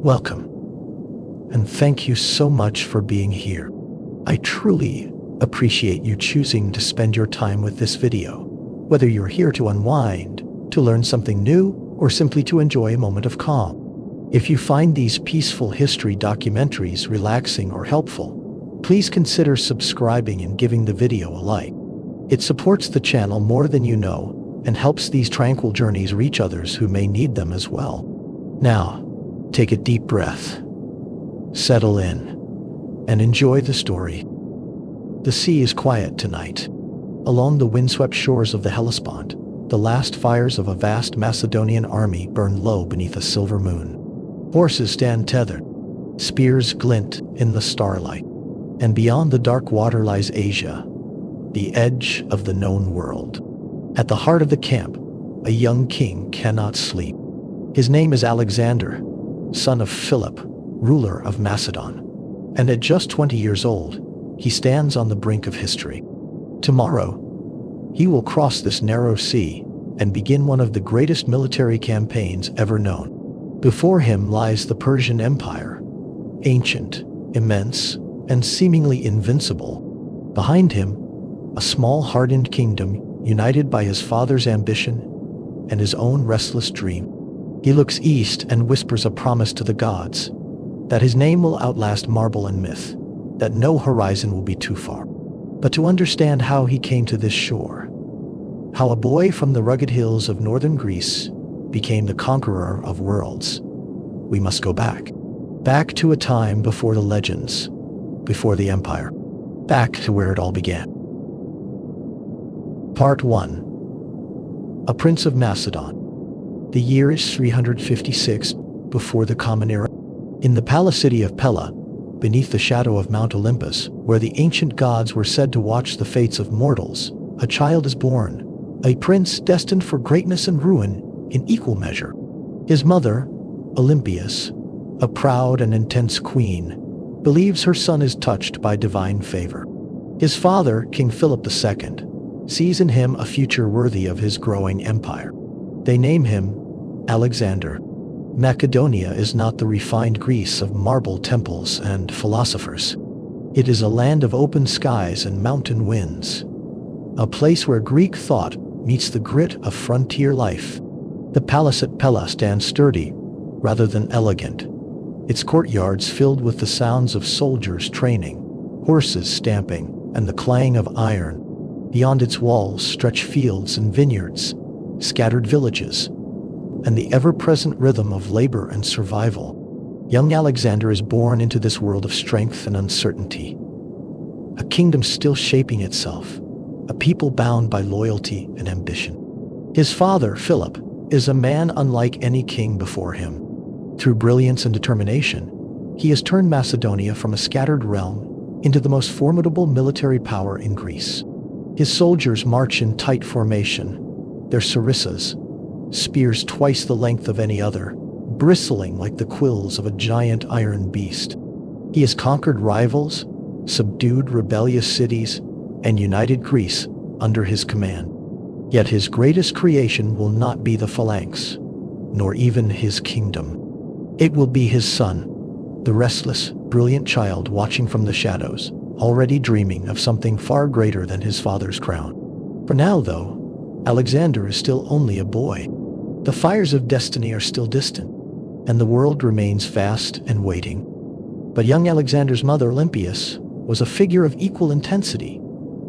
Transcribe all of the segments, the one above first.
Welcome, and thank you so much for being here. I truly appreciate you choosing to spend your time with this video, whether you're here to unwind, to learn something new, or simply to enjoy a moment of calm. If you find these peaceful history documentaries relaxing or helpful, please consider subscribing and giving the video a like. It supports the channel more than you know and helps these tranquil journeys reach others who may need them as well. Now, take a deep breath, settle in, and enjoy the story. The sea is quiet tonight. Along the windswept shores of the Hellespont, the last fires of a vast Macedonian army burn low beneath a silver moon. Horses stand tethered, spears glint in the starlight, and beyond the dark water lies Asia, the edge of the known world. At the heart of the camp, a young king cannot sleep. His name is Alexander, son of Philip, ruler of Macedon. And at just 20 years old, he stands on the brink of history. Tomorrow, he will cross this narrow sea and begin one of the greatest military campaigns ever known. Before him lies the Persian Empire, ancient, immense, and seemingly invincible. Behind him, a small hardened kingdom united by his father's ambition and his own restless dream. He looks east and whispers a promise to the gods that his name will outlast marble and myth, that no horizon will be too far. But to understand how he came to this shore, how a boy from the rugged hills of northern Greece became the conqueror of worlds, we must go back to a time before the legends, before the empire, back to where it all began. Part 1. A Prince of Macedon. The year is 356 before the Common Era. In the palace city of Pella, beneath the shadow of Mount Olympus, where the ancient gods were said to watch the fates of mortals, a child is born, a prince destined for greatness and ruin in equal measure. His mother, Olympias, a proud and intense queen, believes her son is touched by divine favor. His father, King Philip II, sees in him a future worthy of his growing empire. They name him Alexander. Macedonia is not the refined Greece of marble temples and philosophers. It is a land of open skies and mountain winds, a place where Greek thought meets the grit of frontier life. The palace at Pella stands sturdy rather than elegant, its courtyards filled with the sounds of soldiers training, horses stamping, and the clang of iron. Beyond its walls stretch fields and vineyards, scattered villages, and the ever-present rhythm of labor and survival. Young Alexander is born into this world of strength and uncertainty, a kingdom still shaping itself, a people bound by loyalty and ambition. His father, Philip, is a man unlike any king before him. Through brilliance and determination, he has turned Macedonia from a scattered realm into the most formidable military power in Greece. His soldiers march in tight formation, their sarissas, spears twice the length of any other, bristling like the quills of a giant iron beast. He has conquered rivals, subdued rebellious cities, and united Greece under his command. Yet his greatest creation will not be the phalanx, nor even his kingdom. It will be his son, the restless, brilliant child watching from the shadows, already dreaming of something far greater than his father's crown. For now, though, Alexander is still only a boy. The fires of destiny are still distant, and the world remains vast and waiting. But young Alexander's mother, Olympias, was a figure of equal intensity,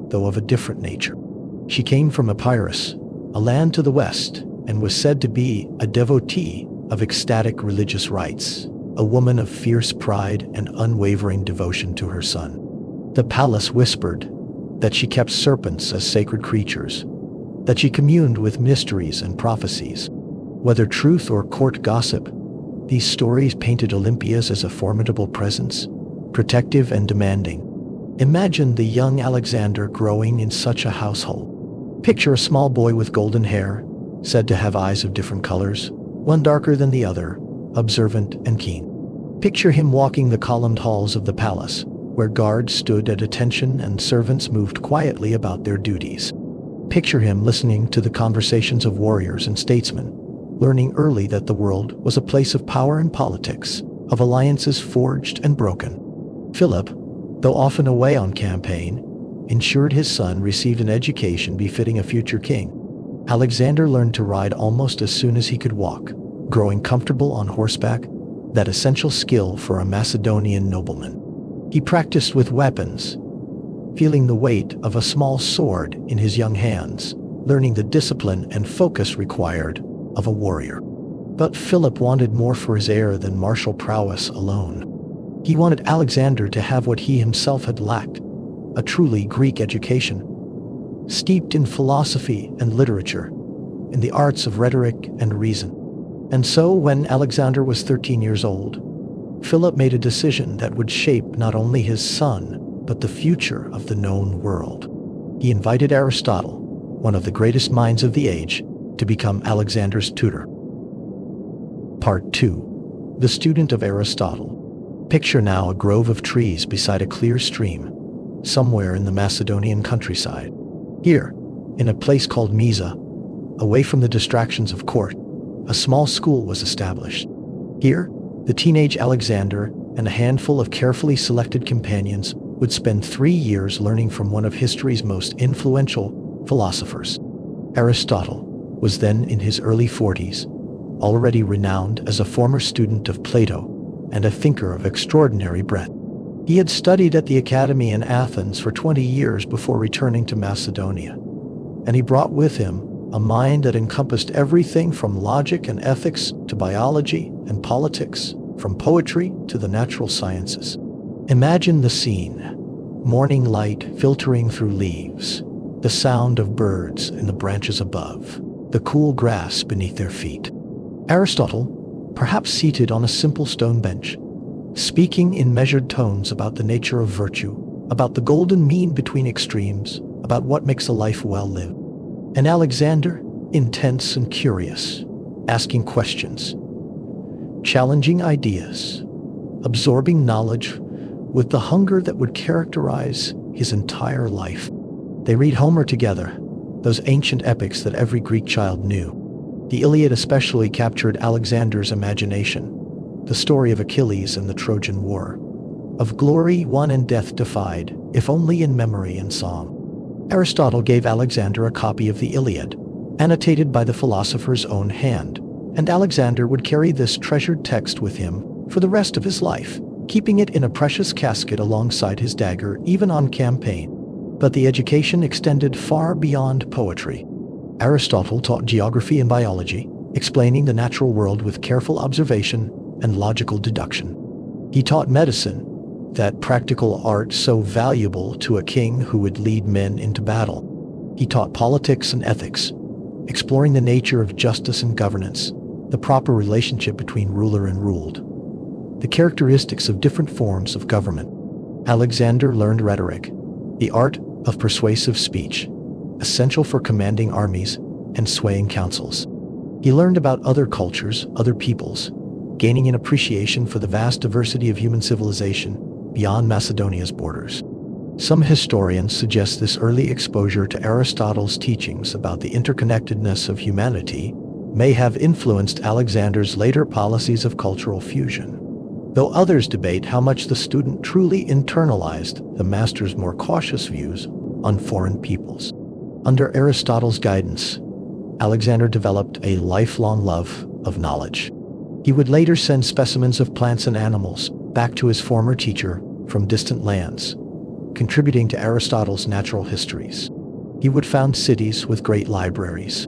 though of a different nature. She came from Epirus, a land to the west, and was said to be a devotee of ecstatic religious rites, a woman of fierce pride and unwavering devotion to her son. The palace whispered that she kept serpents as sacred creatures, that she communed with mysteries and prophecies. Whether truth or court gossip, these stories painted Olympias as a formidable presence, protective and demanding. Imagine the young Alexander growing in such a household. Picture a small boy with golden hair, said to have eyes of different colors, one darker than the other, observant and keen. Picture him walking the columned halls of the palace, where guards stood at attention and servants moved quietly about their duties. Picture him listening to the conversations of warriors and statesmen, learning early that the world was a place of power and politics, of alliances forged and broken. Philip, though often away on campaign, ensured his son received an education befitting a future king. Alexander learned to ride almost as soon as he could walk, growing comfortable on horseback, that essential skill for a Macedonian nobleman. He practiced with weapons, feeling the weight of a small sword in his young hands, learning the discipline and focus required of a warrior. But Philip wanted more for his heir than martial prowess alone. He wanted Alexander to have what he himself had lacked, a truly Greek education, steeped in philosophy and literature, in the arts of rhetoric and reason. And so, when Alexander was 13 years old, Philip made a decision that would shape not only his son, but the future of the known world. He invited Aristotle, one of the greatest minds of the age, to become Alexander's tutor. Part 2. The Student of Aristotle. Picture now a grove of trees beside a clear stream, somewhere in the Macedonian countryside. Here, in a place called Mysa, away from the distractions of court, a small school was established. Here, the teenage Alexander and a handful of carefully selected companions would spend 3 years learning from one of history's most influential philosophers. Aristotle was then in his early 40s, already renowned as a former student of Plato and a thinker of extraordinary breadth. He had studied at the academy in Athens for 20 years before returning to Macedonia, and he brought with him a mind that encompassed everything from logic and ethics to biology and politics, from poetry to the natural sciences. Imagine the scene: morning light filtering through leaves, the sound of birds in the branches above, the cool grass beneath their feet. Aristotle, perhaps seated on a simple stone bench, speaking in measured tones about the nature of virtue, about the golden mean between extremes, about what makes a life well lived. And Alexander, intense and curious, asking questions, challenging ideas, absorbing knowledge with the hunger that would characterize his entire life. They read Homer together, those ancient epics that every Greek child knew. The Iliad especially captured Alexander's imagination, the story of Achilles and the Trojan War, of glory won and death defied, if only in memory and song. Aristotle gave Alexander a copy of the Iliad, annotated by the philosopher's own hand, and Alexander would carry this treasured text with him for the rest of his life, keeping it in a precious casket alongside his dagger even on campaign. But the education extended far beyond poetry. Aristotle taught geography and biology, explaining the natural world with careful observation and logical deduction. He taught medicine, that practical art so valuable to a king who would lead men into battle. He taught politics and ethics, exploring the nature of justice and governance, the proper relationship between ruler and ruled, the characteristics of different forms of government. Alexander learned rhetoric, the art of persuasive speech, essential for commanding armies and swaying councils. He learned about other cultures, other peoples, gaining an appreciation for the vast diversity of human civilization beyond Macedonia's borders. Some historians suggest this early exposure to Aristotle's teachings about the interconnectedness of humanity may have influenced Alexander's later policies of cultural fusion, though others debate how much the student truly internalized the master's more cautious views on foreign peoples. Under Aristotle's guidance, Alexander developed a lifelong love of knowledge. He would later send specimens of plants and animals back to his former teacher from distant lands, contributing to Aristotle's natural histories. He would found cities with great libraries.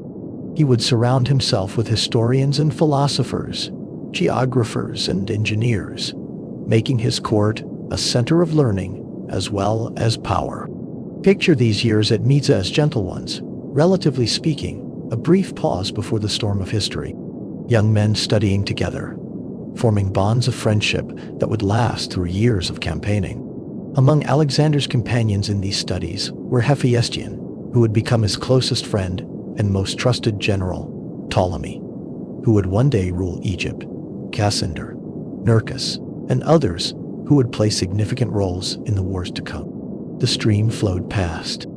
He would surround himself with historians and philosophers, geographers and engineers, making his court a center of learning as well as power. Picture these years at Mysa as gentle ones, relatively speaking, a brief pause before the storm of history. Young men studying together, forming bonds of friendship that would last through years of campaigning. Among Alexander's companions in these studies were Hephaestion, who would become his closest friend and most trusted general, Ptolemy, who would one day rule Egypt, Cassander, Nerkes, and others who would play significant roles in the wars to come. The stream flowed past.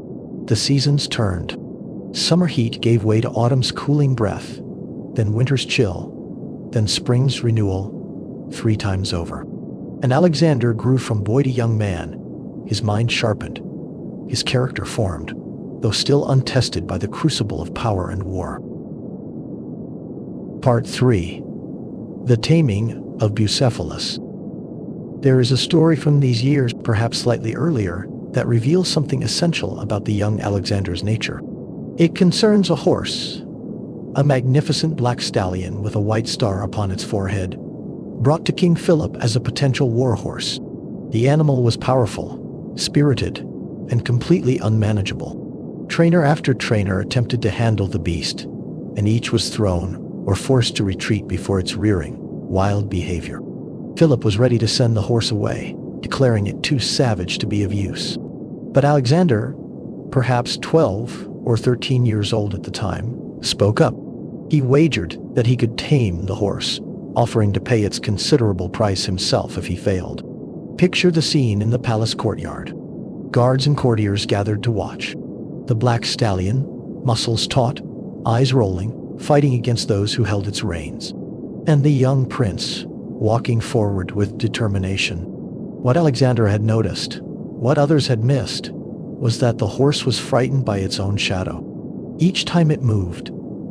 The seasons turned. Summer heat gave way to autumn's cooling breath, then winter's chill, then spring's renewal, 3 times over. And Alexander grew from boy to young man. His mind sharpened, his character formed, though still untested by the crucible of power and war. Part 3. The Taming of Bucephalus. There is a story from these years, perhaps slightly earlier, that reveals something essential about the young Alexander's nature. It concerns a horse, a magnificent black stallion with a white star upon its forehead, brought to King Philip as a potential war horse. The animal was powerful, spirited, and completely unmanageable. Trainer after trainer attempted to handle the beast, and each was thrown or forced to retreat before its rearing, wild behavior. Philip was ready to send the horse away, declaring it too savage to be of use. But Alexander, perhaps 12 or 13 years old at the time, spoke up. He wagered that he could tame the horse, offering to pay its considerable price himself if he failed. Picture the scene in the palace courtyard. Guards and courtiers gathered to watch. The black stallion, muscles taut, eyes rolling, fighting against those who held its reins. And the young prince, walking forward with determination. What Alexander had noticed, what others had missed, was that the horse was frightened by its own shadow. Each time it moved,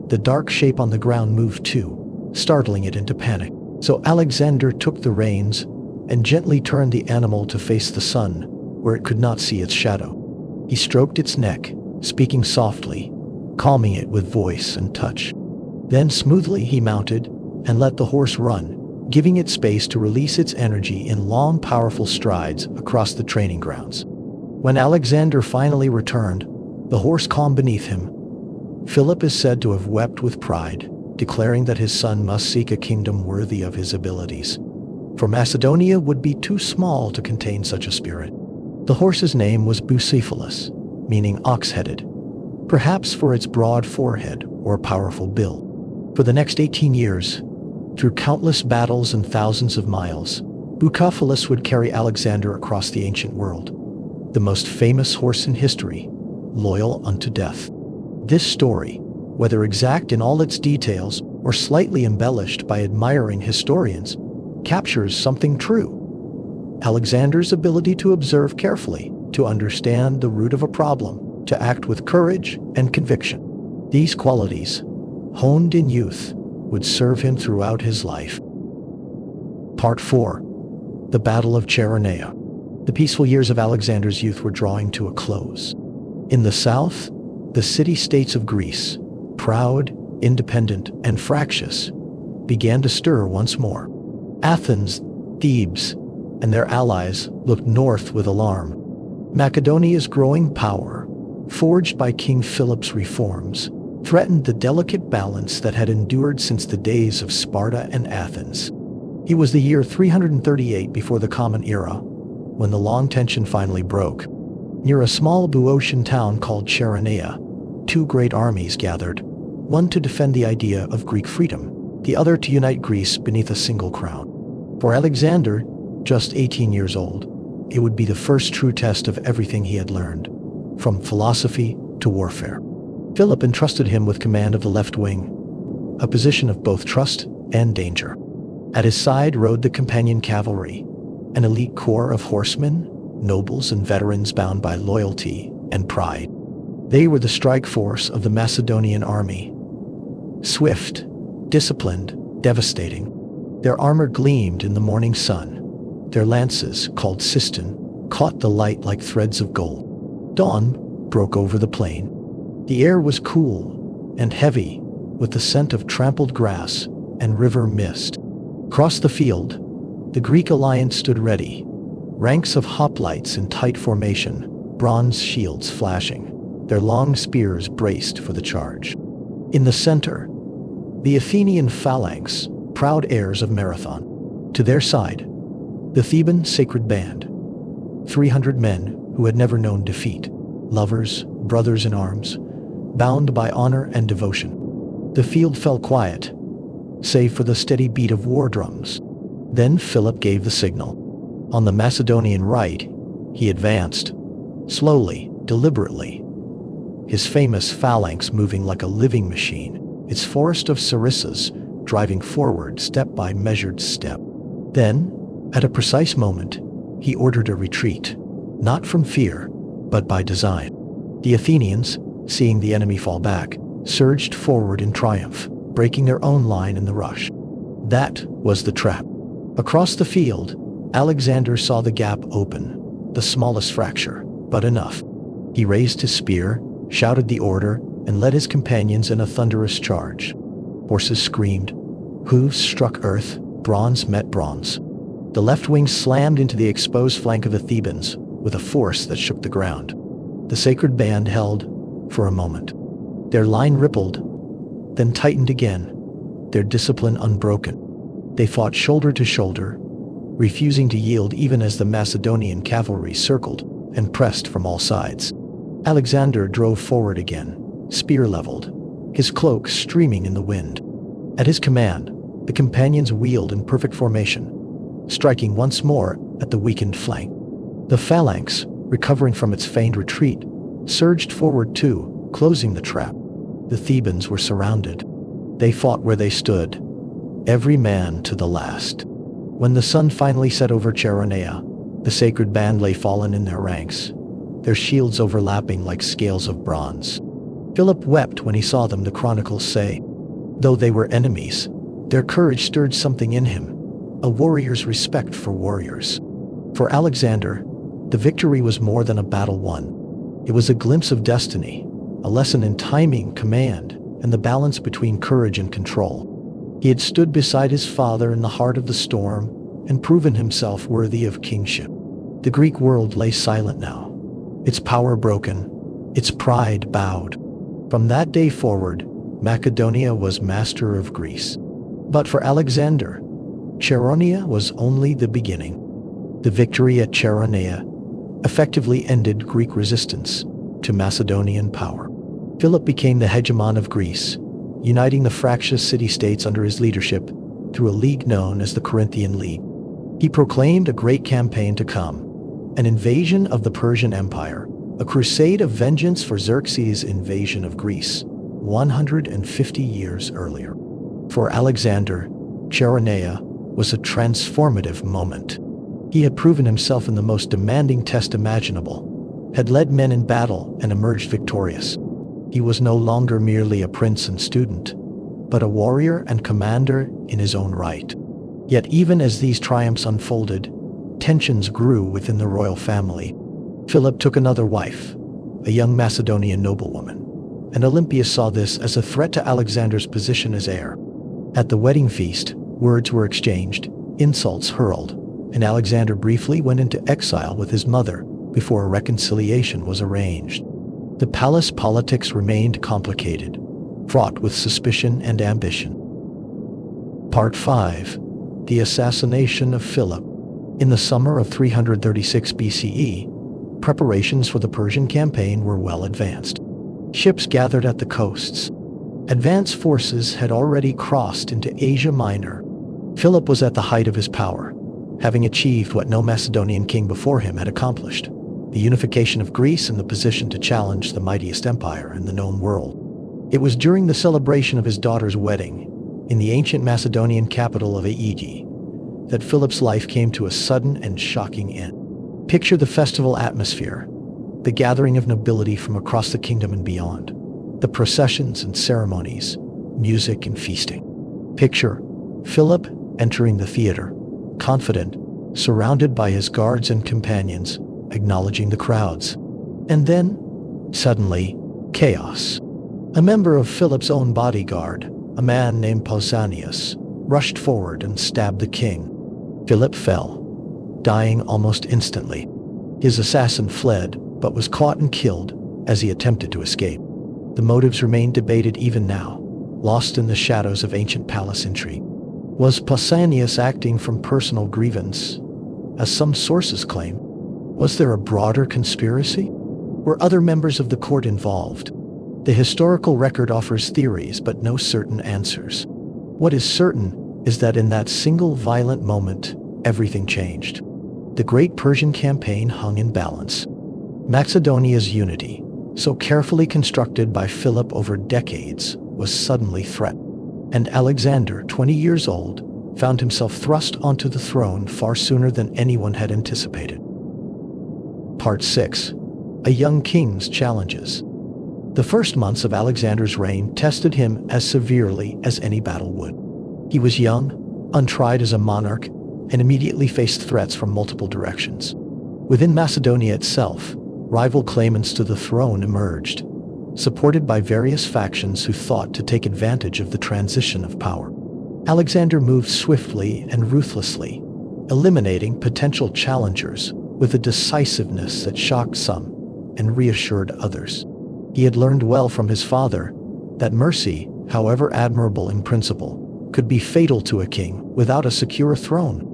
the dark shape on the ground moved too, startling it into panic. So Alexander took the reins and gently turned the animal to face the sun, where it could not see its shadow. He stroked its neck, speaking softly, calming it with voice and touch. Then smoothly he mounted and let the horse run, giving it space to release its energy in long, powerful strides across the training grounds. When Alexander finally returned, the horse calm beneath him, Philip is said to have wept with pride, declaring that his son must seek a kingdom worthy of his abilities. For Macedonia would be too small to contain such a spirit. The horse's name was Bucephalus, meaning ox-headed, perhaps for its broad forehead or powerful bill. For the next 18 years, through countless battles and thousands of miles, Bucephalus would carry Alexander across the ancient world, the most famous horse in history, loyal unto death. This story, whether exact in all its details or slightly embellished by admiring historians, captures something true. Alexander's ability to observe carefully, to understand the root of a problem, to act with courage and conviction. These qualities, honed in youth, would serve him throughout his life. Part 4. The Battle of Chaeronea. The peaceful years of Alexander's youth were drawing to a close. In the south, the city-states of Greece, proud, independent, and fractious, began to stir once more. Athens, Thebes, and their allies looked north with alarm. Macedonia's growing power, forged by King Philip's reforms, threatened the delicate balance that had endured since the days of Sparta and Athens. It was the year 338 before the Common Era, when the long tension finally broke. Near a small Boeotian town called Chaeronea, 2 great armies gathered, one to defend the idea of Greek freedom, the other to unite Greece beneath a single crown. For Alexander, just 18 years old, it would be the first true test of everything he had learned, from philosophy to warfare. Philip entrusted him with command of the left wing, a position of both trust and danger. At his side rode the companion cavalry, an elite corps of horsemen, nobles, and veterans bound by loyalty and pride. They were the strike force of the Macedonian army. Swift, disciplined, devastating. Their armor gleamed in the morning sun. Their lances, called siston, caught the light like threads of gold. Dawn broke over the plain. The air was cool and heavy, with the scent of trampled grass and river mist. Across the field, the Greek alliance stood ready, ranks of hoplites in tight formation, bronze shields flashing, their long spears braced for the charge. In the center, the Athenian phalanx, proud heirs of Marathon. To their side, the Theban sacred band, 300 men who had never known defeat, lovers, brothers in arms, bound by honor and devotion. The field fell quiet, save for the steady beat of war drums. Then Philip gave the signal. On the Macedonian right, he advanced, slowly, deliberately, his famous phalanx moving like a living machine, its forest of sarissas driving forward step by measured step. Then, at a precise moment, he ordered a retreat, not from fear, but by design. The Athenians, seeing the enemy fall back, surged forward in triumph, breaking their own line in the rush. That was the trap. Across the field, Alexander saw the gap open, the smallest fracture, but enough. He raised his spear, shouted the order, and led his companions in a thunderous charge. Horses screamed, hooves struck earth, bronze met bronze. The left wing slammed into the exposed flank of the Thebans with a force that shook the ground. The sacred band held for a moment. Their line rippled, then tightened again, their discipline unbroken. They fought shoulder to shoulder, refusing to yield even as the Macedonian cavalry circled and pressed from all sides. Alexander drove forward again, spear leveled, his cloak streaming in the wind. At his command, the companions wheeled in perfect formation, striking once more at the weakened flank. The phalanx, recovering from its feigned retreat, surged forward too, closing the trap. The Thebans were surrounded. They fought where they stood, every man to the last. When the sun finally set over Chaeronea, the sacred band lay fallen in their ranks, their shields overlapping like scales of bronze. Philip wept when he saw them, the chronicles say. Though they were enemies, their courage stirred something in him, a warrior's respect for warriors. For Alexander, the victory was more than a battle won. It was a glimpse of destiny, a lesson in timing, command, and the balance between courage and control. He had stood beside his father in the heart of the storm and proven himself worthy of kingship. The Greek world lay silent now, its power broken, its pride bowed. From that day forward, Macedonia was master of Greece. But for Alexander, Chaeronea was only the beginning. The victory at Chaeronea effectively ended Greek resistance to Macedonian power. Philip became the hegemon of Greece, uniting the fractious city-states under his leadership through a league known as the Corinthian League. He proclaimed a great campaign to come, an invasion of the Persian Empire, a crusade of vengeance for Xerxes' invasion of Greece 150 years earlier. For Alexander, Chaeronea was a transformative moment. He had proven himself in the most demanding test imaginable, had led men in battle and emerged victorious. He was no longer merely a prince and student, but a warrior and commander in his own right. Yet even as these triumphs unfolded, tensions grew within the royal family. Philip took another wife, a young Macedonian noblewoman, and Olympia saw this as a threat to Alexander's position as heir. At the wedding feast, words were exchanged, insults hurled, and Alexander briefly went into exile with his mother before a reconciliation was arranged. The palace politics remained complicated, fraught with suspicion and ambition. Part 5. The assassination of Philip. In the summer of 336 BCE, preparations for the Persian campaign were well advanced. Ships gathered at the coasts. Advance forces had already crossed into Asia Minor. Philip was at the height of his power, having achieved what no Macedonian king before him had accomplished: the unification of Greece and the position to challenge the mightiest empire in the known world. It was during the celebration of his daughter's wedding, in the ancient Macedonian capital of Aegae, that Philip's life came to a sudden and shocking end. Picture the festival atmosphere, the gathering of nobility from across the kingdom and beyond, the processions and ceremonies, music and feasting. Picture Philip entering the theater, confident, surrounded by his guards and companions, acknowledging the crowds. And then, suddenly, chaos. A member of Philip's own bodyguard, a man named Pausanias, rushed forward and stabbed the king. Philip fell, dying almost instantly. His assassin fled, but was caught and killed as he attempted to escape. The motives remain debated even now, lost in the shadows of ancient palace intrigue. Was Pausanias acting from personal grievance, as some sources claim? Was there a broader conspiracy? Were other members of the court involved? The historical record offers theories but no certain answers. What is certain is that in that single violent moment, everything changed. The great Persian campaign hung in balance. Macedonia's unity, so carefully constructed by Philip over decades, was suddenly threatened. And Alexander, 20 years old, found himself thrust onto the throne far sooner than anyone had anticipated. Part 6. A young king's challenges. The first months of Alexander's reign tested him as severely as any battle would. He was young, untried as a monarch, and immediately faced threats from multiple directions. Within Macedonia itself, rival claimants to the throne emerged, supported by various factions who thought to take advantage of the transition of power. Alexander moved swiftly and ruthlessly, eliminating potential challengers with a decisiveness that shocked some and reassured others. He had learned well from his father that mercy, however admirable in principle, could be fatal to a king without a secure throne.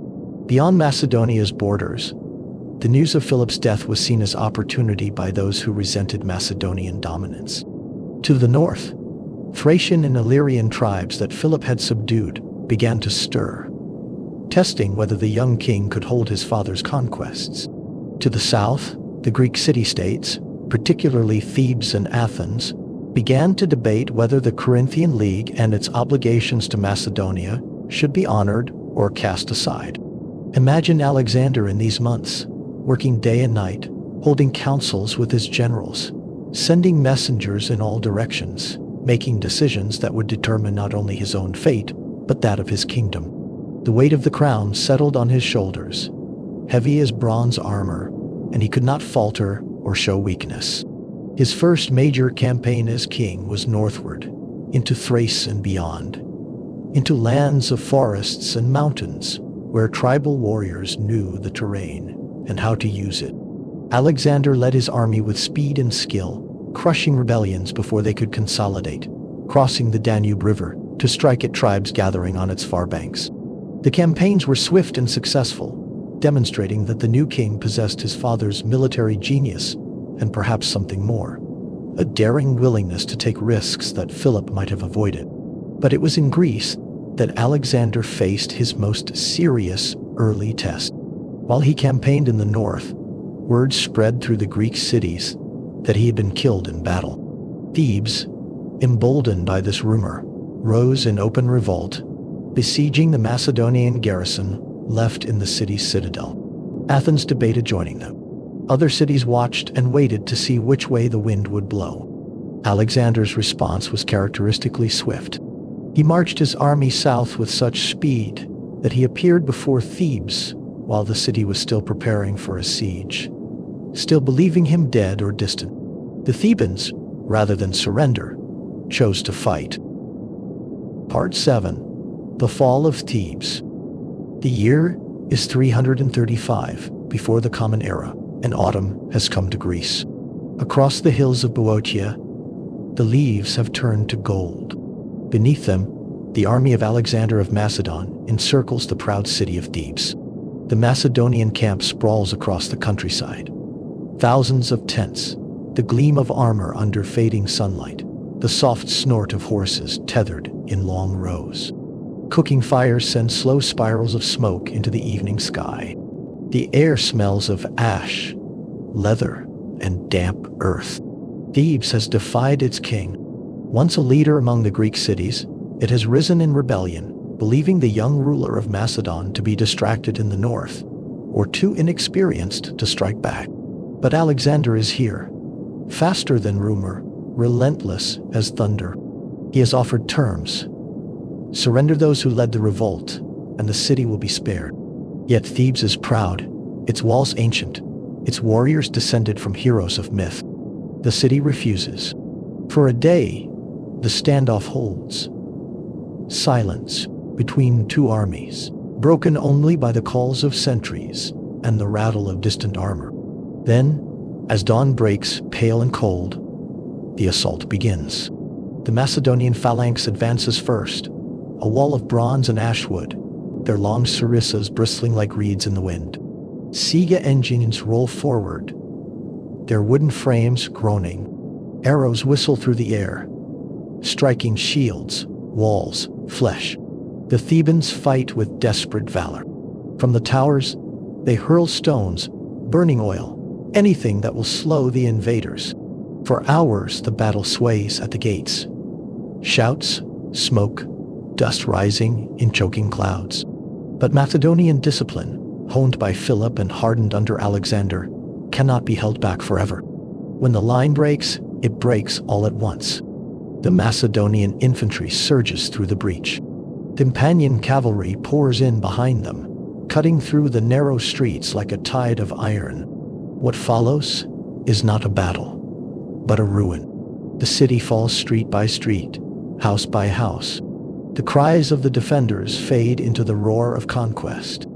Beyond Macedonia's borders, the news of Philip's death was seen as opportunity by those who resented Macedonian dominance. To the north, Thracian and Illyrian tribes that Philip had subdued began to stir, testing whether the young king could hold his father's conquests. To the south, the Greek city-states, particularly Thebes and Athens, began to debate whether the Corinthian League and its obligations to Macedonia should be honored or cast aside. Imagine Alexander in these months, working day and night, holding councils with his generals, sending messengers in all directions, making decisions that would determine not only his own fate, but that of his kingdom. The weight of the crown settled on his shoulders, heavy as bronze armor, and he could not falter or show weakness. His first major campaign as king was northward, into Thrace and beyond, into lands of forests and mountains, where tribal warriors knew the terrain and how to use it. Alexander led his army with speed and skill, crushing rebellions before they could consolidate, crossing the Danube River to strike at tribes gathering on its far banks. The campaigns were swift and successful, demonstrating that the new king possessed his father's military genius and perhaps something more, a daring willingness to take risks that Philip might have avoided. But it was in Greece that Alexander faced his most serious early test. While he campaigned in the north, word spread through the Greek cities that he had been killed in battle. Thebes, emboldened by this rumor, rose in open revolt, besieging the Macedonian garrison left in the city's citadel. Athens debated joining them. Other cities watched and waited to see which way the wind would blow. Alexander's response was characteristically swift. He marched his army south with such speed that he appeared before Thebes while the city was still preparing for a siege, still believing him dead or distant. The Thebans, rather than surrender, chose to fight. Part 7. The Fall of Thebes. The year is 335 before the Common Era, and autumn has come to Greece. Across the hills of Boeotia, the leaves have turned to gold. Beneath them, the army of Alexander of Macedon encircles the proud city of Thebes. The Macedonian camp sprawls across the countryside. Thousands of tents, the gleam of armor under fading sunlight, the soft snort of horses tethered in long rows. Cooking fires send slow spirals of smoke into the evening sky. The air smells of ash, leather, and damp earth. Thebes has defied its king. Once a leader among the Greek cities, it has risen in rebellion, believing the young ruler of Macedon to be distracted in the north, or too inexperienced to strike back. But Alexander is here, faster than rumor, relentless as thunder. He has offered terms. Surrender those who led the revolt, and the city will be spared. Yet Thebes is proud, its walls ancient, its warriors descended from heroes of myth. The city refuses. For a day, the standoff holds. Silence between two armies, broken only by the calls of sentries and the rattle of distant armor. Then, as dawn breaks pale and cold, the assault begins. The Macedonian phalanx advances first, a wall of bronze and ashwood, their long sarissas bristling like reeds in the wind. Siege engines roll forward, their wooden frames groaning. Arrows whistle through the air, striking shields, walls, flesh. The Thebans fight with desperate valor. From the towers, they hurl stones, burning oil, anything that will slow the invaders. For hours, the battle sways at the gates. Shouts, smoke, dust rising in choking clouds. But Macedonian discipline, honed by Philip and hardened under Alexander, cannot be held back forever. When the line breaks, it breaks all at once. The Macedonian infantry surges through the breach. The Campanian cavalry pours in behind them, cutting through the narrow streets like a tide of iron. What follows is not a battle, but a ruin. The city falls street by street, house by house. The cries of the defenders fade into the roar of conquest.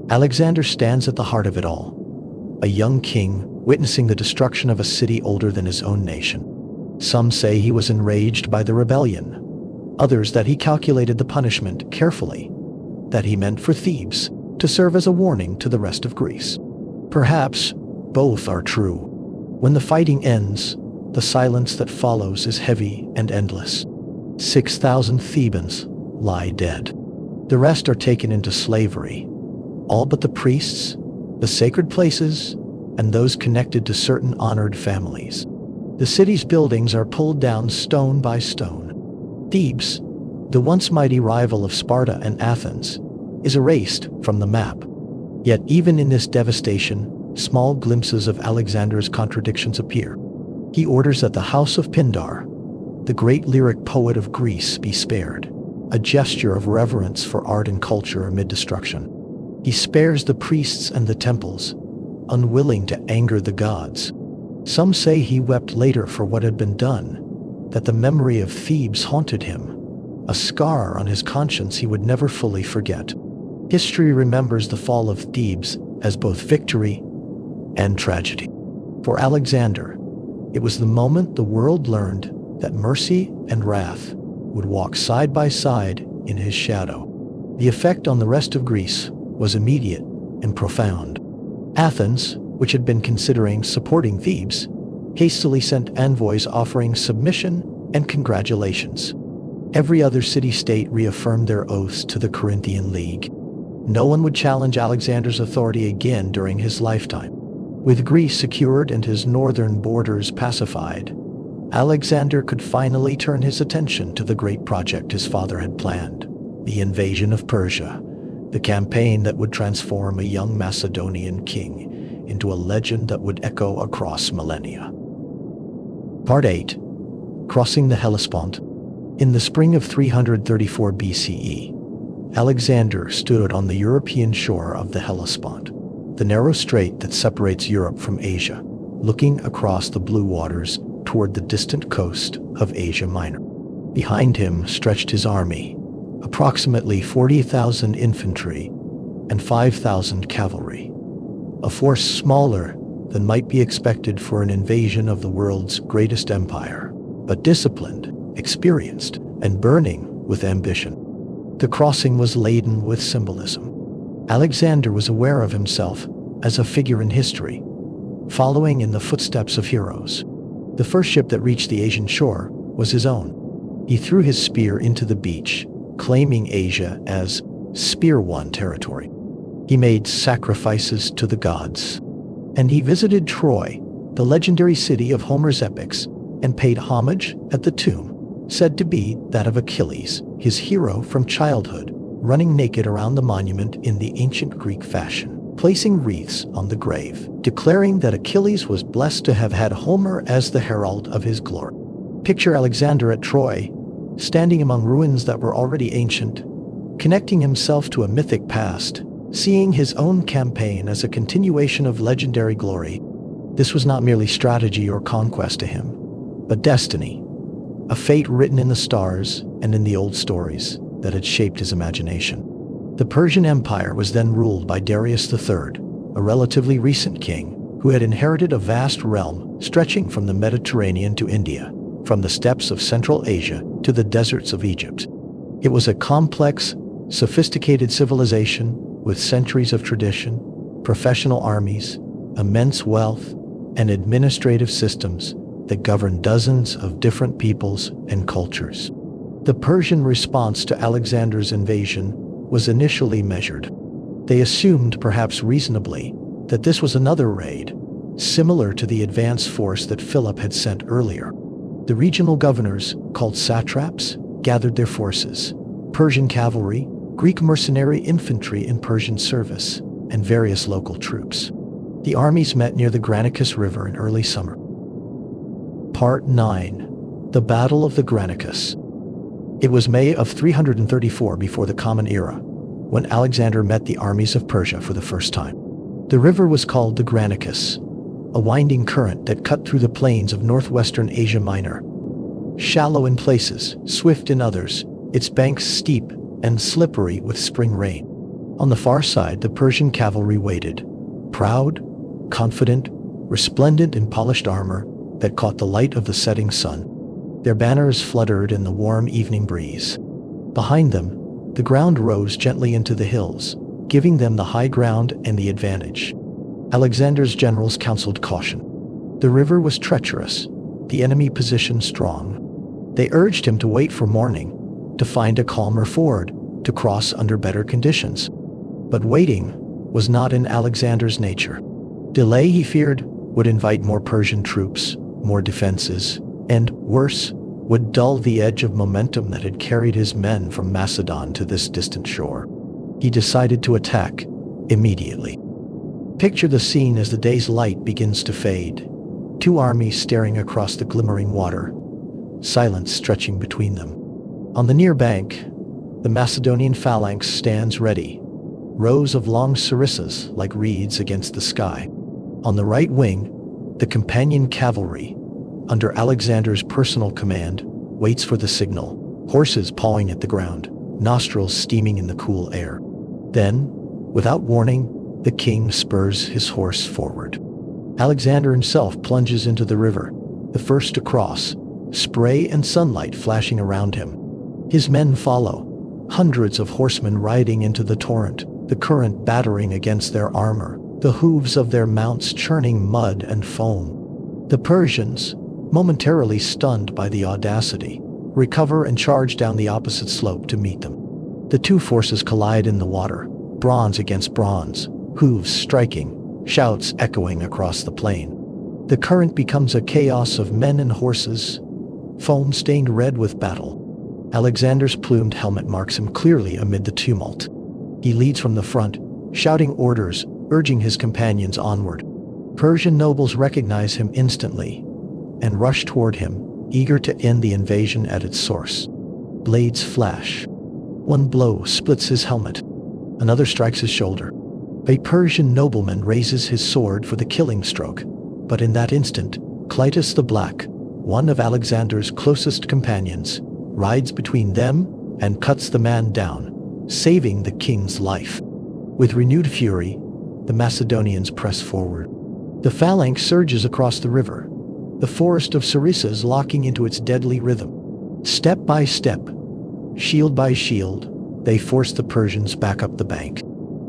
Alexander stands at the heart of it all, a young king witnessing the destruction of a city older than his own nation. Some say he was enraged by the rebellion, others that he calculated the punishment carefully, that he meant for Thebes to serve as a warning to the rest of Greece. Perhaps both are true. When the fighting ends, the silence that follows is heavy and endless. 6,000 Thebans lie dead. The rest are taken into slavery, all but the priests, the sacred places, and those connected to certain honored families. The city's buildings are pulled down stone by stone. Thebes, the once mighty rival of Sparta and Athens, is erased from the map. Yet even in this devastation, small glimpses of Alexander's contradictions appear. He orders that the house of Pindar, the great lyric poet of Greece, be spared, a gesture of reverence for art and culture amid destruction. He spares the priests and the temples, unwilling to anger the gods. Some say he wept later for what had been done, that the memory of Thebes haunted him, a scar on his conscience he would never fully forget. History remembers the fall of Thebes as both victory and tragedy. For Alexander, it was the moment the world learned that mercy and wrath would walk side by side in his shadow. The effect on the rest of Greece was immediate and profound. Athens, which had been considering supporting Thebes, hastily sent envoys offering submission and congratulations. Every other city-state reaffirmed their oaths to the Corinthian League. No one would challenge Alexander's authority again during his lifetime. With Greece secured and his northern borders pacified, Alexander could finally turn his attention to the great project his father had planned, the invasion of Persia, the campaign that would transform a young Macedonian king into a legend that would echo across millennia. Part 8. Crossing the Hellespont. In the spring of 334 BCE, Alexander stood on the European shore of the Hellespont, the narrow strait that separates Europe from Asia, looking across the blue waters toward the distant coast of Asia Minor. Behind him stretched his army, approximately 40,000 infantry and 5,000 cavalry, a force smaller than might be expected for an invasion of the world's greatest empire, but disciplined, experienced, and burning with ambition. The crossing was laden with symbolism. Alexander was aware of himself as a figure in history, following in the footsteps of heroes. The first ship that reached the Asian shore was his own. He threw his spear into the beach, claiming Asia as Spear One territory. He made sacrifices to the gods, and he visited Troy, the legendary city of Homer's epics, and paid homage at the tomb, said to be that of Achilles, his hero from childhood, running naked around the monument in the ancient Greek fashion, placing wreaths on the grave, declaring that Achilles was blessed to have had Homer as the herald of his glory. Picture Alexander at Troy, standing among ruins that were already ancient, connecting himself to a mythic past, seeing his own campaign as a continuation of legendary glory. This was not merely strategy or conquest to him, but destiny, a fate written in the stars and in the old stories that had shaped his imagination. The Persian Empire was then ruled by Darius III, a relatively recent king who had inherited a vast realm stretching from the Mediterranean to India, from the steppes of Central Asia to the deserts of Egypt. It was a complex, sophisticated civilization with centuries of tradition, professional armies, immense wealth, and administrative systems that governed dozens of different peoples and cultures. The Persian response to Alexander's invasion was initially measured. They assumed, perhaps reasonably, that this was another raid, similar to the advance force that Philip had sent earlier. The regional governors, called satraps, gathered their forces. Persian cavalry, Greek mercenary infantry in Persian service, and various local troops. The armies met near the Granicus River in early summer. Part 9. The Battle of the Granicus. It was May of 334 before the Common Era, when Alexander met the armies of Persia for the first time. The river was called the Granicus, a winding current that cut through the plains of northwestern Asia Minor. Shallow in places, swift in others, its banks steep and slippery with spring rain. On the far side, the Persian cavalry waited, proud, confident, resplendent in polished armor that caught the light of the setting sun. Their banners fluttered in the warm evening breeze. Behind them, the ground rose gently into the hills, giving them the high ground and the advantage. Alexander's generals counseled caution. The river was treacherous, the enemy position strong. They urged him to wait for morning, to find a calmer ford, to cross under better conditions. But waiting was not in Alexander's nature. Delay, he feared, would invite more Persian troops, more defenses, and, worse, would dull the edge of momentum that had carried his men from Macedon to this distant shore. He decided to attack immediately. Picture the scene as the day's light begins to fade. Two armies staring across the glimmering water, silence stretching between them. On the near bank, the Macedonian phalanx stands ready, rows of long sarissas like reeds against the sky. On the right wing, the companion cavalry, under Alexander's personal command, waits for the signal, horses pawing at the ground, nostrils steaming in the cool air. Then, without warning, the king spurs his horse forward. Alexander himself plunges into the river, the first to cross, spray and sunlight flashing around him. His men follow, hundreds of horsemen riding into the torrent, the current battering against their armor, the hooves of their mounts churning mud and foam. The Persians, momentarily stunned by the audacity, recover and charge down the opposite slope to meet them. The two forces collide in the water, bronze against bronze, hooves striking, shouts echoing across the plain. The current becomes a chaos of men and horses, foam stained red with battle. Alexander's plumed helmet marks him clearly amid the tumult. He leads from the front, shouting orders, urging his companions onward. Persian nobles recognize him instantly and rush toward him, eager to end the invasion at its source. Blades flash. One blow splits his helmet. Another strikes his shoulder. A Persian nobleman raises his sword for the killing stroke, but in that instant, Clytus the Black, one of Alexander's closest companions, rides between them and cuts the man down, saving the king's life. With renewed fury, the Macedonians press forward. The phalanx surges across the river, the forest of sarissas locking into its deadly rhythm. Step by step, shield by shield, they force the Persians back up the bank.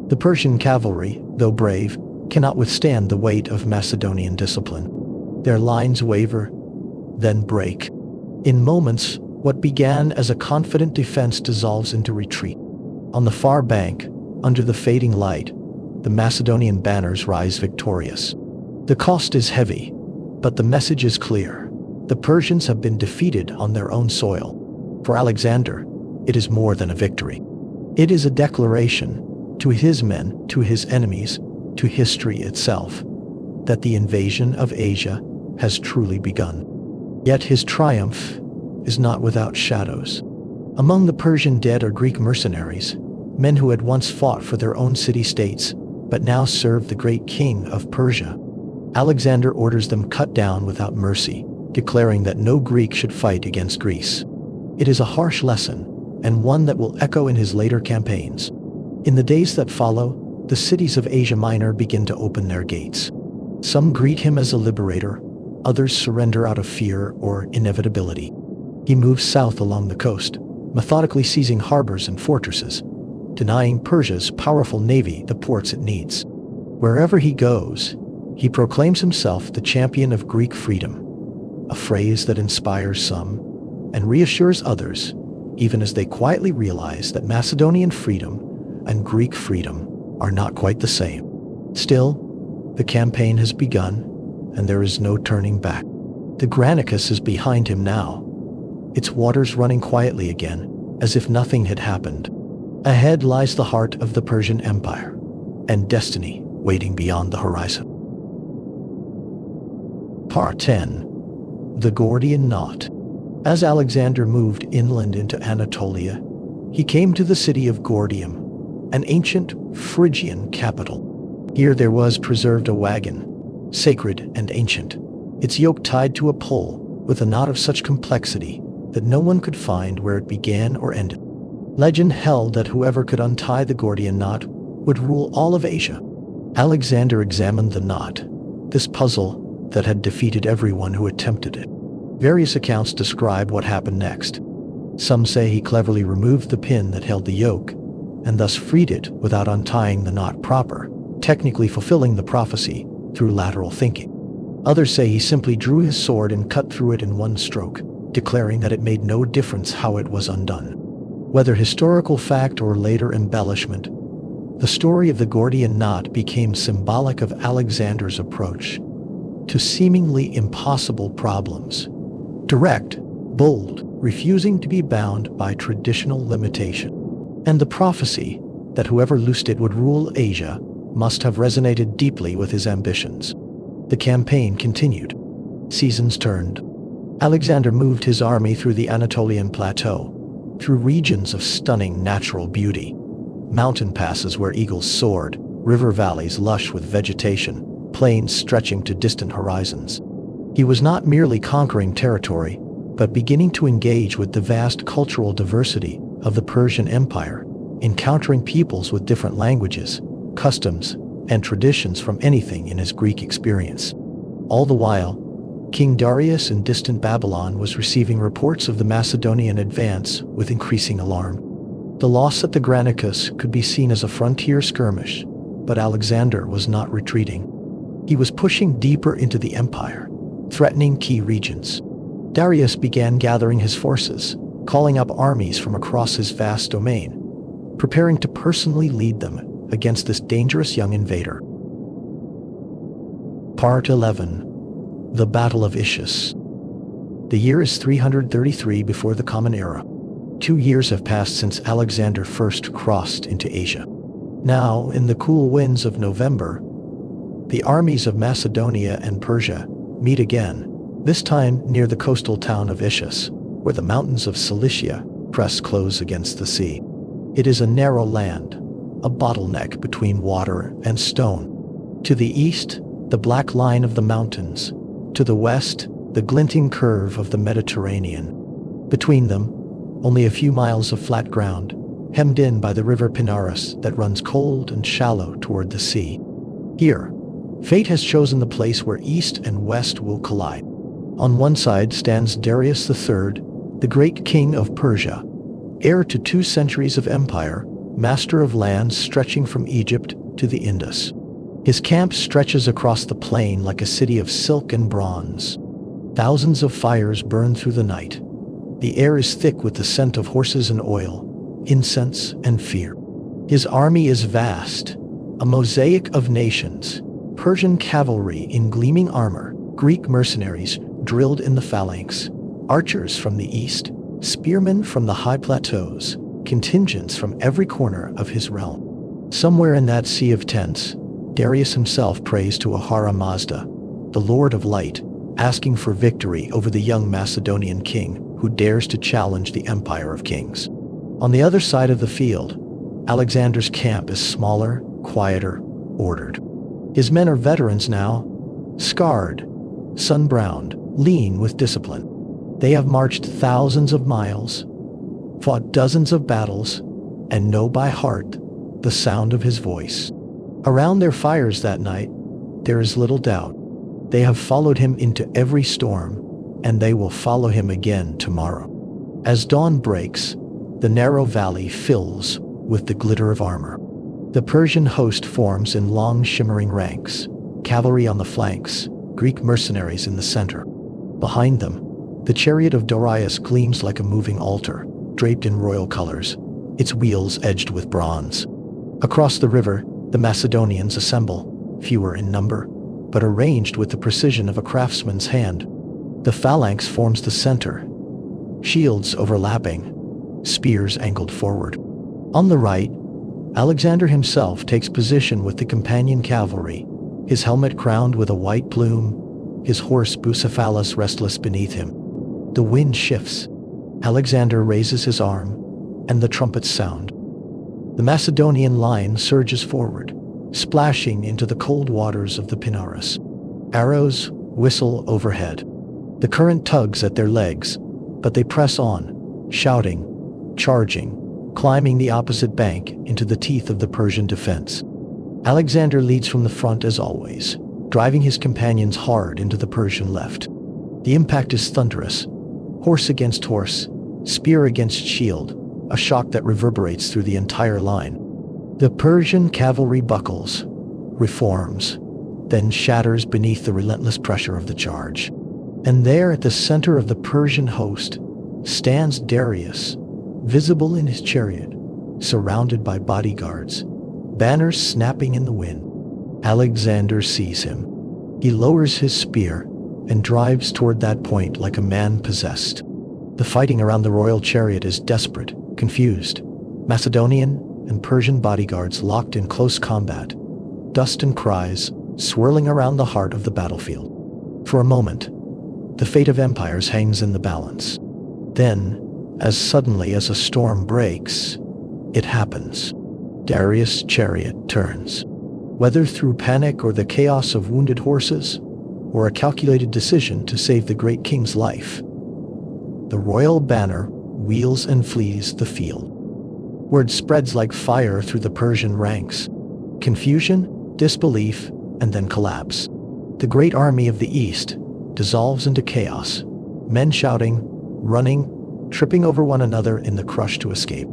The Persian cavalry, though brave, cannot withstand the weight of Macedonian discipline. Their lines waver, then break. In moments, what began as a confident defense dissolves into retreat. On the far bank, under the fading light, the Macedonian banners rise victorious. The cost is heavy, but the message is clear. The Persians have been defeated on their own soil. For Alexander, it is more than a victory. It is a declaration, to his men, to his enemies, to history itself, that the invasion of Asia has truly begun. Yet his triumph is not without shadows. Among the Persian dead are Greek mercenaries, men who had once fought for their own city-states, but now served the great king of Persia. Alexander orders them cut down without mercy, declaring that no Greek should fight against Greece. It is a harsh lesson, and one that will echo in his later campaigns. In the days that follow, the cities of Asia Minor begin to open their gates. Some greet him as a liberator, others surrender out of fear or inevitability. He moves south along the coast, methodically seizing harbors and fortresses, denying Persia's powerful navy the ports it needs. Wherever he goes, he proclaims himself the champion of Greek freedom, a phrase that inspires some and reassures others, even as they quietly realize that Macedonian freedom and Greek freedom are not quite the same. Still, the campaign has begun, and there is no turning back. The Granicus is behind him now, its waters running quietly again, as if nothing had happened. Ahead lies the heart of the Persian Empire, and destiny waiting beyond the horizon. Part 10. The Gordian Knot. As Alexander moved inland into Anatolia, he came to the city of Gordium, an ancient Phrygian capital. Here there was preserved a wagon, sacred and ancient, its yoke tied to a pole with a knot of such complexity that no one could find where it began or ended. Legend held that whoever could untie the Gordian knot would rule all of Asia. Alexander examined the knot, this puzzle that had defeated everyone who attempted it. Various accounts describe what happened next. Some say he cleverly removed the pin that held the yoke, and thus freed it without untying the knot proper, technically fulfilling the prophecy through lateral thinking. Others say he simply drew his sword and cut through it in one stroke, declaring that it made no difference how it was undone. Whether historical fact or later embellishment, the story of the Gordian knot became symbolic of Alexander's approach to seemingly impossible problems. Direct, bold, refusing to be bound by traditional limitation. And the prophecy that whoever loosed it would rule Asia must have resonated deeply with his ambitions. The campaign continued. Seasons turned. Alexander moved his army through the Anatolian plateau, through regions of stunning natural beauty, mountain passes where eagles soared, river valleys lush with vegetation, plains stretching to distant horizons. He was not merely conquering territory, but beginning to engage with the vast cultural diversity of the Persian Empire, encountering peoples with different languages, customs, and traditions from anything in his Greek experience. All the while, King Darius in distant Babylon was receiving reports of the Macedonian advance with increasing alarm. The loss at the Granicus could be seen as a frontier skirmish, but Alexander was not retreating. He was pushing deeper into the empire, threatening key regions. Darius began gathering his forces, calling up armies from across his vast domain, preparing to personally lead them against this dangerous young invader. Part 11. The Battle of Issus. The year is 333 before the Common Era. 2 years have passed since Alexander first crossed into Asia. Now, in the cool winds of November, the armies of Macedonia and Persia meet again, this time near the coastal town of Issus, where the mountains of Cilicia press close against the sea. It is a narrow land, a bottleneck between water and stone. To the east, the black line of the mountains. To the west, the glinting curve of the Mediterranean. Between them, only a few miles of flat ground, hemmed in by the river Pinarus that runs cold and shallow toward the sea. Here, fate has chosen the place where east and west will collide. On one side stands Darius III, the great king of Persia, heir to 2 centuries of empire, master of lands stretching from Egypt to the Indus. His camp stretches across the plain like a city of silk and bronze. Thousands of fires burn through the night. The air is thick with the scent of horses and oil, incense and fear. His army is vast, a mosaic of nations, Persian cavalry in gleaming armor, Greek mercenaries drilled in the phalanx, archers from the east, spearmen from the high plateaus, contingents from every corner of his realm. Somewhere in that sea of tents, Darius himself prays to Ahura Mazda, the Lord of Light, asking for victory over the young Macedonian king who dares to challenge the empire of kings. On the other side of the field, Alexander's camp is smaller, quieter, ordered. His men are veterans now, scarred, sun-browned, lean with discipline. They have marched thousands of miles, fought dozens of battles, and know by heart the sound of his voice. Around their fires that night, there is little doubt. They have followed him into every storm, and they will follow him again tomorrow. As dawn breaks, the narrow valley fills with the glitter of armor. The Persian host forms in long shimmering ranks, cavalry on the flanks, Greek mercenaries in the center. Behind them, the chariot of Darius gleams like a moving altar, draped in royal colors, its wheels edged with bronze. Across the river, the Macedonians assemble, fewer in number, but arranged with the precision of a craftsman's hand. The phalanx forms the center, shields overlapping, spears angled forward. On the right, Alexander himself takes position with the companion cavalry, his helmet crowned with a white plume, his horse Bucephalus restless beneath him. The wind shifts. Alexander raises his arm, and the trumpets sound. The Macedonian line surges forward, splashing into the cold waters of the Pinaris. Arrows whistle overhead. The current tugs at their legs, but they press on, shouting, charging, climbing the opposite bank into the teeth of the Persian defense. Alexander leads from the front as always, driving his companions hard into the Persian left. The impact is thunderous. Horse against horse, spear against shield, a shock that reverberates through the entire line. The Persian cavalry buckles, reforms, then shatters beneath the relentless pressure of the charge. And there at the center of the Persian host stands Darius, visible in his chariot, surrounded by bodyguards, banners snapping in the wind. Alexander sees him. He lowers his spear and drives toward that point like a man possessed. The fighting around the royal chariot is desperate, confused. Macedonian and Persian bodyguards locked in close combat, dust and cries swirling around the heart of the battlefield. For a moment, the fate of empires hangs in the balance. Then, as suddenly as a storm breaks, it happens. Darius' chariot turns. Whether through panic or the chaos of wounded horses, or a calculated decision to save the great king's life, the royal banner wheels and flees the field. Word spreads like fire through the Persian ranks. Confusion, disbelief, and then collapse. The great army of the East dissolves into chaos, men shouting, running, tripping over one another in the crush to escape.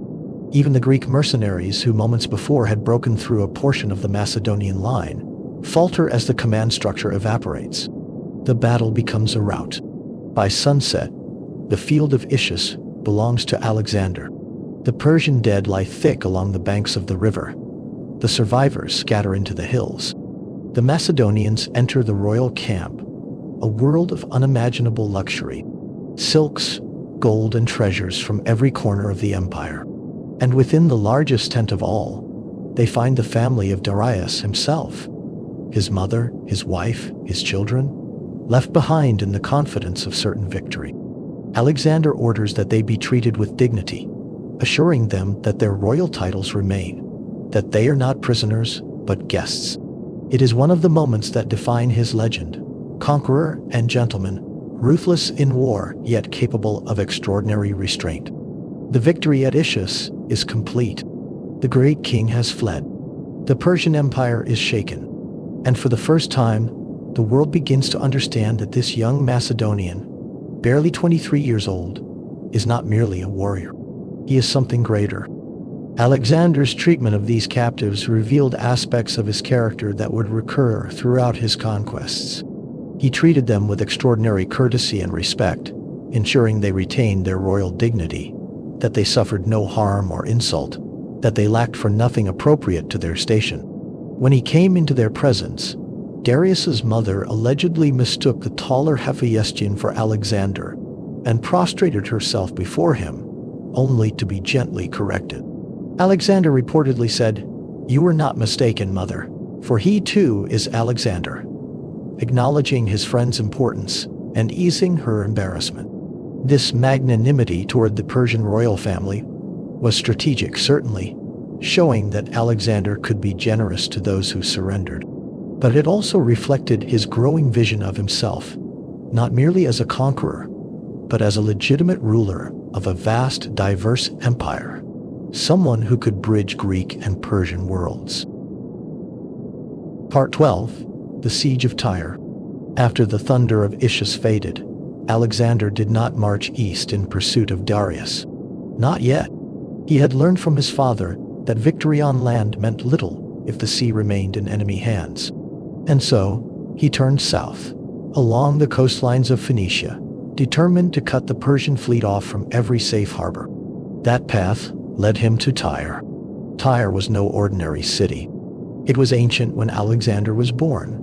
Even the Greek mercenaries who moments before had broken through a portion of the Macedonian line falter as the command structure evaporates. The battle becomes a rout. By sunset, the field of Issus belongs to Alexander. The Persian dead lie thick along the banks of the river. The survivors scatter into the hills. The Macedonians enter the royal camp, a world of unimaginable luxury. Silks, gold, and treasures from every corner of the empire. And within the largest tent of all, they find the family of Darius himself, his mother, his wife, his children, left behind in the confidence of certain victory. Alexander orders that they be treated with dignity, assuring them that their royal titles remain, that they are not prisoners, but guests. It is one of the moments that define his legend, conqueror and gentleman, ruthless in war, yet capable of extraordinary restraint. The victory at Issus is complete. The great king has fled. The Persian Empire is shaken. And for the first time, the world begins to understand that this young Macedonian, barely 23 years old, is not merely a warrior. He is something greater. Alexander's treatment of these captives revealed aspects of his character that would recur throughout his conquests. He treated them with extraordinary courtesy and respect, ensuring they retained their royal dignity, that they suffered no harm or insult, that they lacked for nothing appropriate to their station. When he came into their presence, Darius's mother allegedly mistook the taller Hephaestion for Alexander and prostrated herself before him, only to be gently corrected. Alexander reportedly said, "You were not mistaken, mother, for he too is Alexander," acknowledging his friend's importance and easing her embarrassment. This magnanimity toward the Persian royal family was strategic, certainly, showing that Alexander could be generous to those who surrendered. But it also reflected his growing vision of himself, not merely as a conqueror, but as a legitimate ruler of a vast, diverse empire, someone who could bridge Greek and Persian worlds. Part 12. The Siege of Tyre. After the thunder of Issus faded, Alexander did not march east in pursuit of Darius. Not yet. He had learned from his father that victory on land meant little if the sea remained in enemy hands. And so, he turned south, along the coastlines of Phoenicia, determined to cut the Persian fleet off from every safe harbor. That path led him to Tyre. Tyre was no ordinary city. It was ancient when Alexander was born.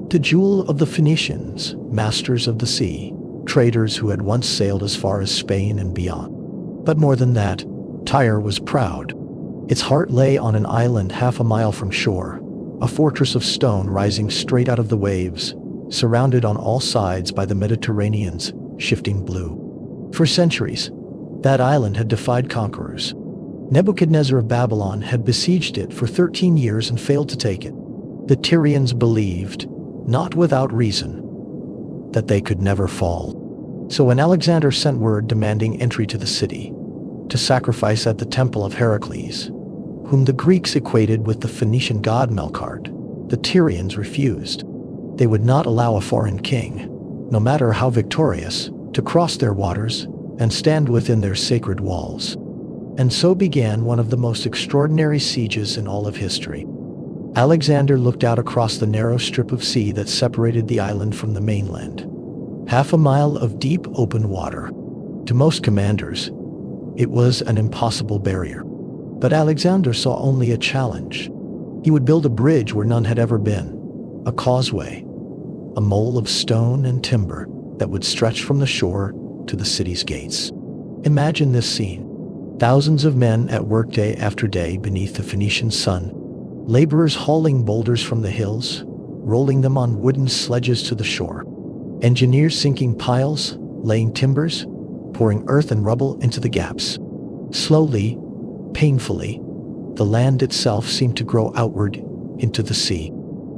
The jewel of the Phoenicians, masters of the sea, traders who had once sailed as far as Spain and beyond. But more than that, Tyre was proud. Its heart lay on an island half a mile from shore, a fortress of stone rising straight out of the waves, surrounded on all sides by the Mediterranean's shifting blue. For centuries, that island had defied conquerors. Nebuchadnezzar of Babylon had besieged it for 13 years and failed to take it. The Tyrians believed, not without reason, that they could never fall. So when Alexander sent word demanding entry to the city, to sacrifice at the temple of Heracles, whom the Greeks equated with the Phoenician god Melkart, the Tyrians refused. They would not allow a foreign king, no matter how victorious, to cross their waters and stand within their sacred walls. And so began one of the most extraordinary sieges in all of history. Alexander looked out across the narrow strip of sea that separated the island from the mainland. Half a mile of deep open water. To most commanders, it was an impossible barrier. But Alexander saw only a challenge. He would build a bridge where none had ever been, a causeway, a mole of stone and timber that would stretch from the shore to the city's gates. Imagine this scene. Thousands of men at work day after day beneath the Phoenician sun, laborers hauling boulders from the hills, rolling them on wooden sledges to the shore, engineers sinking piles, laying timbers, pouring earth and rubble into the gaps. Slowly, painfully, the land itself seemed to grow outward into the sea.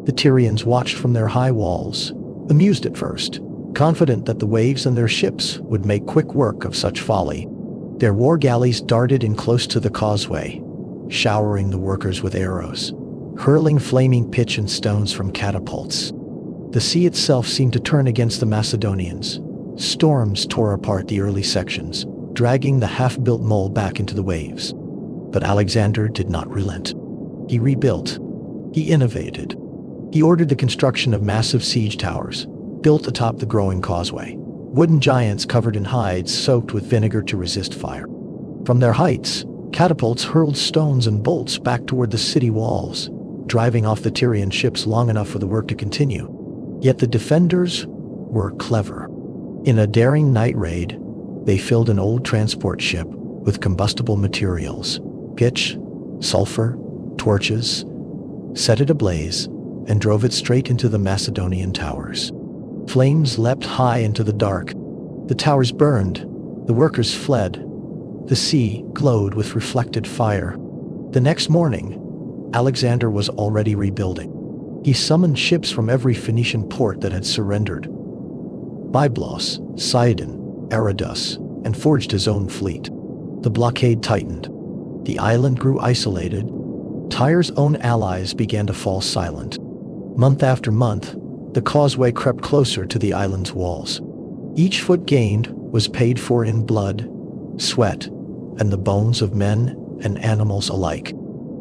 The Tyrians watched from their high walls, amused at first, confident that the waves and their ships would make quick work of such folly. Their war galleys darted in close to the causeway, showering the workers with arrows, hurling flaming pitch and stones from catapults. The sea itself seemed to turn against the Macedonians. Storms tore apart the early sections, dragging the half-built mole back into the waves. But Alexander did not relent. He rebuilt. He innovated. He ordered the construction of massive siege towers, built atop the growing causeway. Wooden giants covered in hides soaked with vinegar to resist fire. From their heights, catapults hurled stones and bolts back toward the city walls, driving off the Tyrian ships long enough for the work to continue. Yet the defenders were clever. In a daring night raid, they filled an old transport ship with combustible materials, pitch, sulfur, torches, set it ablaze, and drove it straight into the Macedonian towers. Flames leapt high into the dark. The towers burned. The workers fled. The sea glowed with reflected fire. The next morning, Alexander was already rebuilding. He summoned ships from every Phoenician port that had surrendered. Byblos, Sidon, Aradus, and forged his own fleet. The blockade tightened. The island grew isolated. Tyre's own allies began to fall silent. Month after month, the causeway crept closer to the island's walls. Each foot gained was paid for in blood, sweat, and the bones of men and animals alike.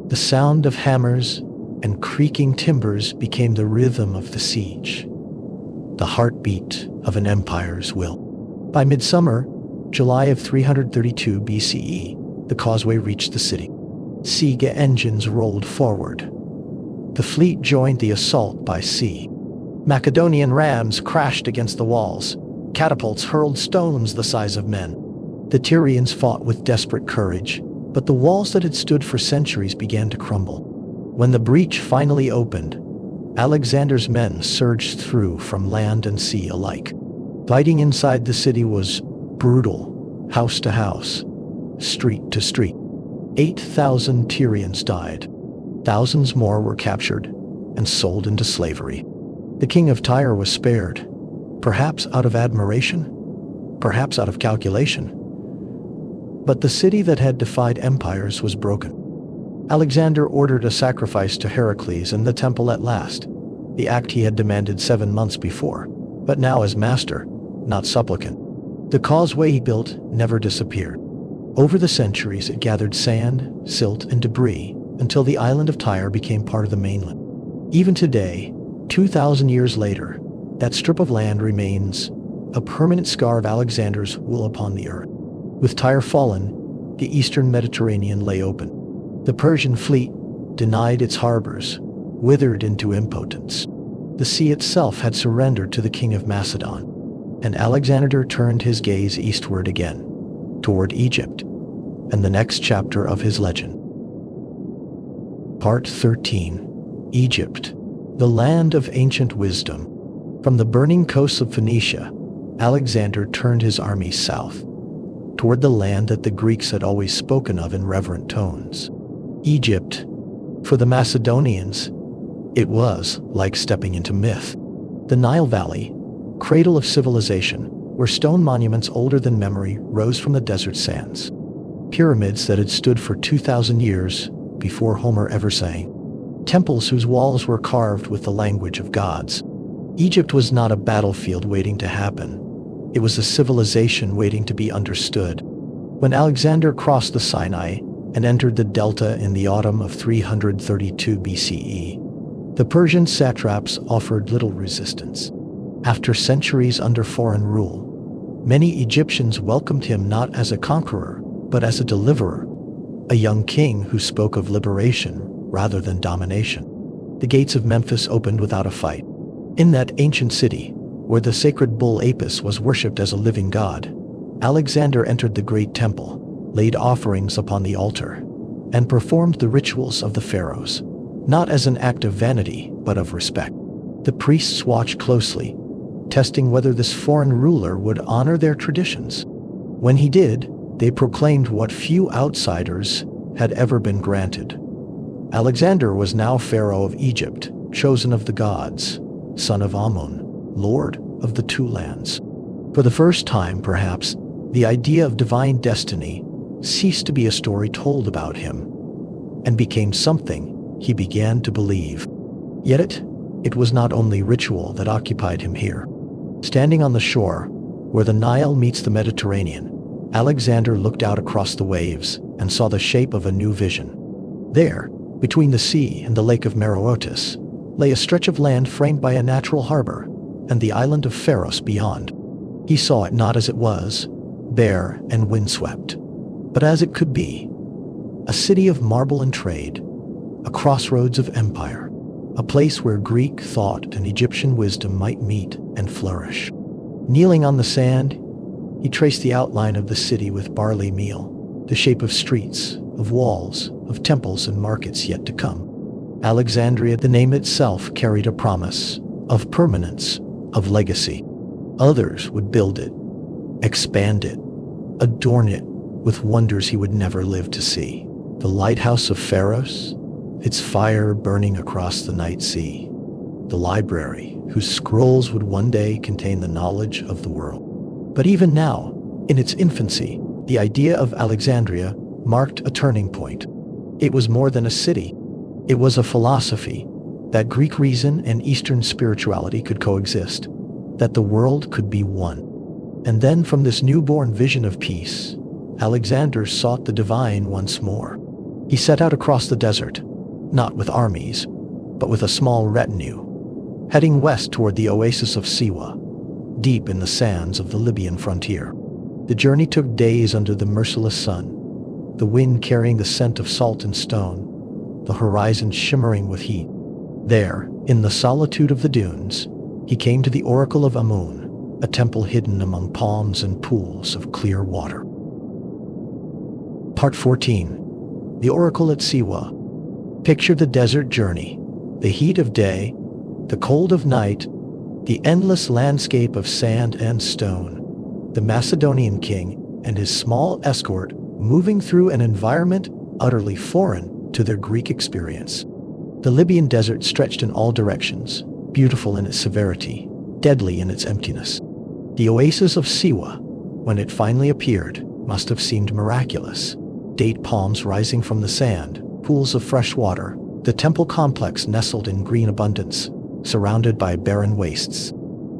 The sound of hammers and creaking timbers became the rhythm of the siege, the heartbeat of an empire's will. By midsummer, July of 332 BCE, the causeway reached the city. Siege engines rolled forward. The fleet joined the assault by sea. Macedonian rams crashed against the walls. Catapults hurled stones the size of men. The Tyrians fought with desperate courage, but the walls that had stood for centuries began to crumble. When the breach finally opened, Alexander's men surged through from land and sea alike. Fighting inside the city was brutal, house to house, street to street. 8,000 Tyrians died. Thousands more were captured and sold into slavery. The king of Tyre was spared, perhaps out of admiration, perhaps out of calculation. But the city that had defied empires was broken. Alexander ordered a sacrifice to Heracles in the temple at last, the act he had demanded 7 months before, but now as master, not supplicant. The causeway he built never disappeared. Over the centuries it gathered sand, silt, and debris until the island of Tyre became part of the mainland. Even today, 2,000 years later, that strip of land remains a permanent scar of Alexander's rule upon the earth. With Tyre fallen, the eastern Mediterranean lay open. The Persian fleet, denied its harbors, withered into impotence. The sea itself had surrendered to the king of Macedon, and Alexander turned his gaze eastward again, toward Egypt, and the next chapter of his legend. Part 13. Egypt, the land of ancient wisdom. From the burning coasts of Phoenicia, Alexander turned his army south, toward the land that the Greeks had always spoken of in reverent tones. Egypt, for the Macedonians, it was like stepping into myth. The Nile Valley, cradle of civilization, where stone monuments older than memory rose from the desert sands. Pyramids that had stood for 2,000 years before Homer ever sang. Temples whose walls were carved with the language of gods. Egypt was not a battlefield waiting to happen. It was a civilization waiting to be understood. When Alexander crossed the Sinai and entered the delta in the autumn of 332 BCE, the Persian satraps offered little resistance. After centuries under foreign rule, many Egyptians welcomed him not as a conqueror, but as a deliverer, a young king who spoke of liberation rather than domination. The gates of Memphis opened without a fight. In that ancient city, where the sacred bull Apis was worshipped as a living god, Alexander entered the great temple, laid offerings upon the altar, and performed the rituals of the pharaohs, not as an act of vanity, but of respect. The priests watched closely, testing whether this foreign ruler would honor their traditions. When he did, they proclaimed what few outsiders had ever been granted. Alexander was now pharaoh of Egypt, chosen of the gods, son of Amun, lord of the two lands. For the first time, perhaps, the idea of divine destiny ceased to be a story told about him and became something he began to believe. Yet it was not only ritual that occupied him here. Standing on the shore, where the Nile meets the Mediterranean, Alexander looked out across the waves and saw the shape of a new vision. There, between the sea and the lake of Meroeotis, lay a stretch of land framed by a natural harbor and the island of Pharos beyond. He saw it not as it was, bare and windswept, but as it could be, a city of marble and trade, a crossroads of empire, a place where Greek thought and Egyptian wisdom might meet and flourish. Kneeling on the sand, he traced the outline of the city with barley meal, the shape of streets, of walls, of temples and markets yet to come. Alexandria, the name itself, carried a promise of permanence, of legacy. Others would build it, expand it, adorn it with wonders he would never live to see. The lighthouse of Pharos, its fire burning across the night sea. The library, whose scrolls would one day contain the knowledge of the world. But even now, in its infancy, the idea of Alexandria marked a turning point. It was more than a city. It was a philosophy that Greek reason and Eastern spirituality could coexist, that the world could be one. And then from this newborn vision of peace, Alexander sought the divine once more. He set out across the desert, not with armies, but with a small retinue, heading west toward the oasis of Siwa, deep in the sands of the Libyan frontier. The journey took days under the merciless sun, the wind carrying the scent of salt and stone, the horizon shimmering with heat. There, in the solitude of the dunes, he came to the Oracle of Amun, a temple hidden among palms and pools of clear water. Part 14. The Oracle at Siwa. Picture the desert journey, the heat of day, the cold of night, the endless landscape of sand and stone, the Macedonian king and his small escort moving through an environment utterly foreign to their Greek experience. The Libyan desert stretched in all directions, beautiful in its severity, deadly in its emptiness. The oasis of Siwa, when it finally appeared, must have seemed miraculous. Date palms rising from the sand, pools of fresh water, the temple complex nestled in green abundance, surrounded by barren wastes.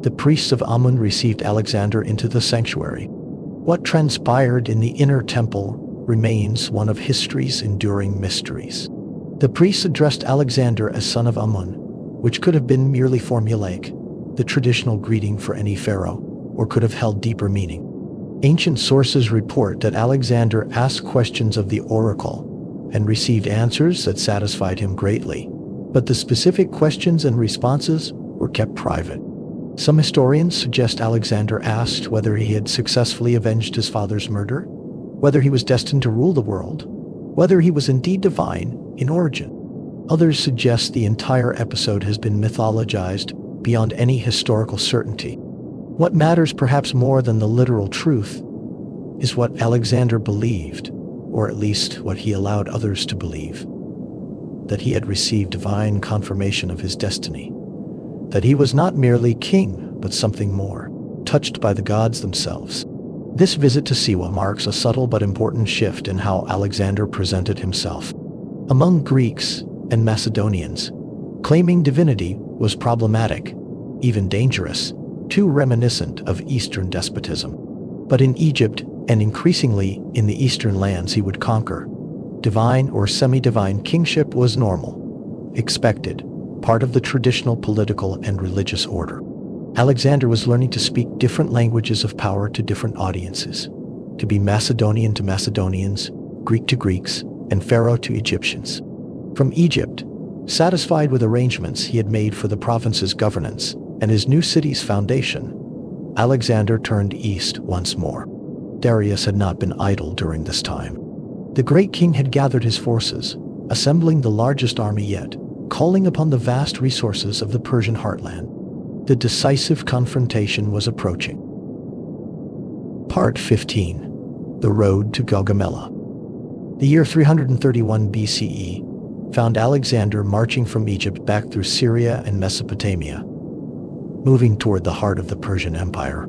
The priests of Amun received Alexander into the sanctuary. What transpired in the inner temple remains one of history's enduring mysteries. The priests addressed Alexander as son of Amun, which could have been merely formulaic, the traditional greeting for any pharaoh, or could have held deeper meaning. Ancient sources report that Alexander asked questions of the oracle and received answers that satisfied him greatly, but the specific questions and responses were kept private. Some historians suggest Alexander asked whether he had successfully avenged his father's murder, whether he was destined to rule the world, whether he was indeed divine in origin. Others suggest the entire episode has been mythologized beyond any historical certainty. What matters perhaps more than the literal truth is what Alexander believed, or at least what he allowed others to believe, that he had received divine confirmation of his destiny, that he was not merely king, but something more, touched by the gods themselves. This visit to Siwa marks a subtle but important shift in how Alexander presented himself. Among Greeks and Macedonians, claiming divinity was problematic, even dangerous, too reminiscent of Eastern despotism. But in Egypt, and increasingly in the eastern lands he would conquer, divine or semi-divine kingship was normal, expected, part of the traditional political and religious order. Alexander was learning to speak different languages of power to different audiences, to be Macedonian to Macedonians, Greek to Greeks, and Pharaoh to Egyptians. From Egypt, satisfied with arrangements he had made for the province's governance and his new city's foundation, Alexander turned east once more. Darius had not been idle during this time. The great king had gathered his forces, assembling the largest army yet, calling upon the vast resources of the Persian heartland. The decisive confrontation was approaching. Part 15. The Road to Gaugamela. The year 331 BCE found Alexander marching from Egypt back through Syria and Mesopotamia, moving toward the heart of the Persian Empire.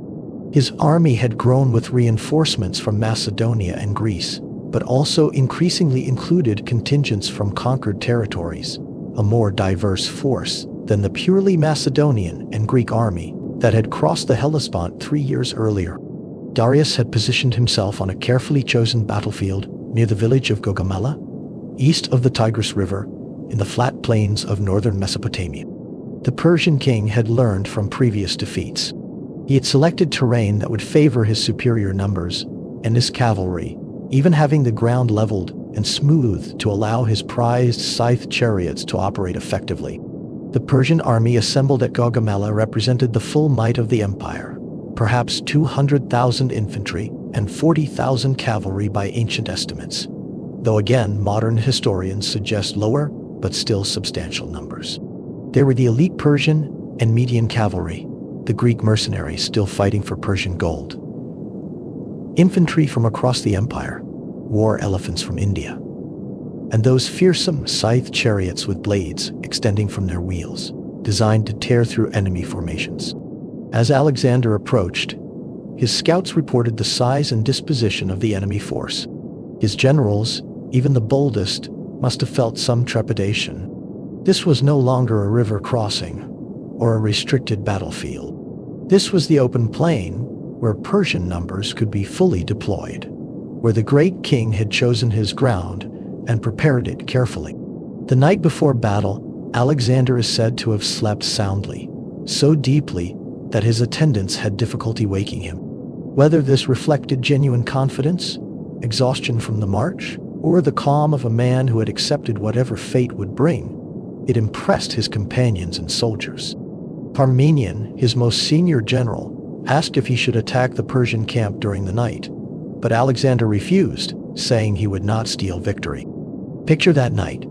His army had grown with reinforcements from Macedonia and Greece, but also increasingly included contingents from conquered territories, a more diverse force than the purely Macedonian and Greek army that had crossed the Hellespont 3 years earlier. Darius had positioned himself on a carefully chosen battlefield near the village of Gaugamela, east of the Tigris River, in the flat plains of northern Mesopotamia. The Persian king had learned from previous defeats. He had selected terrain that would favor his superior numbers and his cavalry, even having the ground leveled and smoothed to allow his prized scythe chariots to operate effectively. The Persian army assembled at Gaugamela represented the full might of the empire, perhaps 200,000 infantry and 40,000 cavalry by ancient estimates, though again modern historians suggest lower but still substantial numbers. There were the elite Persian and Median cavalry, the Greek mercenaries still fighting for Persian gold, infantry from across the empire, war elephants from India, and those fearsome scythe chariots with blades extending from their wheels, designed to tear through enemy formations. As Alexander approached, his scouts reported the size and disposition of the enemy force. His generals, even the boldest, must have felt some trepidation. This was no longer a river crossing or a restricted battlefield. This was the open plain where Persian numbers could be fully deployed, where the great king had chosen his ground and prepared it carefully. The night before battle, Alexander is said to have slept soundly, so deeply that his attendants had difficulty waking him. Whether this reflected genuine confidence, exhaustion from the march, or the calm of a man who had accepted whatever fate would bring, it impressed his companions and soldiers. Parmenion, his most senior general, asked if he should attack the Persian camp during the night, but Alexander refused, saying he would not steal victory. Picture that night: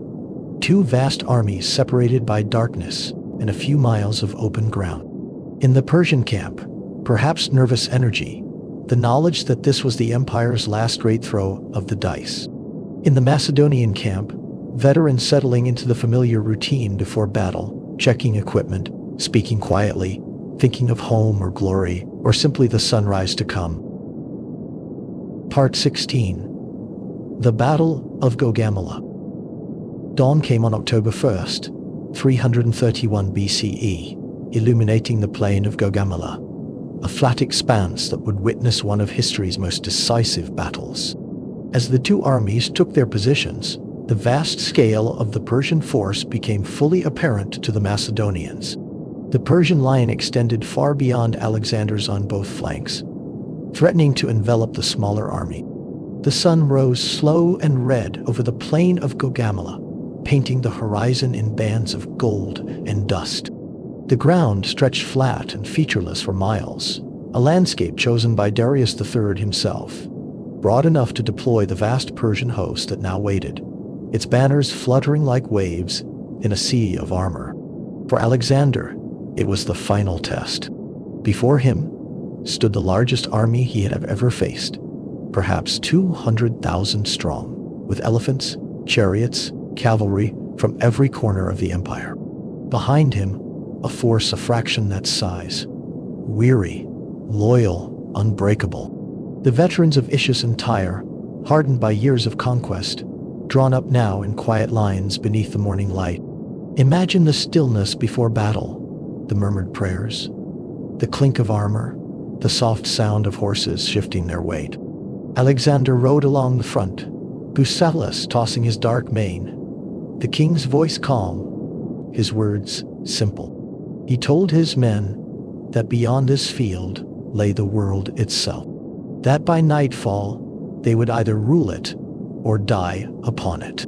two vast armies separated by darkness and a few miles of open ground. In the Persian camp, perhaps nervous energy, the knowledge that this was the empire's last great throw of the dice. In the Macedonian camp, veterans settling into the familiar routine before battle, checking equipment, speaking quietly, thinking of home or glory, or simply the sunrise to come. Part 16. The Battle of Gaugamela. Dawn came on October 1st, 331 BCE, illuminating the plain of Gaugamela, a flat expanse that would witness one of history's most decisive battles. As the two armies took their positions, the vast scale of the Persian force became fully apparent to the Macedonians. The Persian line extended far beyond Alexander's on both flanks, threatening to envelop the smaller army. The sun rose slow and red over the plain of Gaugamela, painting the horizon in bands of gold and dust. The ground stretched flat and featureless for miles, a landscape chosen by Darius III himself, broad enough to deploy the vast Persian host that now waited, its banners fluttering like waves in a sea of armor. For Alexander, it was the final test. Before him stood the largest army he had ever faced, perhaps 200,000 strong, with elephants, chariots, cavalry from every corner of the empire. Behind him, a force a fraction that size, weary, loyal, unbreakable. The veterans of Issus and Tyre, hardened by years of conquest, drawn up now in quiet lines beneath the morning light. Imagine the stillness before battle, the murmured prayers, the clink of armor, the soft sound of horses shifting their weight. Alexander rode along the front, Bucephalus tossing his dark mane, the king's voice calm, his words simple. He told his men that beyond this field lay the world itself, that by nightfall they would either rule it or die upon it.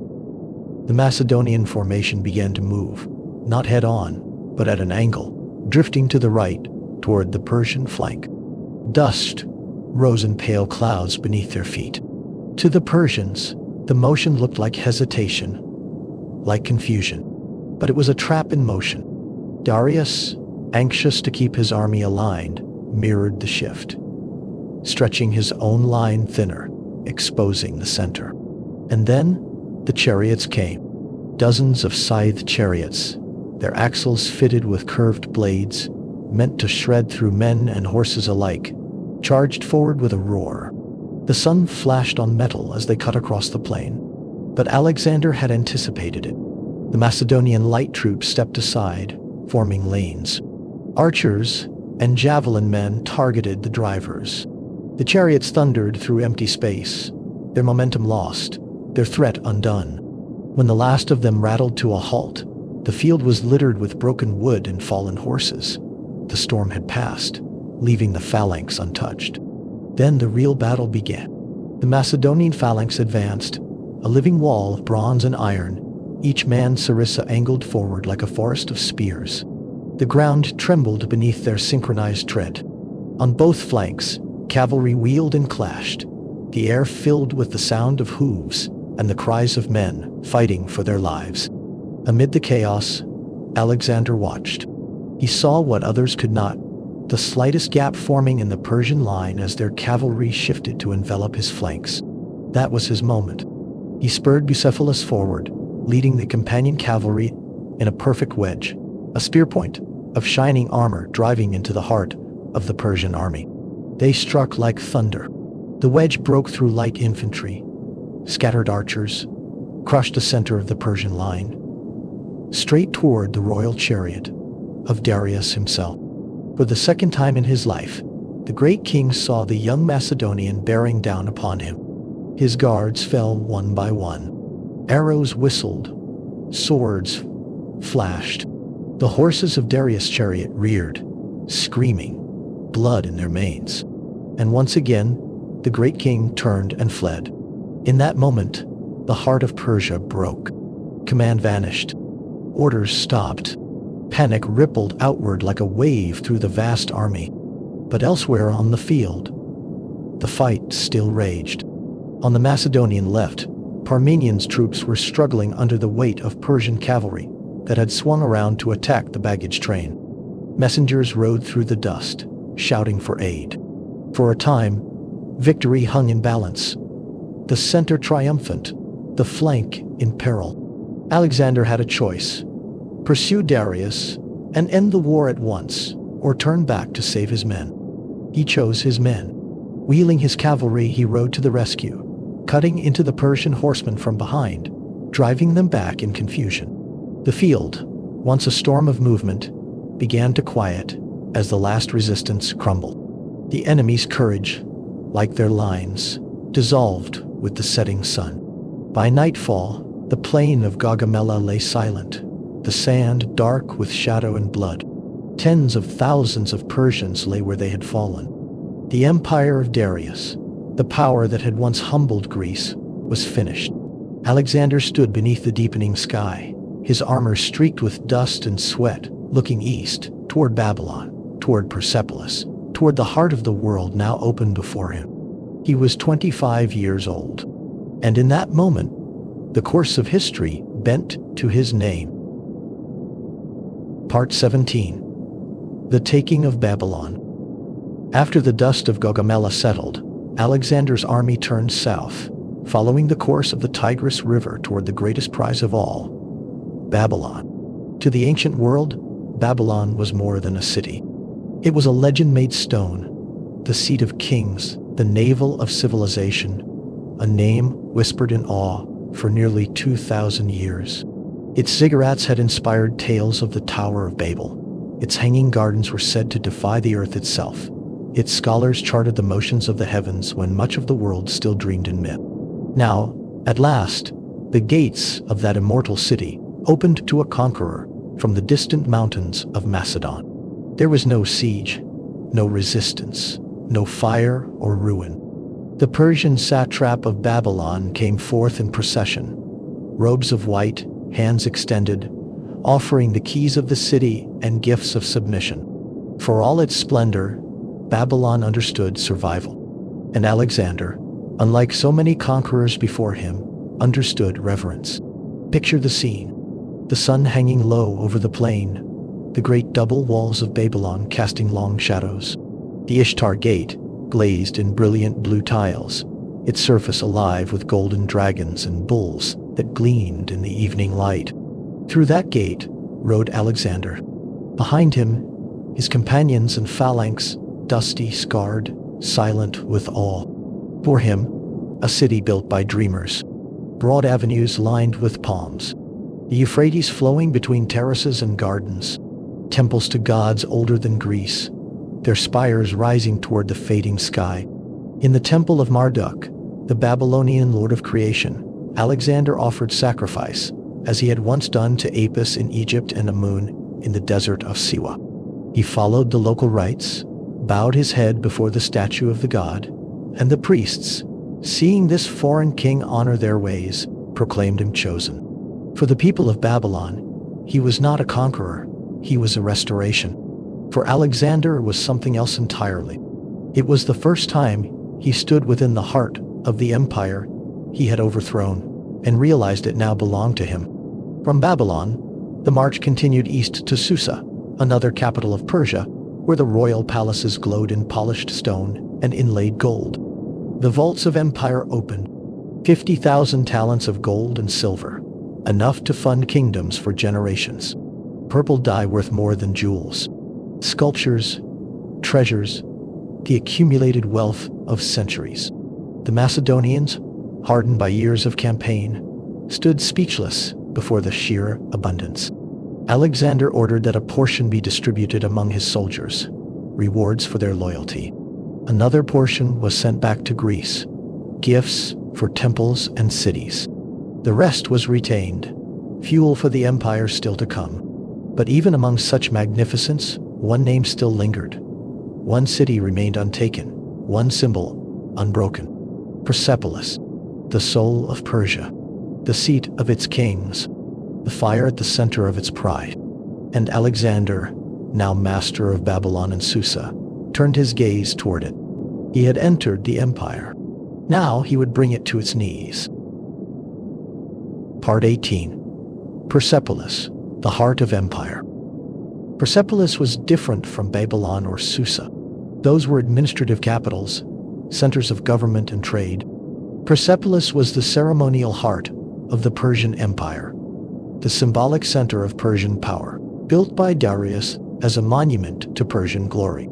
The Macedonian formation began to move, not head-on, but at an angle, drifting to the right toward the Persian flank. Dust rose in pale clouds beneath their feet. To the Persians, the motion looked like hesitation, like confusion, but it was a trap in motion. Darius, anxious to keep his army aligned, mirrored the shift, stretching his own line thinner, exposing the center. And then the chariots came, dozens of scythed chariots, their axles fitted with curved blades, meant to shred through men and horses alike, charged forward with a roar. The sun flashed on metal as they cut across the plain, but Alexander had anticipated it. The Macedonian light troops stepped aside, forming lanes. Archers and javelin men targeted the drivers. The chariots thundered through empty space, their momentum lost, their threat undone. When the last of them rattled to a halt, the field was littered with broken wood and fallen horses. The storm had passed, leaving the phalanx untouched. Then the real battle began. The Macedonian phalanx advanced, a living wall of bronze and iron, each man's sarissa angled forward like a forest of spears. The ground trembled beneath their synchronized tread. On both flanks, cavalry wheeled and clashed, the air filled with the sound of hooves and the cries of men fighting for their lives. Amid the chaos, Alexander watched. He saw what others could not, the slightest gap forming in the Persian line as their cavalry shifted to envelop his flanks. That was his moment. He spurred Bucephalus forward, leading the companion cavalry in a perfect wedge, a spear point of shining armor driving into the heart of the Persian army. They struck like thunder. The wedge broke through light infantry, scattered archers, crushed the center of the Persian line, straight toward the royal chariot of Darius himself. For the second time in his life, the great king saw the young Macedonian bearing down upon him. His guards fell one by one. Arrows whistled, swords flashed. The horses of Darius' chariot reared, screaming, blood in their manes. And once again, the great king turned and fled. In that moment, the heart of Persia broke. Command vanished. Orders stopped. Panic rippled outward like a wave through the vast army. But elsewhere on the field, the fight still raged. On the Macedonian left, Parmenian's troops were struggling under the weight of Persian cavalry that had swung around to attack the baggage train. Messengers rode through the dust, shouting for aid. For a time, victory hung in balance. The center triumphant, the flank in peril. Alexander had a choice: pursue Darius and end the war at once, or turn back to save his men. He chose his men. Wheeling his cavalry, he rode to the rescue, cutting into the Persian horsemen from behind, driving them back in confusion. The field, once a storm of movement, began to quiet as the last resistance crumbled. The enemy's courage, like their lines, dissolved with the setting sun. By nightfall, the plain of Gaugamela lay silent, the sand dark with shadow and blood. Tens of thousands of Persians lay where they had fallen. The empire of Darius, the power that had once humbled Greece, was finished. Alexander stood beneath the deepening sky, his armor streaked with dust and sweat, looking east, toward Babylon, toward Persepolis, toward the heart of the world now open before him. He was 25 years old. And in that moment, the course of history bent to his name. Part 17. The Taking of Babylon. After the dust of Gaugamela settled, Alexander's army turned south, following the course of the Tigris River toward the greatest prize of all, Babylon. To the ancient world, Babylon was more than a city. It was a legend-made stone, the seat of kings, the navel of civilization, a name whispered in awe for nearly 2,000 years. Its ziggurats had inspired tales of the Tower of Babel. Its hanging gardens were said to defy the earth itself. Its scholars charted the motions of the heavens when much of the world still dreamed in myth. Now, at last, the gates of that immortal city opened to a conqueror from the distant mountains of Macedon. There was no siege, no resistance, no fire or ruin. The Persian satrap of Babylon came forth in procession, robes of white, hands extended, offering the keys of the city and gifts of submission. For all its splendor, Babylon understood survival. And Alexander, unlike so many conquerors before him, understood reverence. Picture the scene. The sun hanging low over the plain, the great double walls of Babylon casting long shadows. The Ishtar Gate, glazed in brilliant blue tiles, its surface alive with golden dragons and bulls that gleamed in the evening light. Through that gate rode Alexander. Behind him, his companions and phalanx, dusty, scarred, silent with awe. For him, a city built by dreamers. Broad avenues lined with palms. The Euphrates flowing between terraces and gardens. Temples to gods older than Greece, their spires rising toward the fading sky. In the temple of Marduk, the Babylonian lord of creation, Alexander offered sacrifice, as he had once done to Apis in Egypt and Amun in the desert of Siwa. He followed the local rites, bowed his head before the statue of the god, and the priests, seeing this foreign king honor their ways, proclaimed him chosen. For the people of Babylon, he was not a conqueror, he was a restoration. For Alexander was something else entirely. It was the first time he stood within the heart of the empire he had overthrown, and realized it now belonged to him. From Babylon, the march continued east to Susa, another capital of Persia, where the royal palaces glowed in polished stone and inlaid gold. The vaults of empire opened, 50,000 talents of gold and silver, enough to fund kingdoms for generations. Purple dye worth more than jewels. Sculptures, treasures, the accumulated wealth of centuries. The Macedonians, hardened by years of campaign, stood speechless before the sheer abundance. Alexander ordered that a portion be distributed among his soldiers, rewards for their loyalty. Another portion was sent back to Greece, gifts for temples and cities. The rest was retained, fuel for the empire still to come. But even among such magnificence, one name still lingered. One city remained untaken, one symbol unbroken. Persepolis, the soul of Persia, the seat of its kings, the fire at the center of its pride. And Alexander, now master of Babylon and Susa, turned his gaze toward it. He had entered the empire. Now he would bring it to its knees. Part 18. Persepolis, the heart of empire. Persepolis was different from Babylon or Susa. Those were administrative capitals, centers of government and trade. Persepolis was the ceremonial heart of the Persian Empire, the symbolic center of Persian power, built by Darius as a monument to Persian glory.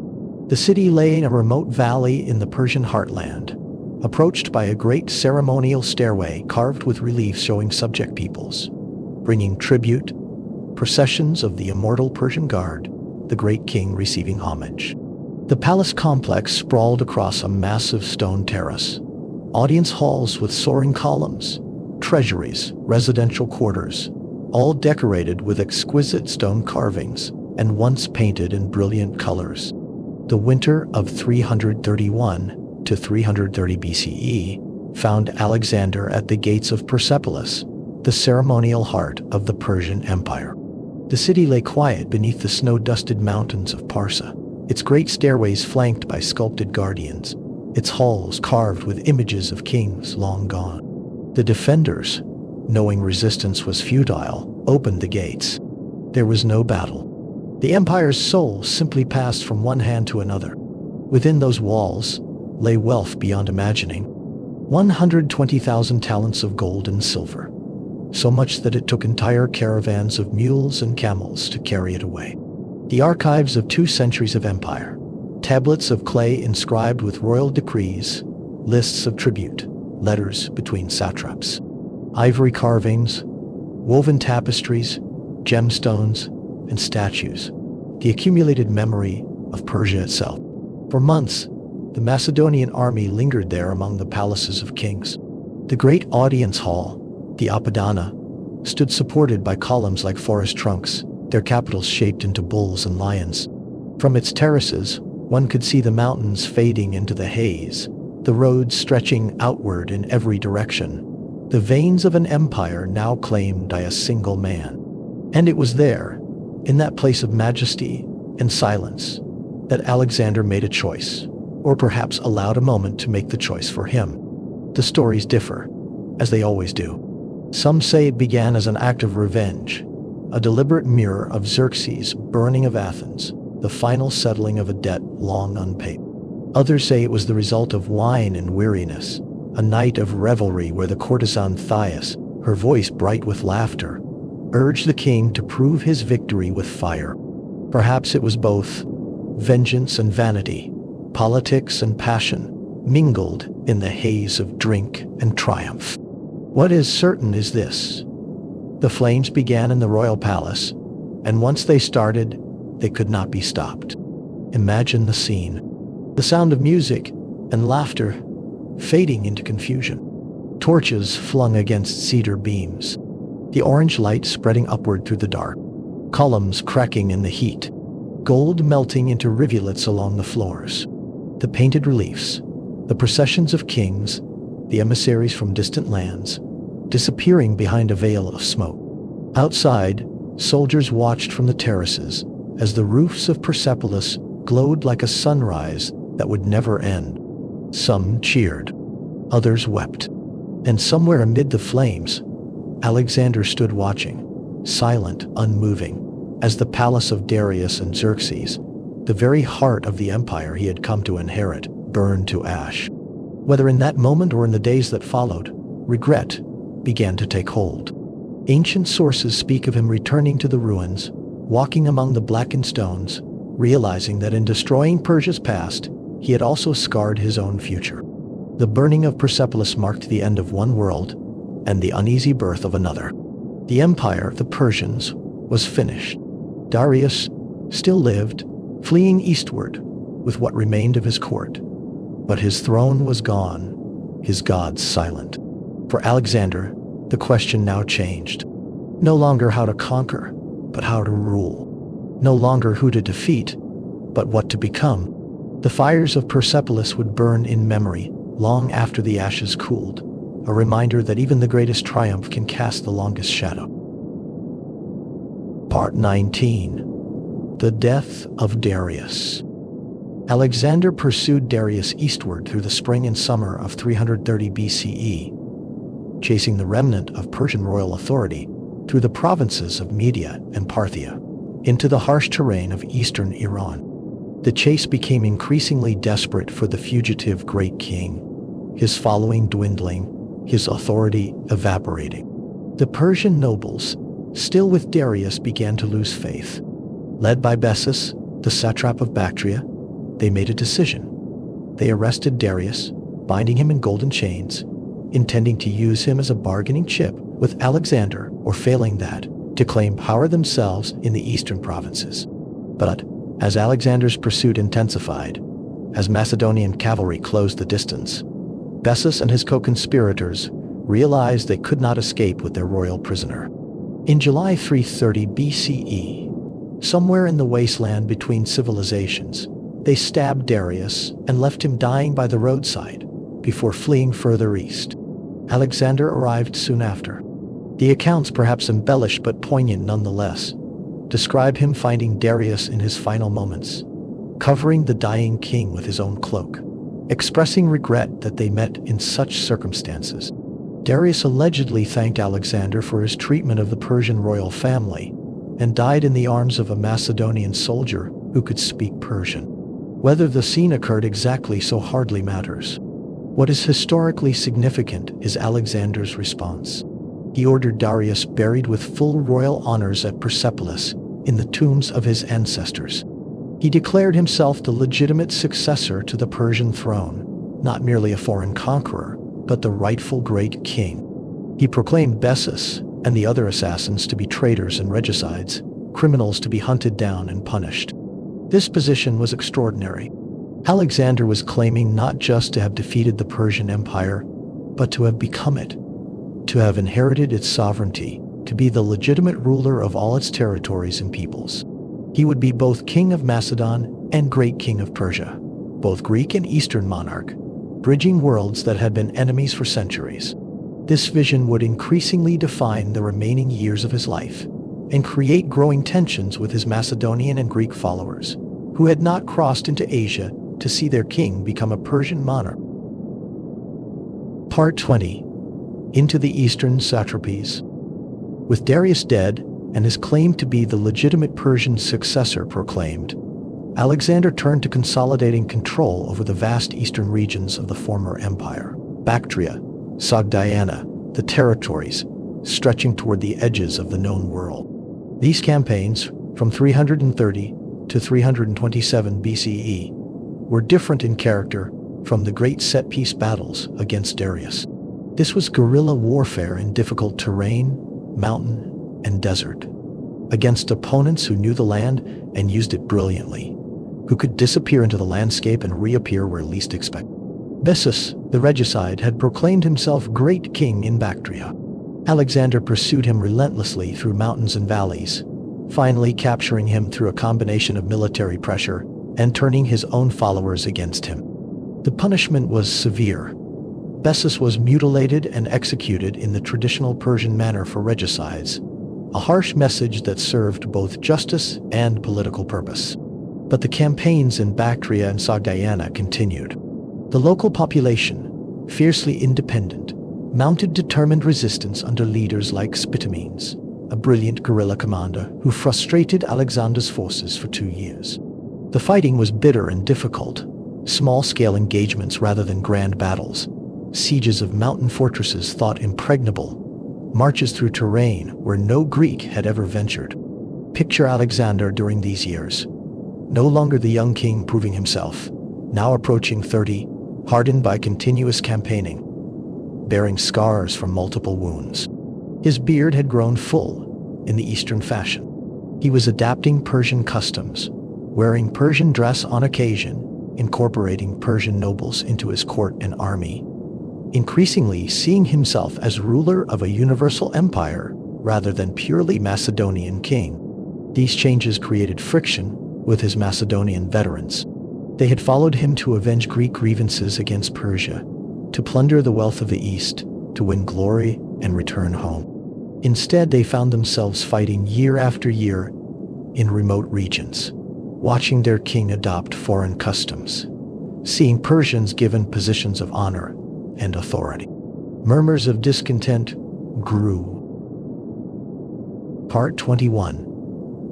The city lay in a remote valley in the Persian heartland, approached by a great ceremonial stairway carved with reliefs showing subject peoples, bringing tribute, processions of the immortal Persian guard, the great king receiving homage. The palace complex sprawled across a massive stone terrace. Audience halls with soaring columns, treasuries, residential quarters, all decorated with exquisite stone carvings and once painted in brilliant colors. The winter of 331 to 330 BCE found Alexander at the gates of Persepolis, the ceremonial heart of the Persian Empire. The city lay quiet beneath the snow-dusted mountains of Parsa, its great stairways flanked by sculpted guardians, its halls carved with images of kings long gone. The defenders, knowing resistance was futile, opened the gates. There was no battle, The empire's soul simply passed from one hand to another. Within those walls lay wealth beyond imagining. 120,000 talents of gold and silver, so much that it took entire caravans of mules and camels to carry it away. The archives of 2 centuries of empire, tablets of clay inscribed with royal decrees, lists of tribute, letters between satraps, ivory carvings, woven tapestries, gemstones, and statues, the accumulated memory of Persia itself. For months, the Macedonian army lingered there among the palaces of kings. The great audience hall, the Apadana, stood supported by columns like forest trunks, their capitals shaped into bulls and lions. From its terraces, one could see the mountains fading into the haze, the roads stretching outward in every direction, the veins of an empire now claimed by a single man. And it was there, in that place of majesty and silence, that Alexander made a choice, or perhaps allowed a moment to make the choice for him. The stories differ, as they always do. Some say it began as an act of revenge, a deliberate mirror of Xerxes' burning of Athens, the final settling of a debt long unpaid. Others say it was the result of wine and weariness, a night of revelry where the courtesan Thais, her voice bright with laughter, urged the king to prove his victory with fire. Perhaps it was both, vengeance and vanity, politics and passion, mingled in the haze of drink and triumph. What is certain is this: the flames began in the royal palace, and once they started, they could not be stopped. Imagine the scene. The sound of music and laughter fading into confusion. Torches flung against cedar beams. The orange light spreading upward through the dark. Columns cracking in the heat. Gold melting into rivulets along the floors. The painted reliefs. The processions of kings. The emissaries from distant lands, disappearing behind a veil of smoke. Outside, soldiers watched from the terraces as the roofs of Persepolis glowed like a sunrise that would never end. Some cheered, others wept, and somewhere amid the flames, Alexander stood watching, silent, unmoving, as the palace of Darius and Xerxes, the very heart of the empire he had come to inherit, burned to ash. Whether in that moment or in the days that followed, regret began to take hold. Ancient sources speak of him returning to the ruins, walking among the blackened stones, realizing that in destroying Persia's past, he had also scarred his own future. The burning of Persepolis marked the end of one world and the uneasy birth of another. The empire of the Persians was finished. Darius still lived, fleeing eastward with what remained of his court. But his throne was gone, his gods silent. For Alexander, the question now changed. No longer how to conquer, but how to rule. No longer who to defeat, but what to become. The fires of Persepolis would burn in memory long after the ashes cooled, a reminder that even the greatest triumph can cast the longest shadow. Part 19. The Death of Darius. Alexander pursued Darius eastward through the spring and summer of 330 BCE, chasing the remnant of Persian royal authority through the provinces of Media and Parthia, into the harsh terrain of eastern Iran. The chase became increasingly desperate for the fugitive great king, his following dwindling, his authority evaporating. The Persian nobles, still with Darius, began to lose faith. Led by Bessus, the satrap of Bactria, they made a decision. They arrested Darius, binding him in golden chains, intending to use him as a bargaining chip with Alexander, or failing that, to claim power themselves in the eastern provinces. But as Alexander's pursuit intensified, as Macedonian cavalry closed the distance, Bessus and his co-conspirators realized they could not escape with their royal prisoner. In July 330 BCE, somewhere in the wasteland between civilizations, they stabbed Darius and left him dying by the roadside before fleeing further east. Alexander arrived soon after. The accounts, perhaps embellished but poignant nonetheless, describe him finding Darius in his final moments, covering the dying king with his own cloak, expressing regret that they met in such circumstances. Darius allegedly thanked Alexander for his treatment of the Persian royal family and died in the arms of a Macedonian soldier who could speak Persian. Whether the scene occurred exactly so hardly matters. What is historically significant is Alexander's response. He ordered Darius buried with full royal honors at Persepolis in the tombs of his ancestors. He declared himself the legitimate successor to the Persian throne, not merely a foreign conqueror, but the rightful great king. He proclaimed Bessus and the other assassins to be traitors and regicides, criminals to be hunted down and punished. This position was extraordinary. Alexander was claiming not just to have defeated the Persian Empire, but to have become it, to have inherited its sovereignty, to be the legitimate ruler of all its territories and peoples. He would be both king of Macedon and great king of Persia, both Greek and Eastern monarch, bridging worlds that had been enemies for centuries. This vision would increasingly define the remaining years of his life and create growing tensions with his Macedonian and Greek followers, who had not crossed into Asia to see their king become a Persian monarch. Part 20. Into the Eastern Satrapies. With Darius dead and his claim to be the legitimate Persian successor proclaimed, Alexander turned to consolidating control over the vast eastern regions of the former empire. Bactria, Sogdiana, the territories stretching toward the edges of the known world. These campaigns, from 330 to 327 BCE, were different in character from the great set-piece battles against Darius. This was guerrilla warfare in difficult terrain, mountain, and desert, against opponents who knew the land and used it brilliantly, who could disappear into the landscape and reappear where least expected. Bessus, the regicide, had proclaimed himself great king in Bactria. Alexander pursued him relentlessly through mountains and valleys, finally capturing him through a combination of military pressure and turning his own followers against him. The punishment was severe. Bessus was mutilated and executed in the traditional Persian manner for regicides, a harsh message that served both justice and political purpose. But the campaigns in Bactria and Sogdiana continued. The local population, fiercely independent, mounted determined resistance under leaders like Spitamenes, a brilliant guerrilla commander who frustrated Alexander's forces for 2 years. The fighting was bitter and difficult, small-scale engagements rather than grand battles, sieges of mountain fortresses thought impregnable, marches through terrain where no Greek had ever ventured. Picture Alexander during these years, no longer the young king proving himself, now approaching 30, hardened by continuous campaigning, bearing scars from multiple wounds. His beard had grown full, in the Eastern fashion. He was adapting Persian customs, wearing Persian dress on occasion, incorporating Persian nobles into his court and army, increasingly seeing himself as ruler of a universal empire rather than purely Macedonian king. These changes created friction with his Macedonian veterans. They had followed him to avenge Greek grievances against Persia, to plunder the wealth of the East, to win glory and return home. Instead, they found themselves fighting year after year in remote regions, watching their king adopt foreign customs, seeing Persians given positions of honor and authority. Murmurs of discontent grew. Part 21.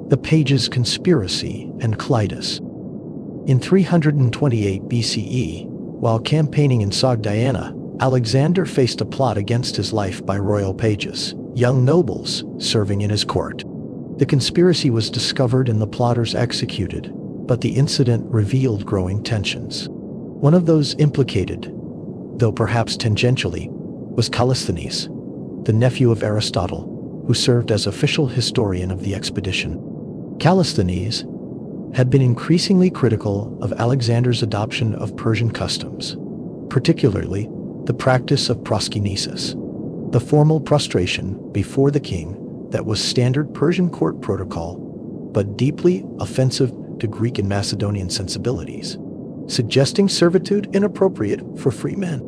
The Pages' Conspiracy and Clitus. In 328 BCE, while campaigning in Sogdiana, Alexander faced a plot against his life by royal pages, young nobles serving in his court. The conspiracy was discovered and the plotters executed, but the incident revealed growing tensions. One of those implicated, though perhaps tangentially, was Callisthenes, the nephew of Aristotle, who served as official historian of the expedition. Callisthenes had been increasingly critical of Alexander's adoption of Persian customs, particularly the practice of proskynesis, the formal prostration before the king that was standard Persian court protocol, but deeply offensive to Greek and Macedonian sensibilities, suggesting servitude inappropriate for free men.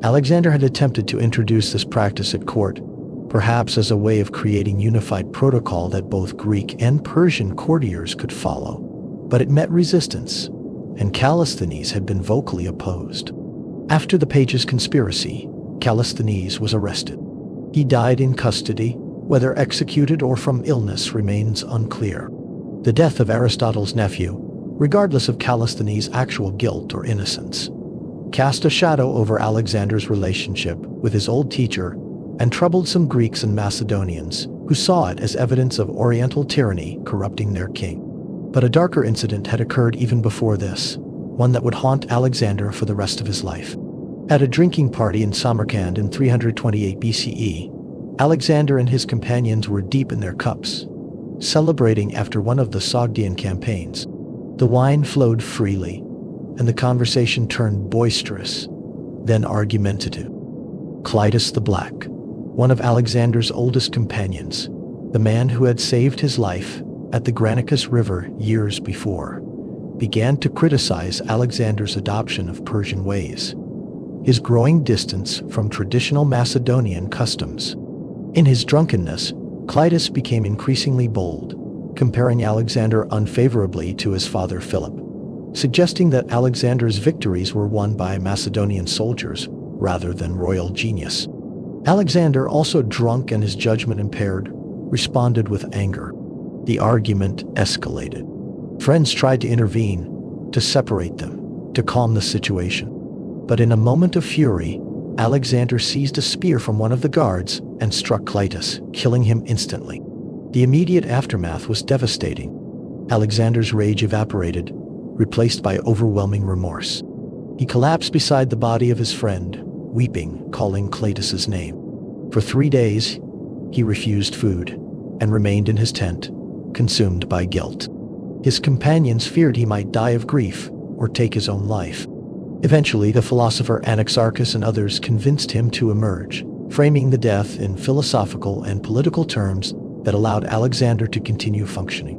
Alexander had attempted to introduce this practice at court, perhaps as a way of creating unified protocol that both Greek and Persian courtiers could follow. But it met resistance, and Callisthenes had been vocally opposed. After the Pages' conspiracy, Callisthenes was arrested. He died in custody, whether executed or from illness remains unclear. The death of Aristotle's nephew, regardless of Callisthenes' actual guilt or innocence, cast a shadow over Alexander's relationship with his old teacher and troubled some Greeks and Macedonians who saw it as evidence of Oriental tyranny corrupting their king. But a darker incident had occurred even before this, one that would haunt Alexander for the rest of his life. At a drinking party in Samarkand in 328 BCE, Alexander and his companions were deep in their cups, celebrating after one of the Sogdian campaigns. The wine flowed freely, and the conversation turned boisterous, then argumentative. Clitus the Black, one of Alexander's oldest companions, the man who had saved his life at the Granicus River years before, began to criticize Alexander's adoption of Persian ways, his growing distance from traditional Macedonian customs. In his drunkenness, Clitus became increasingly bold, comparing Alexander unfavorably to his father Philip, suggesting that Alexander's victories were won by Macedonian soldiers rather than royal genius. Alexander, also drunk and his judgment impaired, responded with anger. The argument escalated. Friends tried to intervene, to separate them, to calm the situation. But in a moment of fury, Alexander seized a spear from one of the guards and struck Clitus, killing him instantly. The immediate aftermath was devastating. Alexander's rage evaporated, replaced by overwhelming remorse. He collapsed beside the body of his friend, weeping, calling Clitus's name. For 3 days, he refused food and remained in his tent, consumed by guilt. His companions feared he might die of grief or take his own life. Eventually, the philosopher Anaxarchus and others convinced him to emerge, framing the death in philosophical and political terms that allowed Alexander to continue functioning.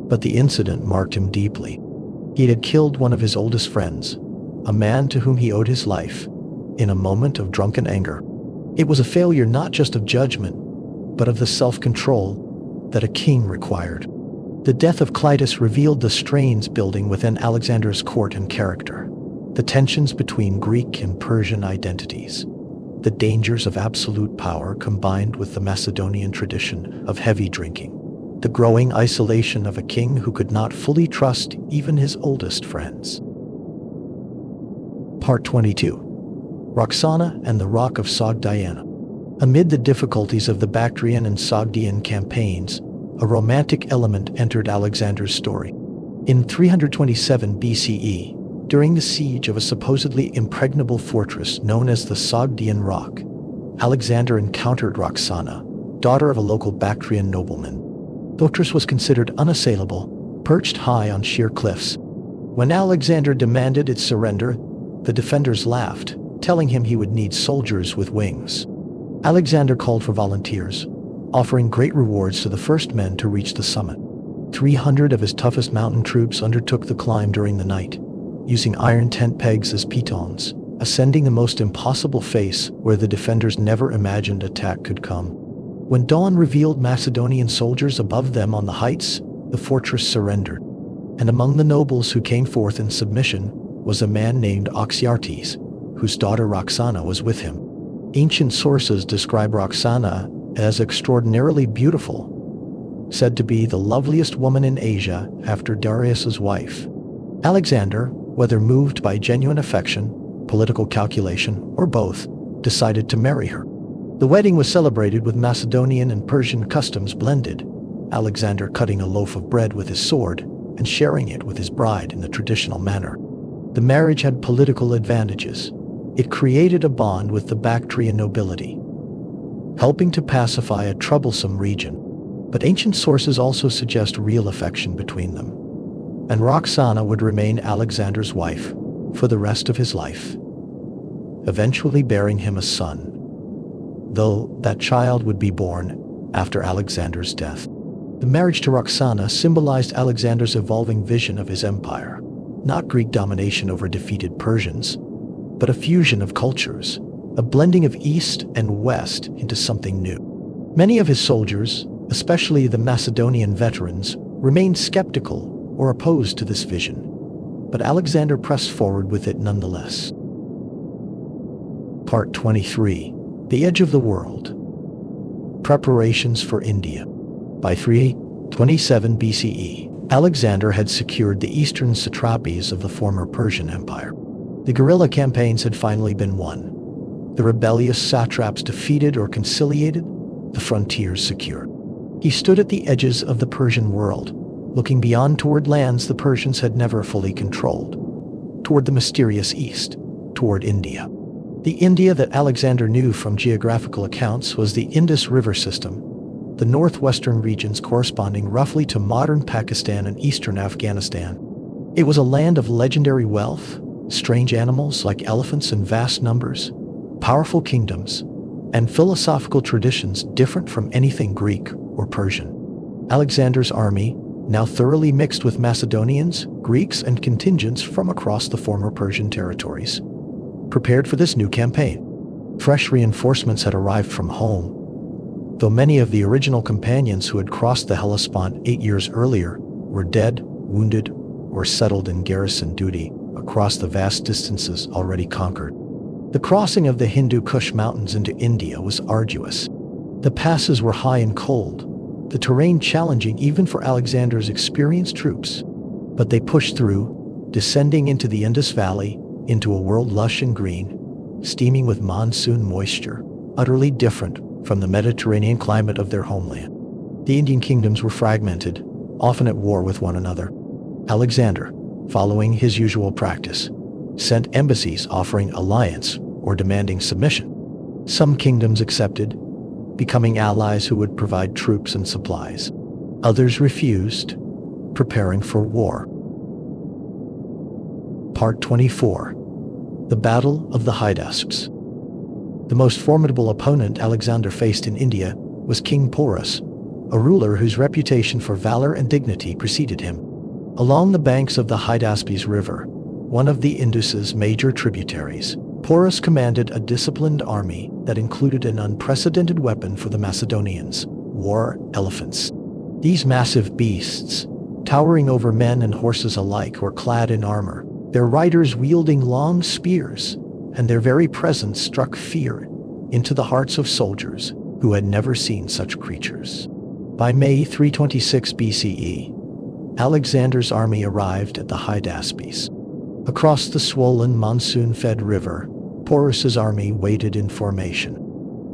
But the incident marked him deeply. He had killed one of his oldest friends, a man to whom he owed his life, in a moment of drunken anger. It was a failure not just of judgment, but of the self-control that a king required. The death of Clitus revealed the strains building within Alexander's court and character, the tensions between Greek and Persian identities, the dangers of absolute power combined with the Macedonian tradition of heavy drinking, the growing isolation of a king who could not fully trust even his oldest friends. Part 22. Roxana and the Rock of Sogdiana. Amid the difficulties of the Bactrian and Sogdian campaigns, a romantic element entered Alexander's story. In 327 BCE, during the siege of a supposedly impregnable fortress known as the Sogdian Rock, Alexander encountered Roxana, daughter of a local Bactrian nobleman. The fortress was considered unassailable, perched high on sheer cliffs. When Alexander demanded its surrender, the defenders laughed, telling him he would need soldiers with wings. Alexander called for volunteers, offering great rewards to the first men to reach the summit. 300 of his toughest mountain troops undertook the climb during the night, using iron tent pegs as pitons, ascending the most impossible face where the defenders never imagined attack could come. When dawn revealed Macedonian soldiers above them on the heights, the fortress surrendered. And among the nobles who came forth in submission was a man named Oxyartes, whose daughter Roxana was with him. Ancient sources describe Roxana as extraordinarily beautiful, said to be the loveliest woman in Asia after Darius's wife. Alexander, whether moved by genuine affection, political calculation, or both, decided to marry her. The wedding was celebrated with Macedonian and Persian customs blended, Alexander cutting a loaf of bread with his sword and sharing it with his bride in the traditional manner. The marriage had political advantages. It created a bond with the Bactrian nobility, helping to pacify a troublesome region. But ancient sources also suggest real affection between them, and Roxana would remain Alexander's wife for the rest of his life, eventually bearing him a son, though that child would be born after Alexander's death. The marriage to Roxana symbolized Alexander's evolving vision of his empire, not Greek domination over defeated Persians, but a fusion of cultures, a blending of East and West into something new. Many of his soldiers, especially the Macedonian veterans, remained skeptical or opposed to this vision, but Alexander pressed forward with it nonetheless. Part 23. The Edge of the World. Preparations for India. By 327 BCE, Alexander had secured the eastern satrapies of the former Persian Empire. The guerrilla campaigns had finally been won. The rebellious satraps defeated or conciliated, the frontiers secure. He stood at the edges of the Persian world, looking beyond toward lands the Persians had never fully controlled, toward the mysterious east, toward India. The India that Alexander knew from geographical accounts was the Indus River system, the northwestern regions corresponding roughly to modern Pakistan and eastern Afghanistan. It was a land of legendary wealth, strange animals like elephants in vast numbers, powerful kingdoms, and philosophical traditions different from anything Greek or Persian. Alexander's army, now thoroughly mixed with Macedonians, Greeks, and contingents from across the former Persian territories, prepared for this new campaign. Fresh reinforcements had arrived from home, though many of the original companions who had crossed the Hellespont 8 years earlier were dead, wounded, or settled in garrison duty across the vast distances already conquered. The crossing of the Hindu Kush Mountains into India was arduous. The passes were high and cold, the terrain challenging even for Alexander's experienced troops. But they pushed through, descending into the Indus Valley, into a world lush and green, steaming with monsoon moisture, utterly different from the Mediterranean climate of their homeland. The Indian kingdoms were fragmented, often at war with one another. Alexander, following his usual practice, sent embassies offering alliance or demanding submission. Some kingdoms accepted, becoming allies who would provide troops and supplies. Others refused, preparing for war. Part 24. The Battle of the Hydaspes. The most formidable opponent Alexander faced in India was King Porus, a ruler whose reputation for valor and dignity preceded him. Along the banks of the Hydaspes River, one of the Indus's major tributaries, Porus commanded a disciplined army that included an unprecedented weapon for the Macedonians: war elephants. These massive beasts, towering over men and horses alike, were clad in armor, their riders wielding long spears, and their very presence struck fear into the hearts of soldiers who had never seen such creatures. By May 326 BCE, Alexander's army arrived at the Hydaspes. Across the swollen, monsoon-fed river, Porus's army waited in formation.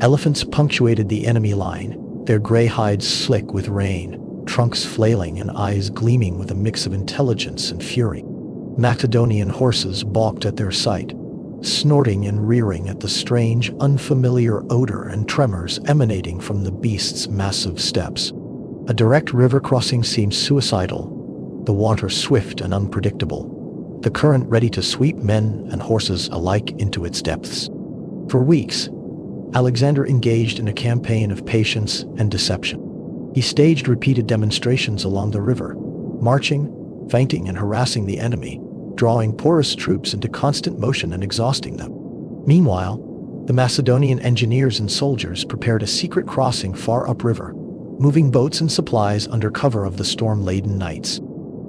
Elephants punctuated the enemy line, their gray hides slick with rain, trunks flailing and eyes gleaming with a mix of intelligence and fury. Macedonian horses balked at their sight, snorting and rearing at the strange, unfamiliar odor and tremors emanating from the beast's massive steps. A direct river crossing seemed suicidal, the water swift and unpredictable, the current ready to sweep men and horses alike into its depths. For weeks, Alexander engaged in a campaign of patience and deception. He staged repeated demonstrations along the river, marching, feinting, and harassing the enemy, drawing Porus troops into constant motion and exhausting them. Meanwhile, the Macedonian engineers and soldiers prepared a secret crossing far upriver, moving boats and supplies under cover of the storm-laden nights.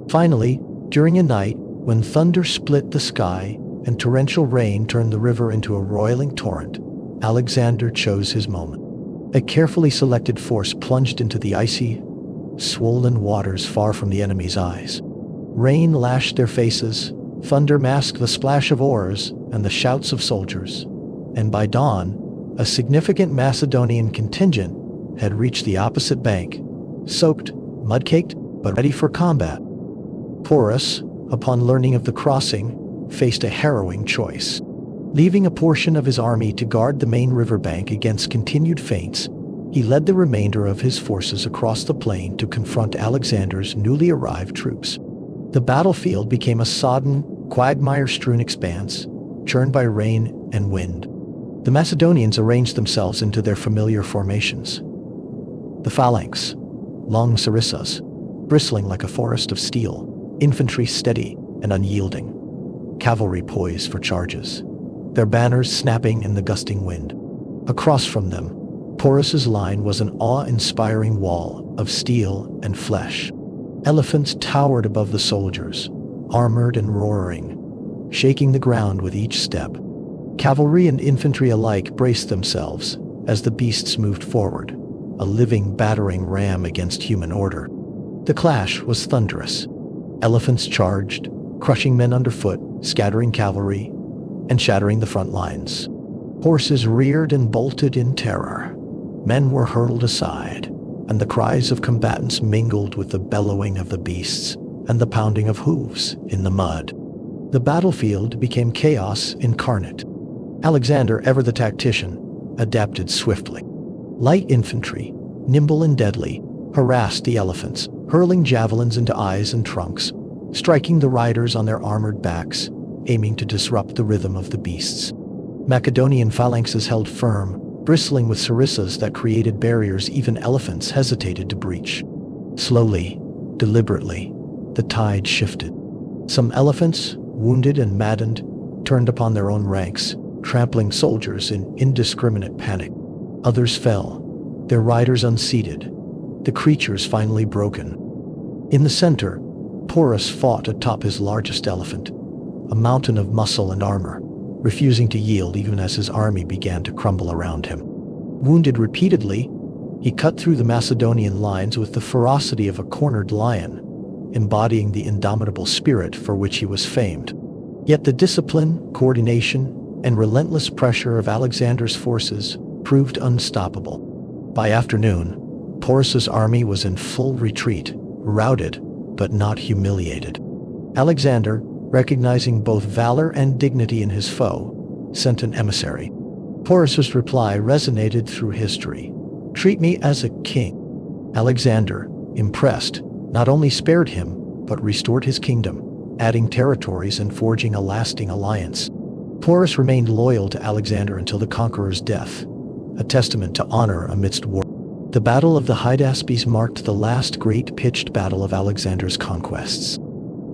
Finally, during a night when thunder split the sky and torrential rain turned the river into a roiling torrent, Alexander chose his moment. A carefully selected force plunged into the icy, swollen waters far from the enemy's eyes. Rain lashed their faces, thunder masked the splash of oars and the shouts of soldiers, and by dawn, a significant Macedonian contingent had reached the opposite bank, soaked, mud-caked, but ready for combat. Porus, upon learning of the crossing, faced a harrowing choice. Leaving a portion of his army to guard the main riverbank against continued feints, he led the remainder of his forces across the plain to confront Alexander's newly arrived troops. The battlefield became a sodden, quagmire-strewn expanse, churned by rain and wind. The Macedonians arranged themselves into their familiar formations. The phalanx, long sarissas, bristling like a forest of steel, infantry steady and unyielding, cavalry poised for charges, their banners snapping in the gusting wind. Across from them, Porus's line was an awe-inspiring wall of steel and flesh. Elephants towered above the soldiers, armored and roaring, shaking the ground with each step. Cavalry and infantry alike braced themselves as the beasts moved forward, a living battering ram against human order. The clash was thunderous. Elephants charged, crushing men underfoot, scattering cavalry, and shattering the front lines. Horses reared and bolted in terror. Men were hurled aside, and the cries of combatants mingled with the bellowing of the beasts and the pounding of hooves in the mud. The battlefield became chaos incarnate. Alexander, ever the tactician, adapted swiftly. Light infantry, nimble and deadly, harassed the elephants, hurling javelins into eyes and trunks, striking the riders on their armored backs, aiming to disrupt the rhythm of the beasts. Macedonian phalanxes held firm, bristling with sarissas that created barriers even elephants hesitated to breach. Slowly, deliberately, the tide shifted. Some elephants, wounded and maddened, turned upon their own ranks, trampling soldiers in indiscriminate panic. Others fell, their riders unseated, the creatures finally broken. In the center, Porus fought atop his largest elephant, a mountain of muscle and armor, refusing to yield even as his army began to crumble around him. Wounded repeatedly, he cut through the Macedonian lines with the ferocity of a cornered lion, embodying the indomitable spirit for which he was famed. Yet the discipline, coordination, and relentless pressure of Alexander's forces proved unstoppable. By afternoon, Porus's army was in full retreat, routed but not humiliated. Alexander, recognizing both valor and dignity in his foe, sent an emissary. Porus's reply resonated through history. "Treat me as a king." Alexander, impressed, not only spared him, but restored his kingdom, adding territories and forging a lasting alliance. Porus remained loyal to Alexander until the conqueror's death, a testament to honor amidst war. The Battle of the Hydaspes marked the last great pitched battle of Alexander's conquests.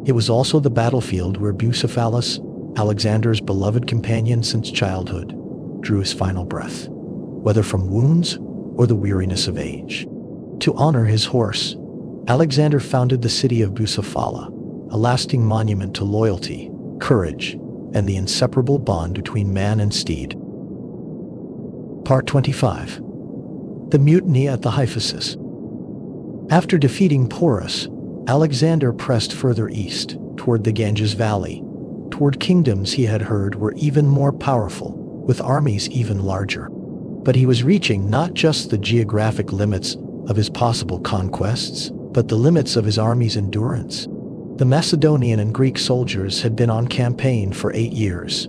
It was also the battlefield where Bucephalus, Alexander's beloved companion since childhood, drew his final breath, whether from wounds or the weariness of age. To honor his horse, Alexander founded the city of Bucephala, a lasting monument to loyalty, courage, and the inseparable bond between man and steed. Part 25. The Mutiny at the Hyphasis. After defeating Porus, Alexander pressed further east, toward the Ganges Valley, toward kingdoms he had heard were even more powerful, with armies even larger. But he was reaching not just the geographic limits of his possible conquests, but the limits of his army's endurance. The Macedonian and Greek soldiers had been on campaign for 8 years.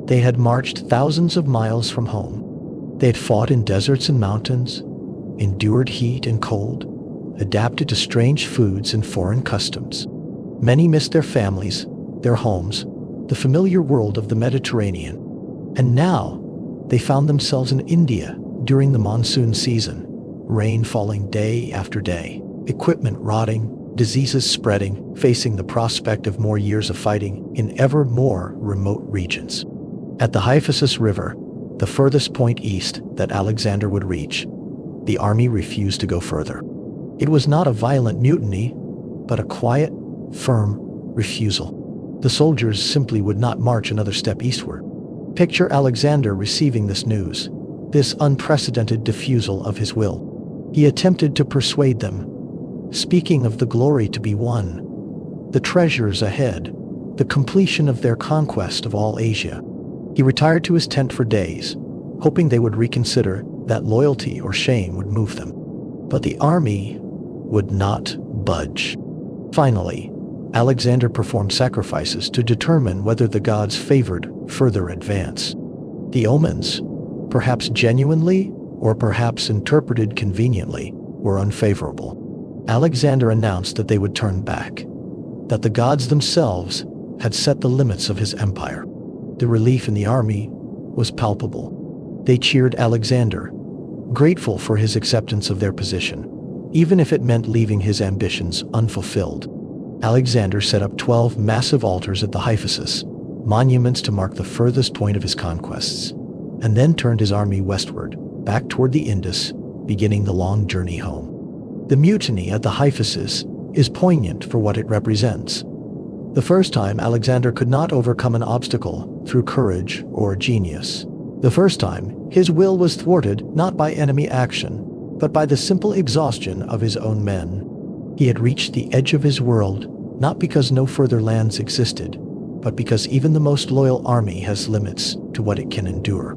They had marched thousands of miles from home. They had fought in deserts and mountains, endured heat and cold, adapted to strange foods and foreign customs. Many missed their families, their homes, the familiar world of the Mediterranean. And now, they found themselves in India during the monsoon season, rain falling day after day, equipment rotting, diseases spreading, facing the prospect of more years of fighting in ever more remote regions. At the Hyphasis River, the furthest point east that Alexander would reach, the army refused to go further. It was not a violent mutiny, but a quiet, firm refusal. The soldiers simply would not march another step eastward. Picture Alexander receiving this news, this unprecedented diffusal of his will. He attempted to persuade them, speaking of the glory to be won, the treasures ahead, the completion of their conquest of all Asia. He retired to his tent for days, hoping they would reconsider, that loyalty or shame would move them. But the army would not budge. Finally, Alexander performed sacrifices to determine whether the gods favored further advance. The omens, perhaps genuinely or perhaps interpreted conveniently, were unfavorable. Alexander announced that they would turn back, that the gods themselves had set the limits of his empire. The relief in the army was palpable. They cheered Alexander, grateful for his acceptance of their position, even if it meant leaving his ambitions unfulfilled. Alexander set up 12 massive altars at the Hyphasis, monuments to mark the furthest point of his conquests, and then turned his army westward, back toward the Indus, beginning the long journey home. The mutiny at the Hyphasis is poignant for what it represents. The first time Alexander could not overcome an obstacle through courage or genius. The first time, his will was thwarted not by enemy action, but by the simple exhaustion of his own men. He had reached the edge of his world, not because no further lands existed, but because even the most loyal army has limits to what it can endure.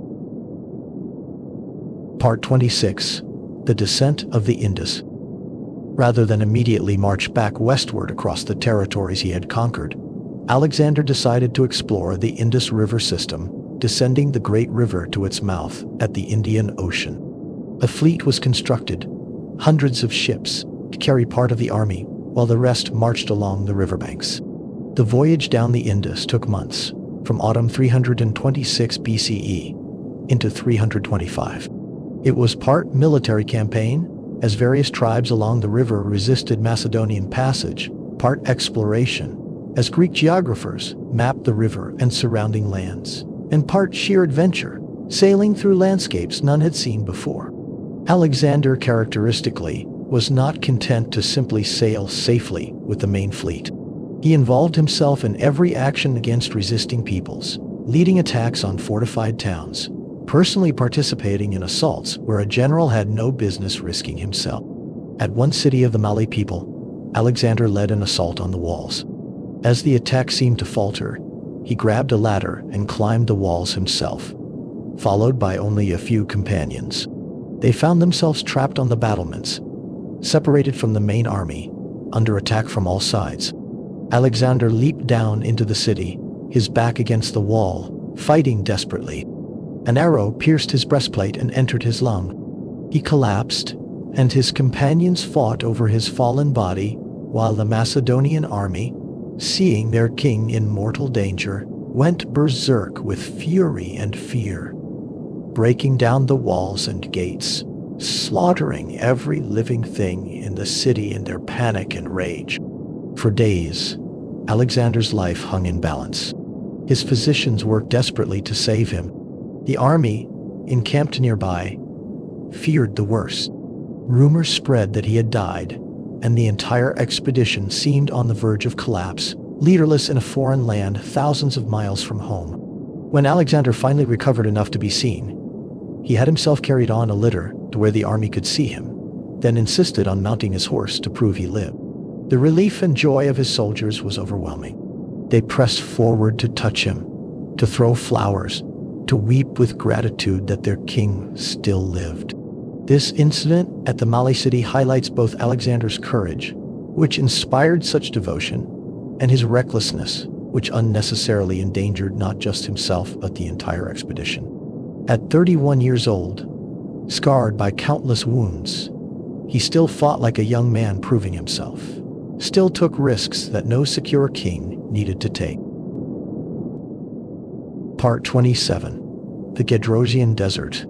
Part 26. The Descent of the Indus. Rather than immediately march back westward across the territories he had conquered, Alexander decided to explore the Indus River system, descending the great river to its mouth at the Indian Ocean. A fleet was constructed, hundreds of ships, to carry part of the army, while the rest marched along the riverbanks. The voyage down the Indus took months, from autumn 326 BCE into 325. It was part military campaign, as various tribes along the river resisted Macedonian passage, part exploration, as Greek geographers mapped the river and surrounding lands, and part sheer adventure, sailing through landscapes none had seen before. Alexander, characteristically, was not content to simply sail safely with the main fleet. He involved himself in every action against resisting peoples, leading attacks on fortified towns, personally participating in assaults where a general had no business risking himself. At one city of the Malay people, Alexander led an assault on the walls. As the attack seemed to falter, he grabbed a ladder and climbed the walls himself, followed by only a few companions. They found themselves trapped on the battlements, separated from the main army, under attack from all sides. Alexander leaped down into the city, his back against the wall, fighting desperately. An arrow pierced his breastplate and entered his lung. He collapsed, and his companions fought over his fallen body, while the Macedonian army, seeing their king in mortal danger, went berserk with fury and fear, breaking down the walls and gates, slaughtering every living thing in the city in their panic and rage. For days, Alexander's life hung in balance. His physicians worked desperately to save him. The army, encamped nearby, feared the worst. Rumors spread that he had died, and the entire expedition seemed on the verge of collapse, leaderless in a foreign land thousands of miles from home. When Alexander finally recovered enough to be seen, he had himself carried on a litter to where the army could see him, then insisted on mounting his horse to prove he lived. The relief and joy of his soldiers was overwhelming. They pressed forward to touch him, to throw flowers, to weep with gratitude that their king still lived. This incident at the Malay city highlights both Alexander's courage, which inspired such devotion, and his recklessness, which unnecessarily endangered not just himself but the entire expedition. At 31 years old, scarred by countless wounds, he still fought like a young man, proving himself, still took risks that no secure king needed to take. Part 27. The Gedrosian Desert.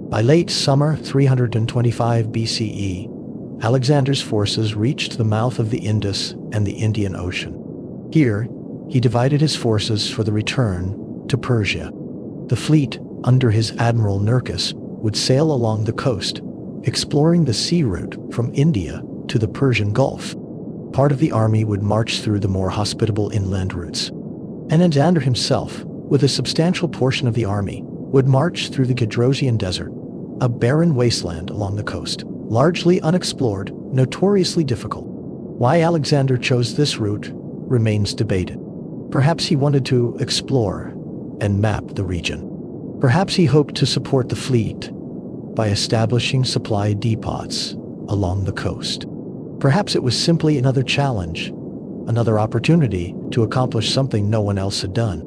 By late summer 325 BCE, Alexander's forces reached the mouth of the Indus and the Indian Ocean. Here, he divided his forces for the return to Persia. The fleet, under his admiral Nerkis, would sail along the coast, exploring the sea route from India to the Persian Gulf. Part of the army would march through the more hospitable inland routes. And Alexander himself, with a substantial portion of the army, would march through the Gedrosian Desert, a barren wasteland along the coast, largely unexplored, notoriously difficult. Why Alexander chose this route remains debated. Perhaps he wanted to explore and map the region. Perhaps he hoped to support the fleet by establishing supply depots along the coast. Perhaps it was simply another challenge, another opportunity to accomplish something no one else had done.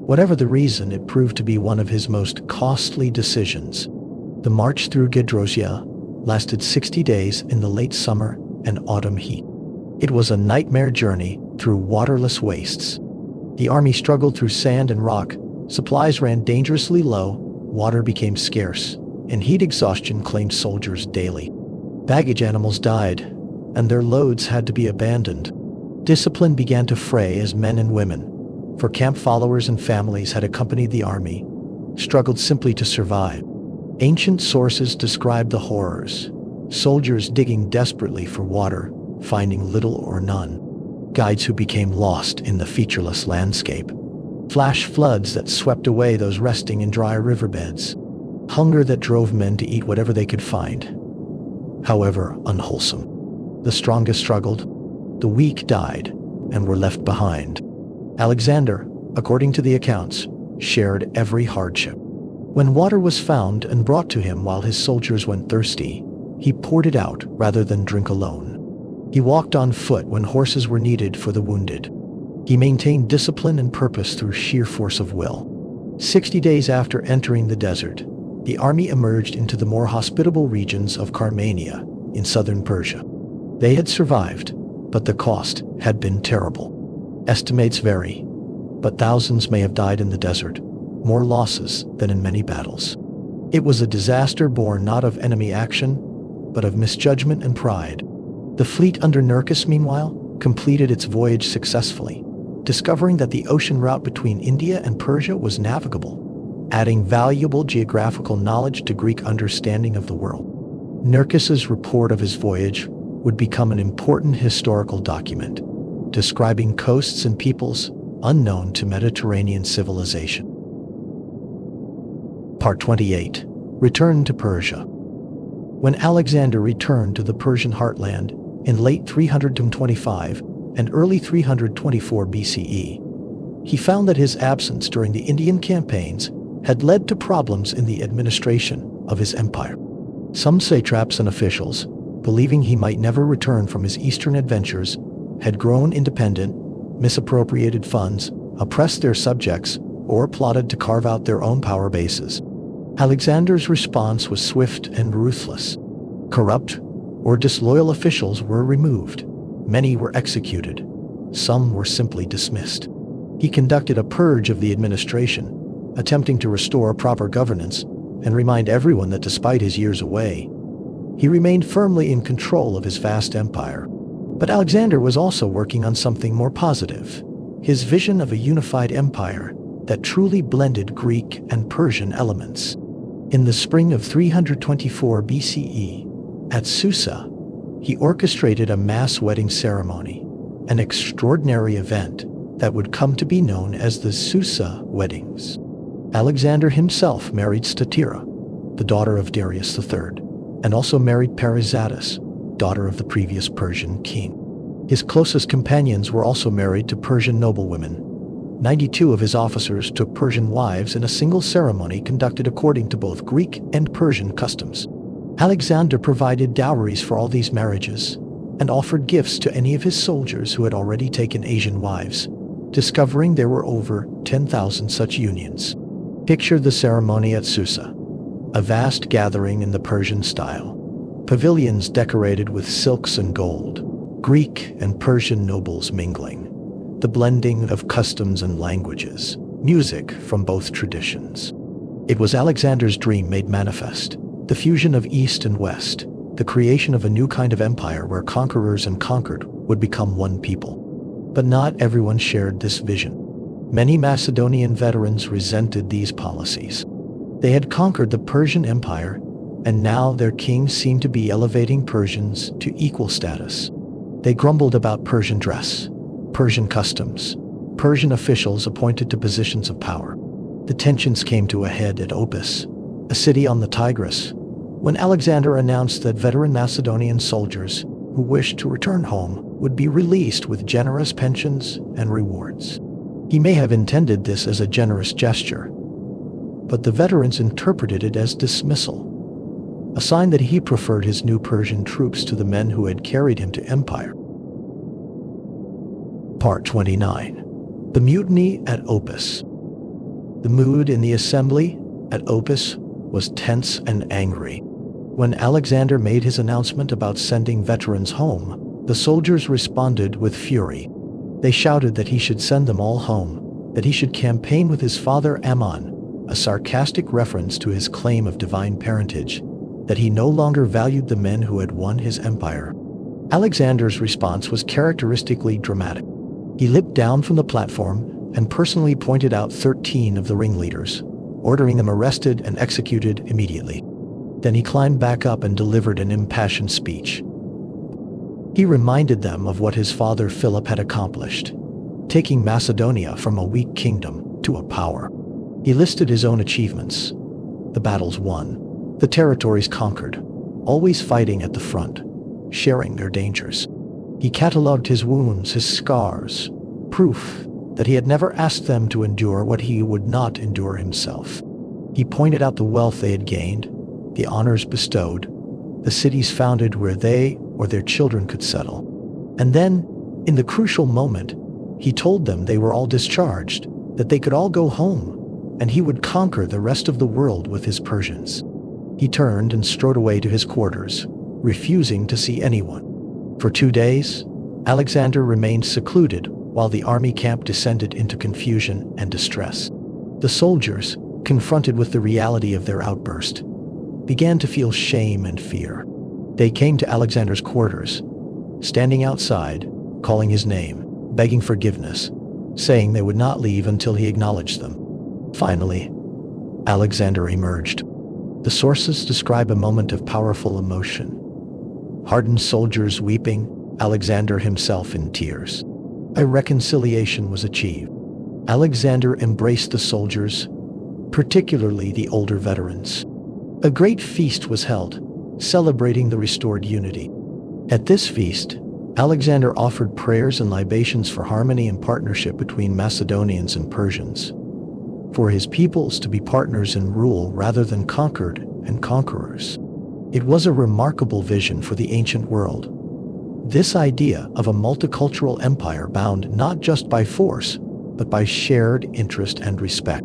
Whatever the reason, it proved to be one of his most costly decisions. The march through Gedrosia lasted 60 days in the late summer and autumn heat. It was a nightmare journey through waterless wastes. The army struggled through sand and rock, supplies ran dangerously low, water became scarce, and heat exhaustion claimed soldiers daily. Baggage animals died, and their loads had to be abandoned. Discipline began to fray as men and women, for camp followers and families had accompanied the army, struggled simply to survive. Ancient sources describe the horrors: soldiers digging desperately for water, finding little or none; guides who became lost in the featureless landscape; flash floods that swept away those resting in dry riverbeds; hunger that drove men to eat whatever they could find; however unwholesome. The strongest struggled, the weak died, and were left behind. Alexander, according to the accounts, shared every hardship. When water was found and brought to him while his soldiers went thirsty, he poured it out rather than drink alone. He walked on foot when horses were needed for the wounded. He maintained discipline and purpose through sheer force of will. 60 days after entering the desert, the army emerged into the more hospitable regions of Carmania in southern Persia. They had survived, but the cost had been terrible. Estimates vary, but thousands may have died in the desert, more losses than in many battles. It was a disaster born not of enemy action, but of misjudgment and pride. The fleet under Nerkes, meanwhile, completed its voyage successfully, discovering that the ocean route between India and Persia was navigable, adding valuable geographical knowledge to Greek understanding of the world. Nerkes's report of his voyage would become an important historical document, describing coasts and peoples unknown to Mediterranean civilization. Part 28. Return to Persia. When Alexander returned to the Persian heartland in late 325 and early 324 BCE, he found that his absence during the Indian campaigns had led to problems in the administration of his empire. Some satraps and officials, believing he might never return from his eastern adventures, had grown independent, misappropriated funds, oppressed their subjects, or plotted to carve out their own power bases. Alexander's response was swift and ruthless. Corrupt or disloyal officials were removed. Many were executed. Some were simply dismissed. He conducted a purge of the administration, attempting to restore proper governance and remind everyone that despite his years away, he remained firmly in control of his vast empire. But Alexander was also working on something more positive, his vision of a unified empire that truly blended Greek and Persian elements. In the spring of 324 BCE, at Susa, he orchestrated a mass wedding ceremony, an extraordinary event that would come to be known as the Susa weddings. Alexander himself married Statira, the daughter of Darius III, and also married Parysatis, daughter of the previous Persian king. His closest companions were also married to Persian noblewomen. 92 of his officers took Persian wives in a single ceremony conducted according to both Greek and Persian customs. Alexander provided dowries for all these marriages and offered gifts to any of his soldiers who had already taken Asian wives, discovering there were over 10,000 such unions. Picture the ceremony at Susa, a vast gathering in the Persian style. Pavilions decorated with silks and gold, Greek and Persian nobles mingling, the blending of customs and languages, music from both traditions. It was Alexander's dream made manifest, the fusion of East and West, the creation of a new kind of empire where conquerors and conquered would become one people. But not everyone shared this vision. Many Macedonian veterans resented these policies. They had conquered the Persian Empire, and now their king seemed to be elevating Persians to equal status. They grumbled about Persian dress, Persian customs, Persian officials appointed to positions of power. The tensions came to a head at Opis, a city on the Tigris, when Alexander announced that veteran Macedonian soldiers who wished to return home would be released with generous pensions and rewards. He may have intended this as a generous gesture, but the veterans interpreted it as dismissal, a sign that he preferred his new Persian troops to the men who had carried him to empire. Part 29. The Mutiny at Opis. The mood in the assembly at Opis was tense and angry. When Alexander made his announcement about sending veterans home, the soldiers responded with fury. They shouted that he should send them all home, that he should campaign with his father Ammon, a sarcastic reference to his claim of divine parentage, that he no longer valued the men who had won his empire. Alexander's response was characteristically dramatic. He leaped down from the platform and personally pointed out 13 of the ringleaders, ordering them arrested and executed immediately. Then he climbed back up and delivered an impassioned speech. He reminded them of what his father Philip had accomplished, taking Macedonia from a weak kingdom to a power. He listed his own achievements: the battles won, the territories conquered, always fighting at the front, sharing their dangers. He catalogued his wounds, his scars, proof that he had never asked them to endure what he would not endure himself. He pointed out the wealth they had gained, the honors bestowed, the cities founded where they or their children could settle. And then, in the crucial moment, he told them they were all discharged, that they could all go home, and he would conquer the rest of the world with his Persians. He turned and strode away to his quarters, refusing to see anyone. For 2 days, Alexander remained secluded while the army camp descended into confusion and distress. The soldiers, confronted with the reality of their outburst, began to feel shame and fear. They came to Alexander's quarters, standing outside, calling his name, begging forgiveness, saying they would not leave until he acknowledged them. Finally, Alexander emerged. The sources describe a moment of powerful emotion. Hardened soldiers weeping, Alexander himself in tears. A reconciliation was achieved. Alexander embraced the soldiers, particularly the older veterans. A great feast was held, celebrating the restored unity. At this feast, Alexander offered prayers and libations for harmony and partnership between Macedonians and Persians, for his peoples to be partners in rule rather than conquered and conquerors. It was a remarkable vision for the ancient world. This idea of a multicultural empire bound not just by force, but by shared interest and respect.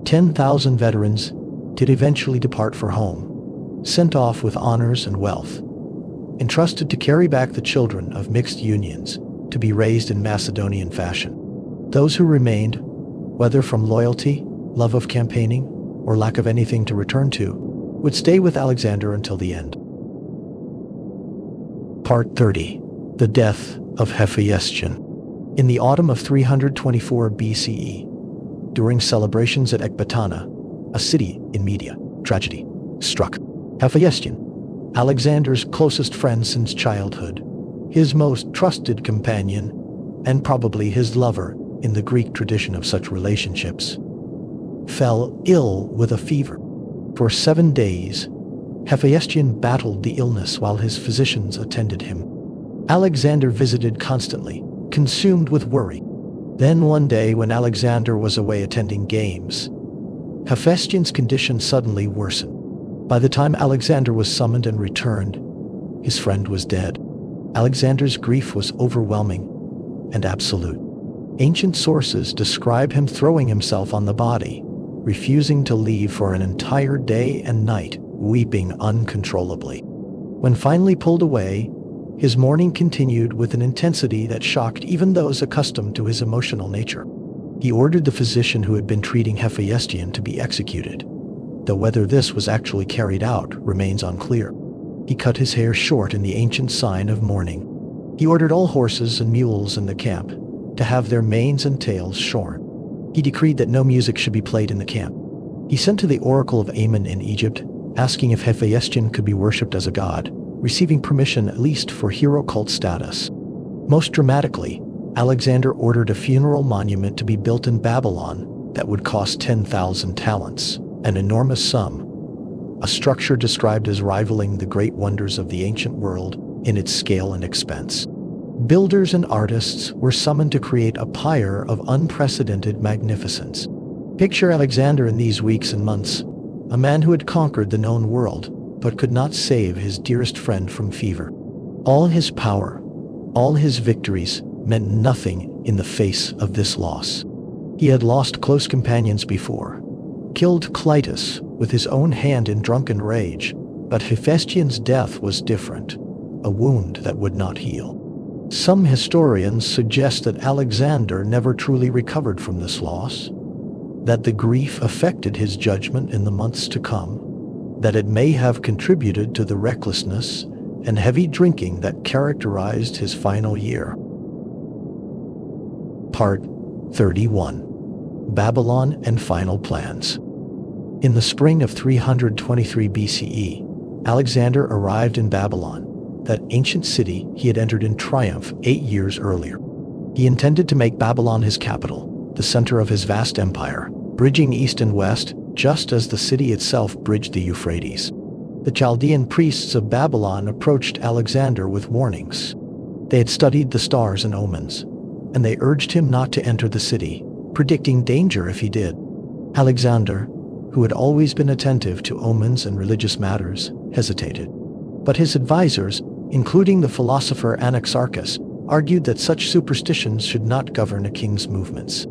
10,000 veterans did eventually depart for home, sent off with honors and wealth, entrusted to carry back the children of mixed unions to be raised in Macedonian fashion. Those who remained, whether from loyalty, love of campaigning, or lack of anything to return to, would stay with Alexander until the end. Part 30. The Death of Hephaestion. In the autumn of 324 BCE, during celebrations at Ecbatana, a city in Media, tragedy struck. Hephaestion, Alexander's closest friend since childhood, his most trusted companion, and probably his lover in the Greek tradition of such relationships, fell ill with a fever. For 7 days, Hephaestion battled the illness while his physicians attended him. Alexander visited constantly, consumed with worry. Then one day when Alexander was away attending games, Hephaestion's condition suddenly worsened. By the time Alexander was summoned and returned, his friend was dead. Alexander's grief was overwhelming and absolute. Ancient sources describe him throwing himself on the body, refusing to leave for an entire day and night, weeping uncontrollably. When finally pulled away, his mourning continued with an intensity that shocked even those accustomed to his emotional nature. He ordered the physician who had been treating Hephaestion to be executed, though whether this was actually carried out remains unclear. He cut his hair short in the ancient sign of mourning. He ordered all horses and mules in the camp to have their manes and tails shorn. He decreed that no music should be played in the camp. He sent to the oracle of Ammon in Egypt, asking if Hephaestion could be worshipped as a god, receiving permission at least for hero cult status. Most dramatically, Alexander ordered a funeral monument to be built in Babylon that would cost 10,000 talents, an enormous sum, a structure described as rivaling the great wonders of the ancient world in its scale and expense. Builders and artists were summoned to create a pyre of unprecedented magnificence. Picture Alexander in these weeks and months, a man who had conquered the known world, but could not save his dearest friend from fever. All his power, all his victories meant nothing in the face of this loss. He had lost close companions before, killed Clytus with his own hand in drunken rage, but Hephaestion's death was different, a wound that would not heal. Some historians suggest that Alexander never truly recovered from this loss, that the grief affected his judgment in the months to come, that it may have contributed to the recklessness and heavy drinking that characterized his final year. Part 31. Babylon and Final Plans. In the spring of 323 BCE, Alexander arrived in Babylon, that ancient city he had entered in triumph 8 years earlier. He intended to make Babylon his capital, the center of his vast empire, bridging east and west, just as the city itself bridged the Euphrates. The Chaldean priests of Babylon approached Alexander with warnings. They had studied the stars and omens, and they urged him not to enter the city, predicting danger if he did. Alexander, who had always been attentive to omens and religious matters, hesitated. But his advisors, including the philosopher Anaxarchus, argued that such superstitions should not govern a king's movements.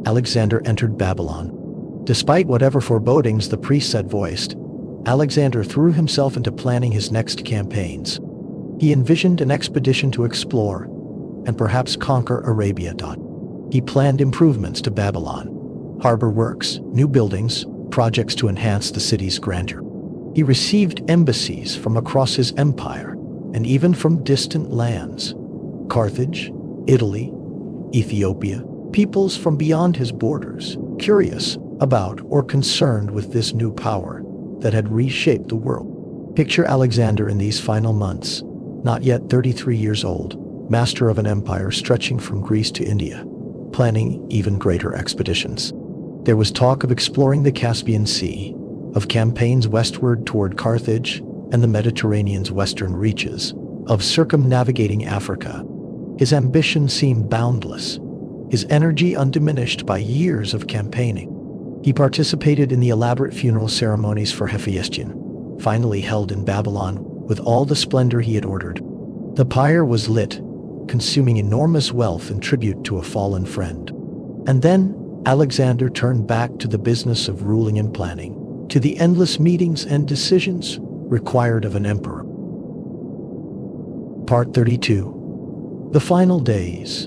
Alexander entered Babylon. Despite whatever forebodings the priests had voiced, Alexander threw himself into planning his next campaigns. He envisioned an expedition to explore and perhaps conquer Arabia. He planned improvements to Babylon, harbor works, new buildings, projects to enhance the city's grandeur. He received embassies from across his empire and even from distant lands. Carthage, Italy, Ethiopia, peoples from beyond his borders, curious about or concerned with this new power that had reshaped the world. Picture Alexander in these final months, not yet 33 years old, master of an empire stretching from Greece to India, planning even greater expeditions. There was talk of exploring the Caspian Sea, of campaigns westward toward Carthage and the Mediterranean's western reaches, of circumnavigating Africa. His ambition seemed boundless, his energy undiminished by years of campaigning. He participated in the elaborate funeral ceremonies for Hephaestion, finally held in Babylon with all the splendor he had ordered. The pyre was lit, consuming enormous wealth in tribute to a fallen friend. And then Alexander turned back to the business of ruling and planning, to the endless meetings and decisions required of an emperor. Part 32. The Final Days.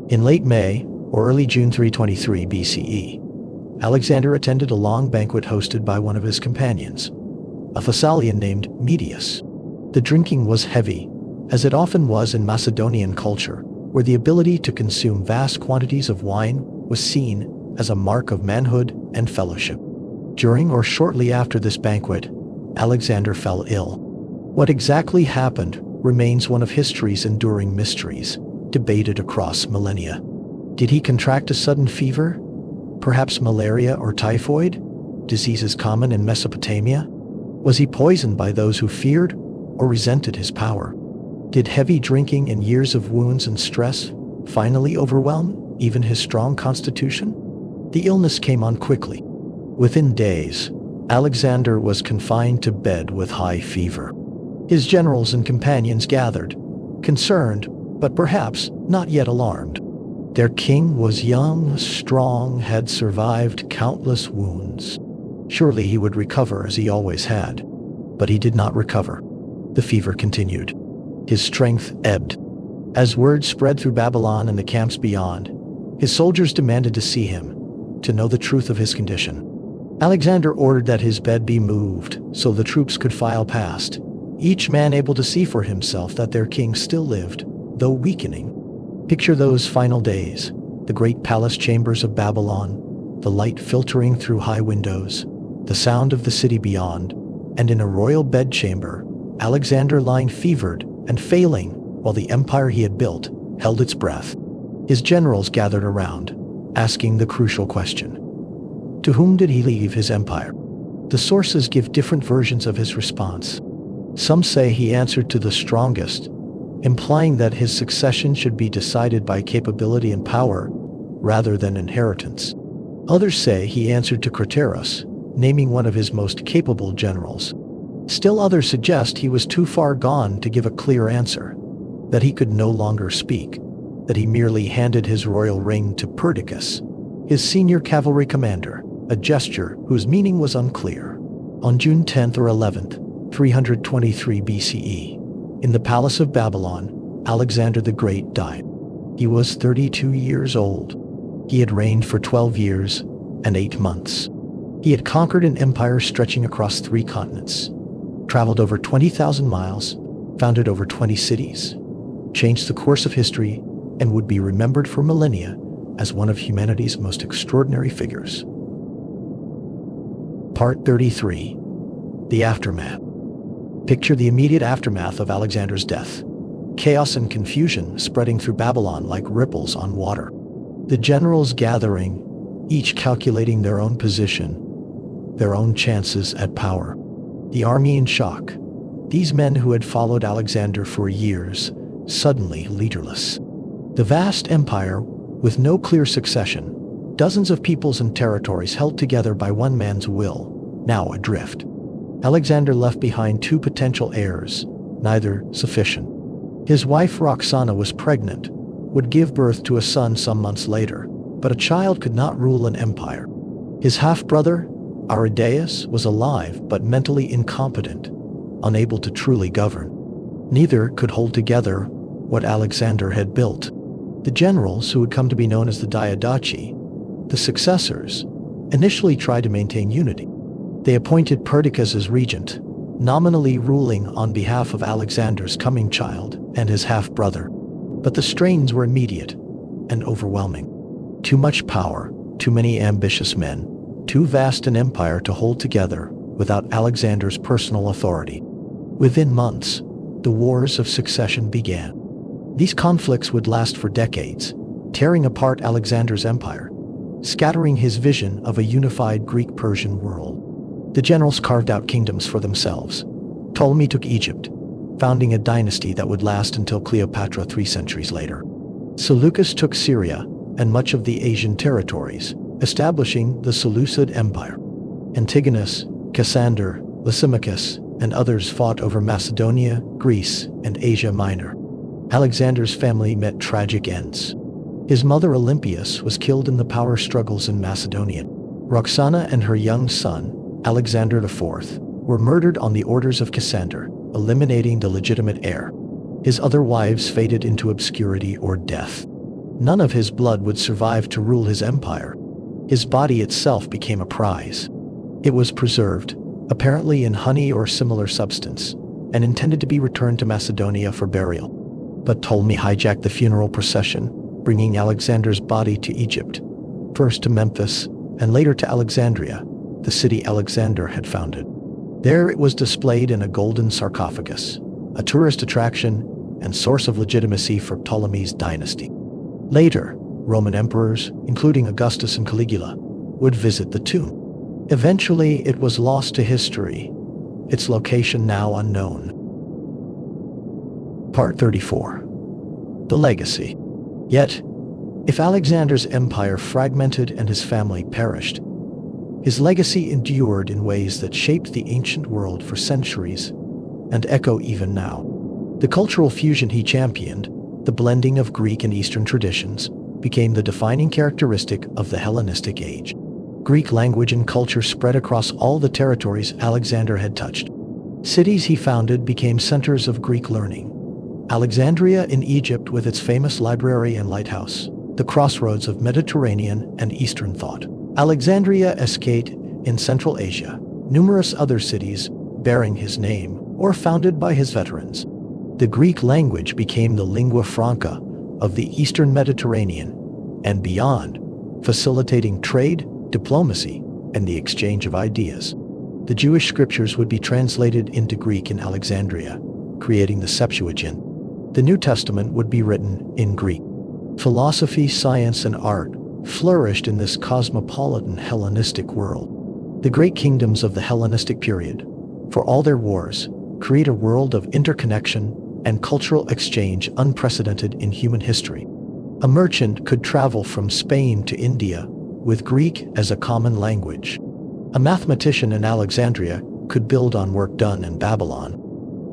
In late May, or early June 323 BCE, Alexander attended a long banquet hosted by one of his companions, a Thessalian named Medius. The drinking was heavy, as it often was in Macedonian culture, where the ability to consume vast quantities of wine was seen as a mark of manhood and fellowship. During or shortly after this banquet, Alexander fell ill. What exactly happened remains one of history's enduring mysteries, debated across millennia. Did he contract a sudden fever? Perhaps malaria or typhoid? Diseases common in Mesopotamia? Was he poisoned by those who feared or resented his power? Did heavy drinking and years of wounds and stress finally overwhelm even his strong constitution? The illness came on quickly. Within days, Alexander was confined to bed with high fever. His generals and companions gathered, concerned, but perhaps not yet alarmed. Their king was young, strong, had survived countless wounds. Surely he would recover as he always had. But he did not recover. The fever continued. His strength ebbed. As word spread through Babylon and the camps beyond, his soldiers demanded to see him, to know the truth of his condition. Alexander ordered that his bed be moved so the troops could file past, each man able to see for himself that their king still lived, though weakening. Picture those final days, the great palace chambers of Babylon, the light filtering through high windows, the sound of the city beyond, and in a royal bedchamber, Alexander lying fevered and failing while the empire he had built held its breath. His generals gathered around, asking the crucial question: to whom did he leave his empire? The sources give different versions of his response. Some say he answered to the strongest, implying that his succession should be decided by capability and power rather than inheritance. Others say he answered to Craterus, naming one of his most capable generals. Still others suggest he was too far gone to give a clear answer, that he could no longer speak, that he merely handed his royal ring to Perdiccas, his senior cavalry commander, a gesture whose meaning was unclear. On June 10th or 11th, 323 BCE, in the palace of Babylon, Alexander the Great died. He was 32 years old. He had reigned for 12 years and 8 months. He had conquered an empire stretching across 3 continents, traveled over 20,000 miles, founded over 20 cities, changed the course of history, and would be remembered for millennia as one of humanity's most extraordinary figures. Part 33. The Aftermath. Picture the immediate aftermath of Alexander's death. Chaos and confusion spreading through Babylon like ripples on water. The generals gathering, each calculating their own position, their own chances at power. The army in shock. These men who had followed Alexander for years, suddenly leaderless. The vast empire, with no clear succession, dozens of peoples and territories held together by one man's will, now adrift. Alexander left behind two potential heirs, neither sufficient. His wife Roxana was pregnant, would give birth to a son some months later, but a child could not rule an empire. His half-brother, Aridaeus, was alive but mentally incompetent, unable to truly govern. Neither could hold together what Alexander had built. The generals, who would come to be known as the Diadochi, the successors, initially tried to maintain unity. They appointed Perdiccas as regent, nominally ruling on behalf of Alexander's coming child and his half-brother. But the strains were immediate and overwhelming. Too much power, too many ambitious men, too vast an empire to hold together without Alexander's personal authority. Within months, the wars of succession began. These conflicts would last for decades, tearing apart Alexander's empire, scattering his vision of a unified Greek-Persian world. The generals carved out kingdoms for themselves. Ptolemy took Egypt, founding a dynasty that would last until Cleopatra 3 centuries later. Seleucus took Syria and much of the Asian territories, establishing the Seleucid Empire. Antigonus, Cassander, Lysimachus, and others fought over Macedonia, Greece, and Asia Minor. Alexander's family met tragic ends. His mother Olympias was killed in the power struggles in Macedonia. Roxana and her young son, Alexander IV, were murdered on the orders of Cassander, eliminating the legitimate heir. His other wives faded into obscurity or death. None of his blood would survive to rule his empire. His body itself became a prize. It was preserved, apparently in honey or similar substance, and intended to be returned to Macedonia for burial. But Ptolemy hijacked the funeral procession, bringing Alexander's body to Egypt, first to Memphis, and later to Alexandria, the city Alexander had founded. There it was displayed in a golden sarcophagus, a tourist attraction and source of legitimacy for Ptolemy's dynasty. Later, Roman emperors, including Augustus and Caligula, would visit the tomb. Eventually, it was lost to history, its location now unknown. Part 34. The Legacy. Yet, if Alexander's empire fragmented and his family perished, his legacy endured in ways that shaped the ancient world for centuries and echo even now. The cultural fusion he championed, the blending of Greek and Eastern traditions, became the defining characteristic of the Hellenistic age. Greek language and culture spread across all the territories Alexander had touched. Cities he founded became centers of Greek learning. Alexandria in Egypt, with its famous library and lighthouse, the crossroads of Mediterranean and Eastern thought. Alexandria Escate in Central Asia, numerous other cities bearing his name or founded by his veterans. The Greek language became the lingua franca of the Eastern Mediterranean and beyond, facilitating trade, diplomacy, and the exchange of ideas. The Jewish scriptures would be translated into Greek in Alexandria, creating the Septuagint. The New Testament would be written in Greek. Philosophy, science, and art flourished in this cosmopolitan Hellenistic world. The great kingdoms of the Hellenistic period, for all their wars, create a world of interconnection and cultural exchange unprecedented in human history. A merchant could travel from Spain to India with Greek as a common language. A mathematician in Alexandria could build on work done in Babylon.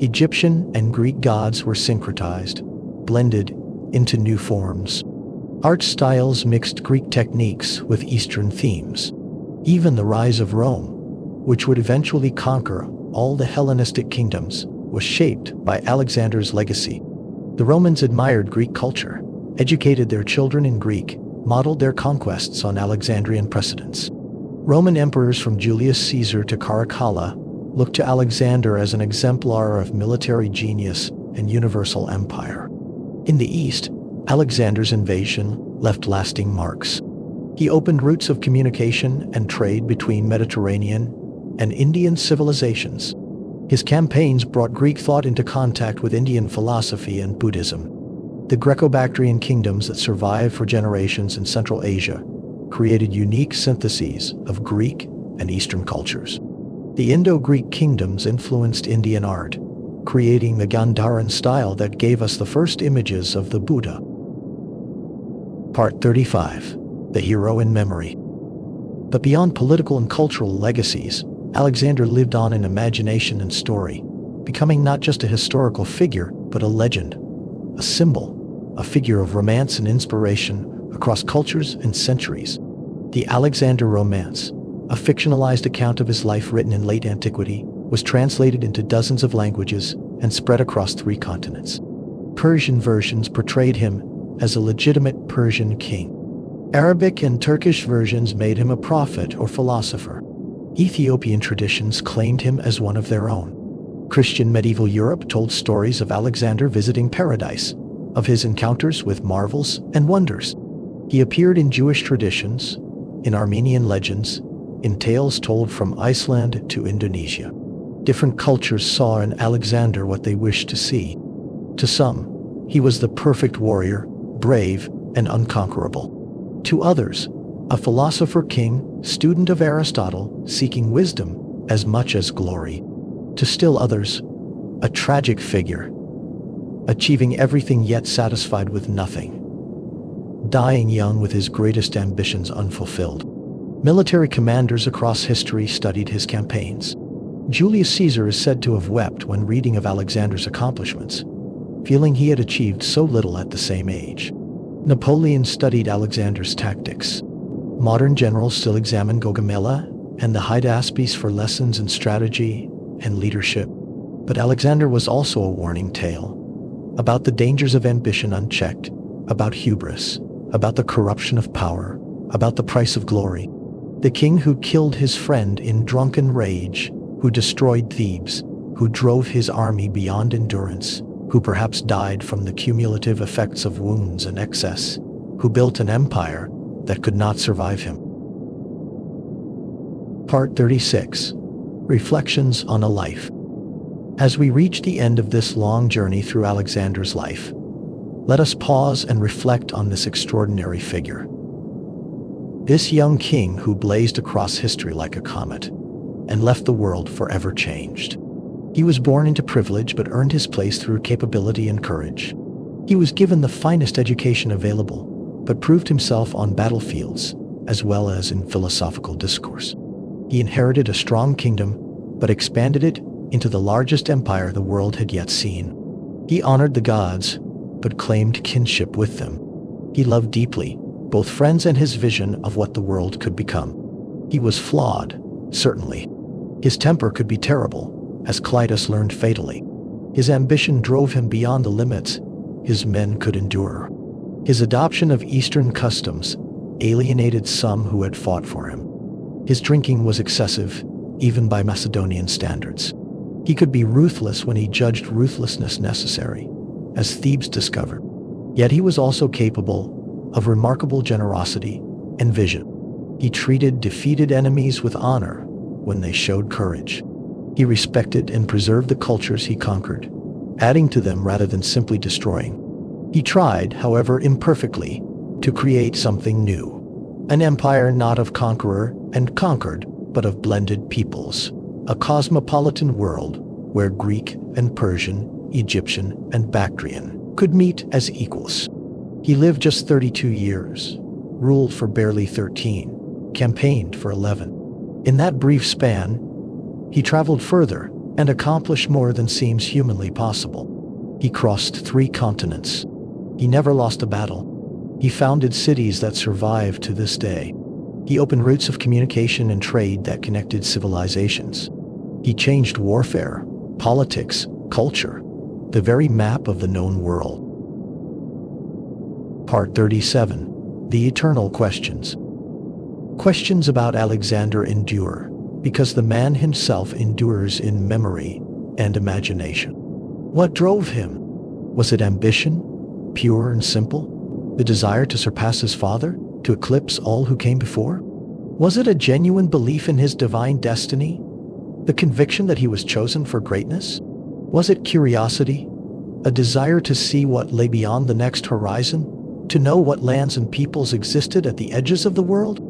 Egyptian and Greek gods were syncretized, blended into new forms. Art styles mixed Greek techniques with Eastern themes. Even the rise of Rome, which would eventually conquer all the Hellenistic kingdoms, was shaped by Alexander's legacy. The Romans admired Greek culture, educated their children in Greek, modeled their conquests on Alexandrian precedents. Roman emperors from Julius Caesar to Caracalla looked to Alexander as an exemplar of military genius and universal empire. In the East, Alexander's invasion left lasting marks. He opened routes of communication and trade between Mediterranean and Indian civilizations. His campaigns brought Greek thought into contact with Indian philosophy and Buddhism. The Greco-Bactrian kingdoms that survived for generations in Central Asia created unique syntheses of Greek and Eastern cultures. The Indo-Greek kingdoms influenced Indian art, creating the Gandharan style that gave us the first images of the Buddha. Part 35. The Hero in Memory. But beyond political and cultural legacies, Alexander lived on in imagination and story, becoming not just a historical figure, but a legend, a symbol, a figure of romance and inspiration across cultures and centuries. The Alexander Romance, a fictionalized account of his life written in late antiquity, was translated into dozens of languages and spread across 3 continents. Persian versions portrayed him as a legitimate Persian king. Arabic and Turkish versions made him a prophet or philosopher. Ethiopian traditions claimed him as one of their own. Christian medieval Europe told stories of Alexander visiting paradise, of his encounters with marvels and wonders. He appeared in Jewish traditions, in Armenian legends, in tales told from Iceland to Indonesia. Different cultures saw in Alexander what they wished to see. To some, he was the perfect warrior, brave and unconquerable. To others, a philosopher king, student of Aristotle, seeking wisdom as much as glory. To still others, a tragic figure, achieving everything yet satisfied with nothing, dying young with his greatest ambitions unfulfilled. Military commanders across history studied his campaigns. Julius Caesar is said to have wept when reading of Alexander's accomplishments, feeling he had achieved so little at the same age. Napoleon studied Alexander's tactics. Modern generals still examine Gaugamela and the Hydaspes for lessons in strategy and leadership. But Alexander was also a warning tale about the dangers of ambition unchecked, about hubris, about the corruption of power, about the price of glory. The king who killed his friend in drunken rage, who destroyed Thebes, who drove his army beyond endurance, who perhaps died from the cumulative effects of wounds and excess, who built an empire that could not survive him. Part 36. Reflections on a Life. As we reach the end of this long journey through Alexander's life, let us pause and reflect on this extraordinary figure. This young king who blazed across history like a comet and left the world forever changed. He was born into privilege but earned his place through capability and courage. He was given the finest education available, but proved himself on battlefields as well as in philosophical discourse. He inherited a strong kingdom, but expanded it into the largest empire the world had yet seen. He honored the gods, but claimed kinship with them. He loved deeply both friends and his vision of what the world could become. He was flawed, certainly. His temper could be terrible, as Clitus learned fatally. His ambition drove him beyond the limits his men could endure. His adoption of Eastern customs alienated some who had fought for him. His drinking was excessive, even by Macedonian standards. He could be ruthless when he judged ruthlessness necessary, as Thebes discovered. Yet he was also capable of remarkable generosity and vision. He treated defeated enemies with honor when they showed courage. He respected and preserved the cultures he conquered, adding to them rather than simply destroying. He tried, however imperfectly, to create something new, an empire not of conqueror and conquered, but of blended peoples, a cosmopolitan world where Greek and Persian, Egyptian and Bactrian could meet as equals. He lived just 32 years, ruled for barely 13, campaigned for 11. In that brief span, he traveled further and accomplished more than seems humanly possible. He crossed 3 continents. He never lost a battle. He founded cities that survive to this day. He opened routes of communication and trade that connected civilizations. He changed warfare, politics, culture, the very map of the known world. Part 37. The Eternal Questions. Questions about Alexander endure, because the man himself endures in memory and imagination. What drove him? Was it ambition, pure and simple? The desire to surpass his father, to eclipse all who came before? Was it a genuine belief in his divine destiny? The conviction that he was chosen for greatness? Was it curiosity? A desire to see what lay beyond the next horizon? To know what lands and peoples existed at the edges of the world?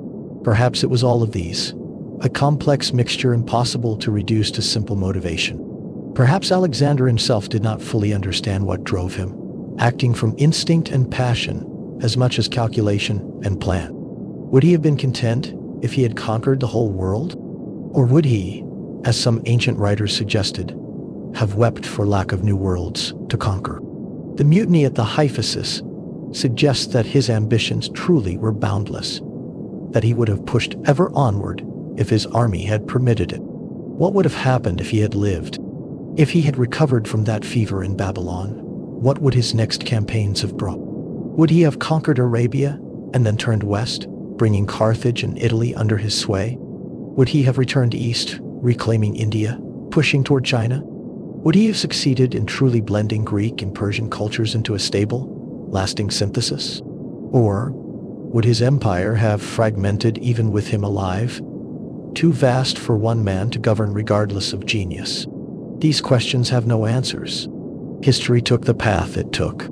Perhaps it was all of these, a complex mixture impossible to reduce to simple motivation. Perhaps Alexander himself did not fully understand what drove him, acting from instinct and passion as much as calculation and plan. Would he have been content if he had conquered the whole world? Or would he, as some ancient writers suggested, have wept for lack of new worlds to conquer? The mutiny at the Hyphasis suggests that his ambitions truly were boundless, that he would have pushed ever onward if his army had permitted it. What would have happened if he had lived? If he had recovered from that fever in Babylon, what would his next campaigns have brought? Would he have conquered Arabia and then turned west, bringing Carthage and Italy under his sway? Would he have returned east, reclaiming India, pushing toward China? Would he have succeeded in truly blending Greek and Persian cultures into a stable, lasting synthesis? Or would his empire have fragmented even with him alive, too vast for one man to govern regardless of genius? These questions have no answers. History took the path it took.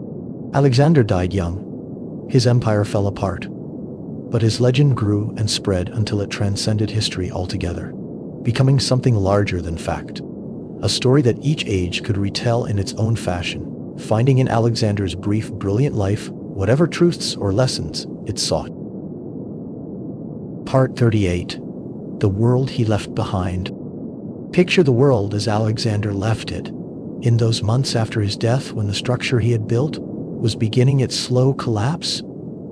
Alexander died young. His empire fell apart. But his legend grew and spread until it transcended history altogether, becoming something larger than fact. A story that each age could retell in its own fashion, finding in Alexander's brief, brilliant life whatever truths or lessons it sought. Part 38. The world he left behind. Picture the world as Alexander left it, in those months after his death when the structure he had built was beginning its slow collapse,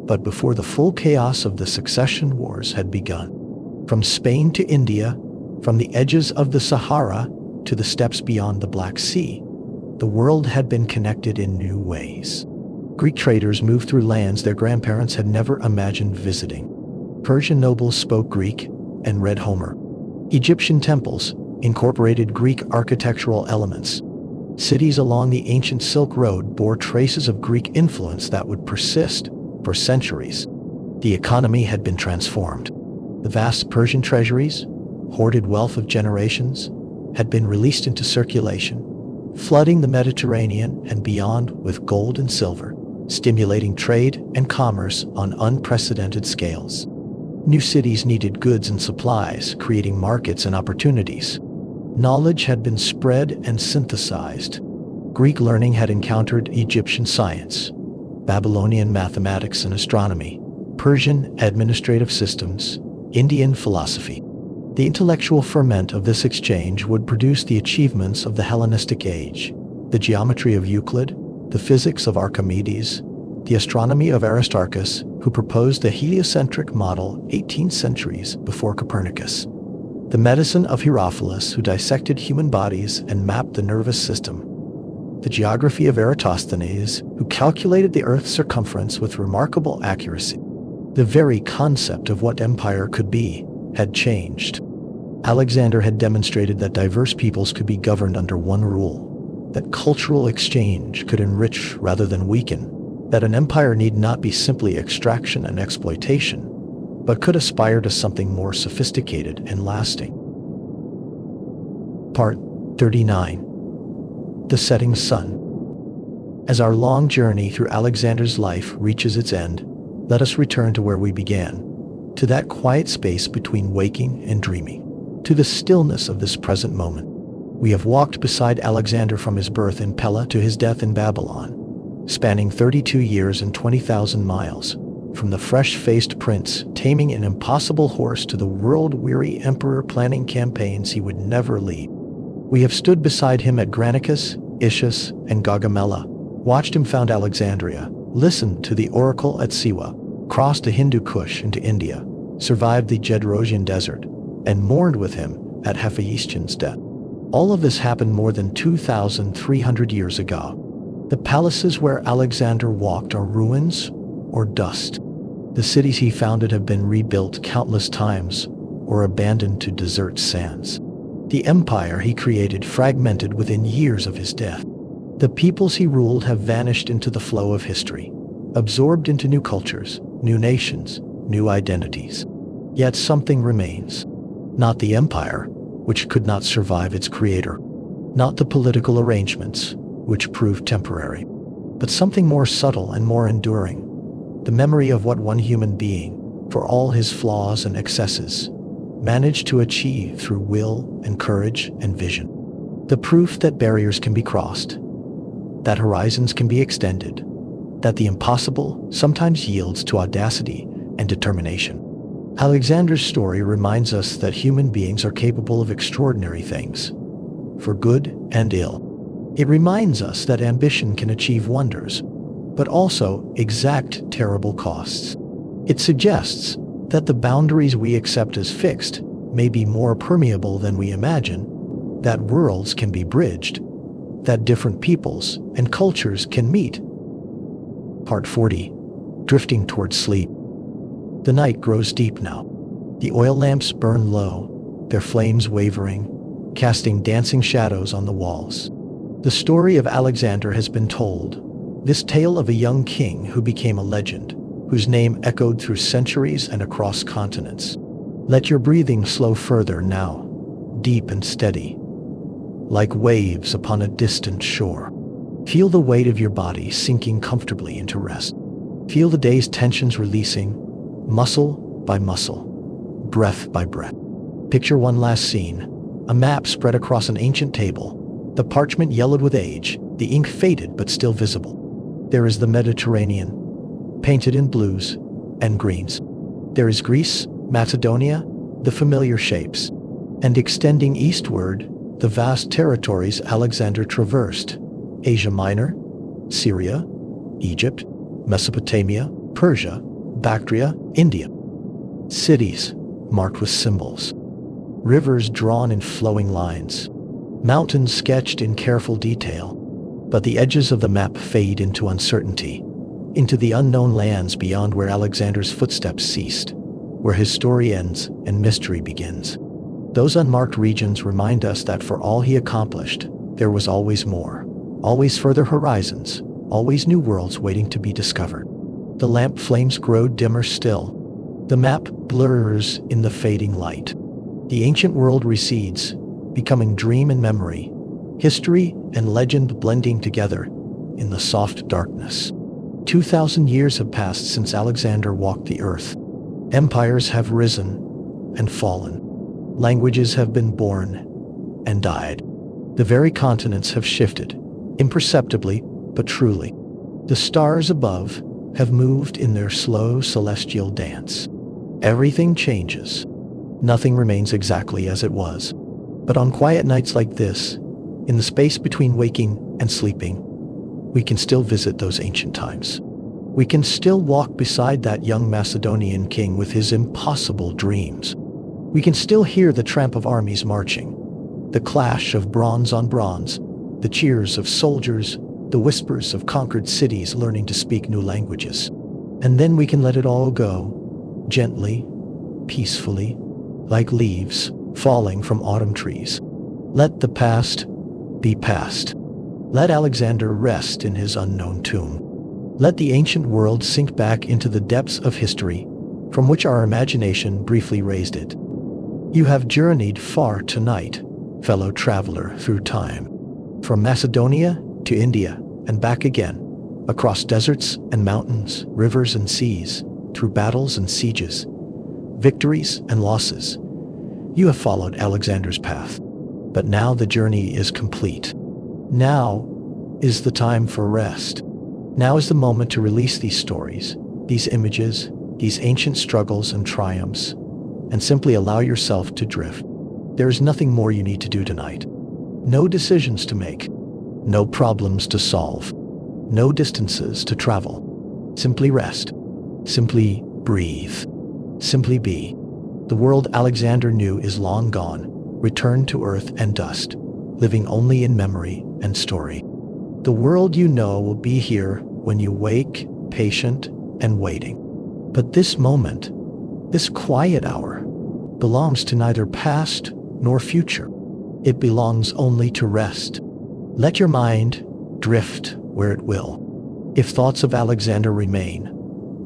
but before the full chaos of the succession wars had begun. From Spain to India, from the edges of the Sahara to the steppes beyond the Black Sea, the world had been connected in new ways. Greek traders moved through lands their grandparents had never imagined visiting. Persian nobles spoke Greek and read Homer. Egyptian temples incorporated Greek architectural elements. Cities along the ancient Silk Road bore traces of Greek influence that would persist for centuries. The economy had been transformed. The vast Persian treasuries, hoarded wealth of generations, had been released into circulation, flooding the Mediterranean and beyond with gold and silver, stimulating trade and commerce on unprecedented scales. New cities needed goods and supplies, creating markets and opportunities. Knowledge had been spread and synthesized. Greek learning had encountered Egyptian science, Babylonian mathematics and astronomy, Persian administrative systems, Indian philosophy. The intellectual ferment of this exchange would produce the achievements of the Hellenistic age, the geometry of Euclid, the physics of Archimedes, the astronomy of Aristarchus, who proposed the heliocentric model 18 centuries before Copernicus, the medicine of Herophilus, who dissected human bodies and mapped the nervous system, the geography of Eratosthenes, who calculated the Earth's circumference with remarkable accuracy. The very concept of what empire could be had changed. Alexander had demonstrated that diverse peoples could be governed under one rule, that cultural exchange could enrich rather than weaken, that an empire need not be simply extraction and exploitation, but could aspire to something more sophisticated and lasting. Part 39. The Setting Sun. As our long journey through Alexander's life reaches its end, let us return to where we began, to that quiet space between waking and dreaming, to the stillness of this present moment. We have walked beside Alexander from his birth in Pella to his death in Babylon, spanning 32 years and 20,000 miles, from the fresh-faced prince taming an impossible horse to the world-weary emperor planning campaigns he would never lead. We have stood beside him at Granicus, Issus, and Gaugamela, watched him found Alexandria, listened to the oracle at Siwa, crossed the Hindu Kush into India, survived the Gedrosian desert, and mourned with him at Hephaestion's death. All of this happened more than 2,300 years ago. The palaces where Alexander walked are ruins or dust. The cities he founded have been rebuilt countless times or abandoned to desert sands. The empire he created fragmented within years of his death. The peoples he ruled have vanished into the flow of history, absorbed into new cultures, new nations, new identities. Yet something remains. Not the empire, which could not survive its creator. Not the political arrangements, which proved temporary. But something more subtle and more enduring. The memory of what one human being, for all his flaws and excesses, managed to achieve through will and courage and vision. The proof that barriers can be crossed, that horizons can be extended, that the impossible sometimes yields to audacity and determination. Alexander's story reminds us that human beings are capable of extraordinary things, for good and ill. It reminds us that ambition can achieve wonders, but also exact terrible costs. It suggests that the boundaries we accept as fixed may be more permeable than we imagine, that worlds can be bridged, that different peoples and cultures can meet. Part 40. Drifting towards sleep. The night grows deep now. The oil lamps burn low, their flames wavering, casting dancing shadows on the walls. The story of Alexander has been told, this tale of a young king who became a legend, whose name echoed through centuries and across continents. Let your breathing slow further now, deep and steady, like waves upon a distant shore. Feel the weight of your body sinking comfortably into rest. Feel the day's tensions releasing, muscle by muscle, breath by breath. Picture one last scene, a map spread across an ancient table, the parchment yellowed with age, the ink faded but still visible. There is the Mediterranean, painted in blues and greens. There is Greece, Macedonia, the familiar shapes, and extending eastward, the vast territories Alexander traversed, Asia Minor, Syria, Egypt, Mesopotamia, Persia, Bactria, India. Cities marked with symbols, rivers drawn in flowing lines, mountains sketched in careful detail, but the edges of the map fade into uncertainty, into the unknown lands beyond where Alexander's footsteps ceased, where his story ends and mystery begins. Those unmarked regions remind us that for all he accomplished, there was always more, always further horizons, always new worlds waiting to be discovered. The lamp flames grow dimmer still. The map blurs in the fading light. The ancient world recedes, becoming dream and memory, history and legend blending together in the soft darkness. 2,000 years have passed since Alexander walked the earth. Empires have risen and fallen. Languages have been born and died. The very continents have shifted, imperceptibly but truly. The stars above have moved in their slow celestial dance. Everything changes. Nothing remains exactly as it was. But on quiet nights like this, in the space between waking and sleeping, we can still visit those ancient times. We can still walk beside that young Macedonian king with his impossible dreams. We can still hear the tramp of armies marching, the clash of bronze on bronze, the cheers of soldiers, the whispers of conquered cities learning to speak new languages. And then we can let it all go, gently, peacefully, like leaves falling from autumn trees. Let the past be past. Let Alexander rest in his unknown tomb. Let the ancient world sink back into the depths of history, from which our imagination briefly raised it. You have journeyed far tonight, fellow traveler through time. From Macedonia to India and back again, across deserts and mountains, rivers and seas, through battles and sieges, victories and losses. You have followed Alexander's path, but now the journey is complete. Now is the time for rest. Now is the moment to release these stories, these images, these ancient struggles and triumphs, and simply allow yourself to drift. There is nothing more you need to do tonight. No decisions to make, no problems to solve, no distances to travel. Simply rest, simply breathe, simply be. The world Alexander knew is long gone, returned to earth and dust, living only in memory and story. The world you know will be here when you wake, patient and waiting. But this moment, this quiet hour, belongs to neither past nor future. It belongs only to rest. Let your mind drift where it will. If thoughts of Alexander remain,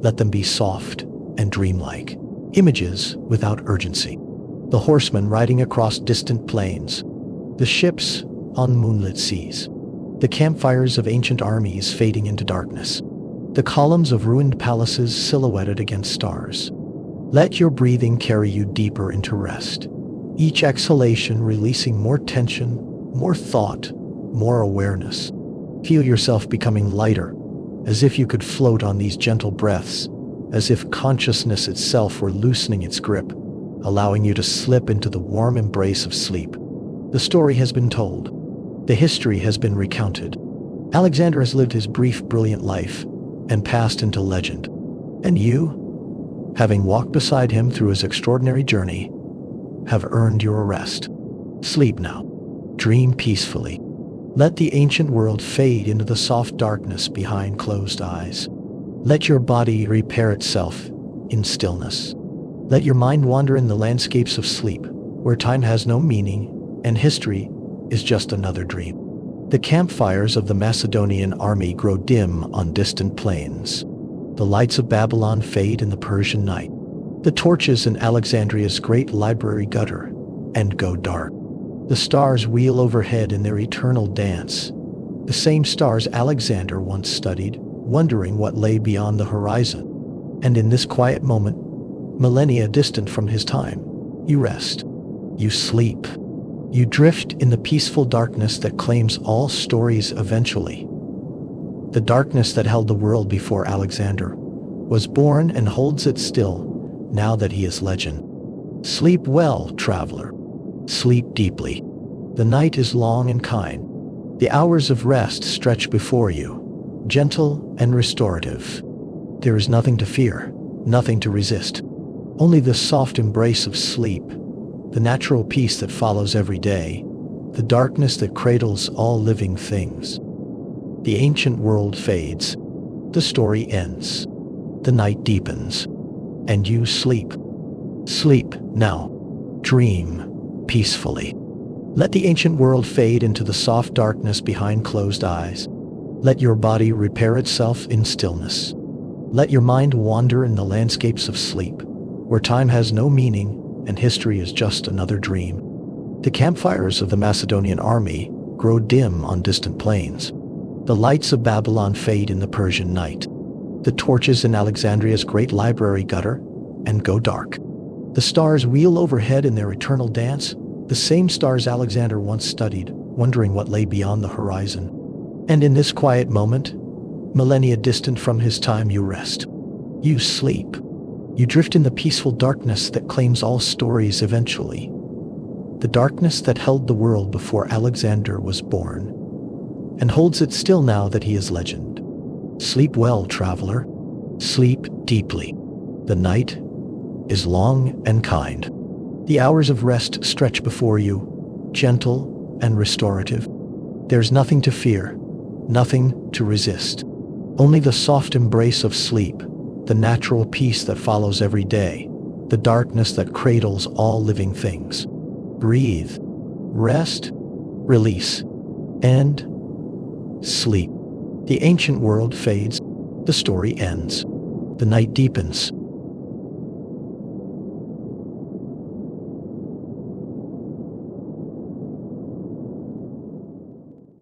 let them be soft and dreamlike, images without urgency. The horsemen riding across distant plains, the ships on moonlit seas, the campfires of ancient armies fading into darkness, the columns of ruined palaces silhouetted against stars. Let your breathing carry you deeper into rest. Each exhalation releasing more tension, more thought, more awareness. Feel yourself becoming lighter, as if you could float on these gentle breaths, as if consciousness itself were loosening its grip, allowing you to slip into the warm embrace of sleep. The story has been told. The history has been recounted. Alexander has lived his brief, brilliant life and passed into legend. And you, having walked beside him through his extraordinary journey, have earned your rest. Sleep now. Dream peacefully. Let the ancient world fade into the soft darkness behind closed eyes. Let your body repair itself in stillness. Let your mind wander in the landscapes of sleep, where time has no meaning and history is just another dream. The campfires of the Macedonian army grow dim on distant plains. The lights of Babylon fade in the Persian night. The torches in Alexandria's great library gutter and go dark. The stars wheel overhead in their eternal dance, the same stars Alexander once studied, wondering what lay beyond the horizon. And in this quiet moment, millennia distant from his time, you rest. You sleep. You drift in the peaceful darkness that claims all stories eventually. The darkness that held the world before Alexander was born and holds it still now that he is legend. Sleep well, traveler. Sleep deeply. The night is long and kind. The hours of rest stretch before you, gentle and restorative. There is nothing to fear, nothing to resist. Only the soft embrace of sleep, the natural peace that follows every day, the darkness that cradles all living things. The ancient world fades. The story ends. The night deepens. And you sleep. Sleep now. Dream peacefully. Let the ancient world fade into the soft darkness behind closed eyes. Let your body repair itself in stillness. Let your mind wander in the landscapes of sleep, where time has no meaning and history is just another dream. The campfires of the Macedonian army grow dim on distant plains. The lights of Babylon fade in the Persian night. The torches in Alexandria's great library gutter and go dark. The stars wheel overhead in their eternal dance, the same stars Alexander once studied, wondering what lay beyond the horizon. And in this quiet moment, millennia distant from his time, you rest. You sleep. You drift in the peaceful darkness that claims all stories eventually. The darkness that held the world before Alexander was born, and holds it still now that he is legend. Sleep well, traveler. Sleep deeply. The night is long and kind. The hours of rest stretch before you, gentle and restorative. There's nothing to fear, nothing to resist. Only the soft embrace of sleep, the natural peace that follows every day, the darkness that cradles all living things. Breathe, rest, release, and sleep. The ancient world fades. The story ends. The night deepens.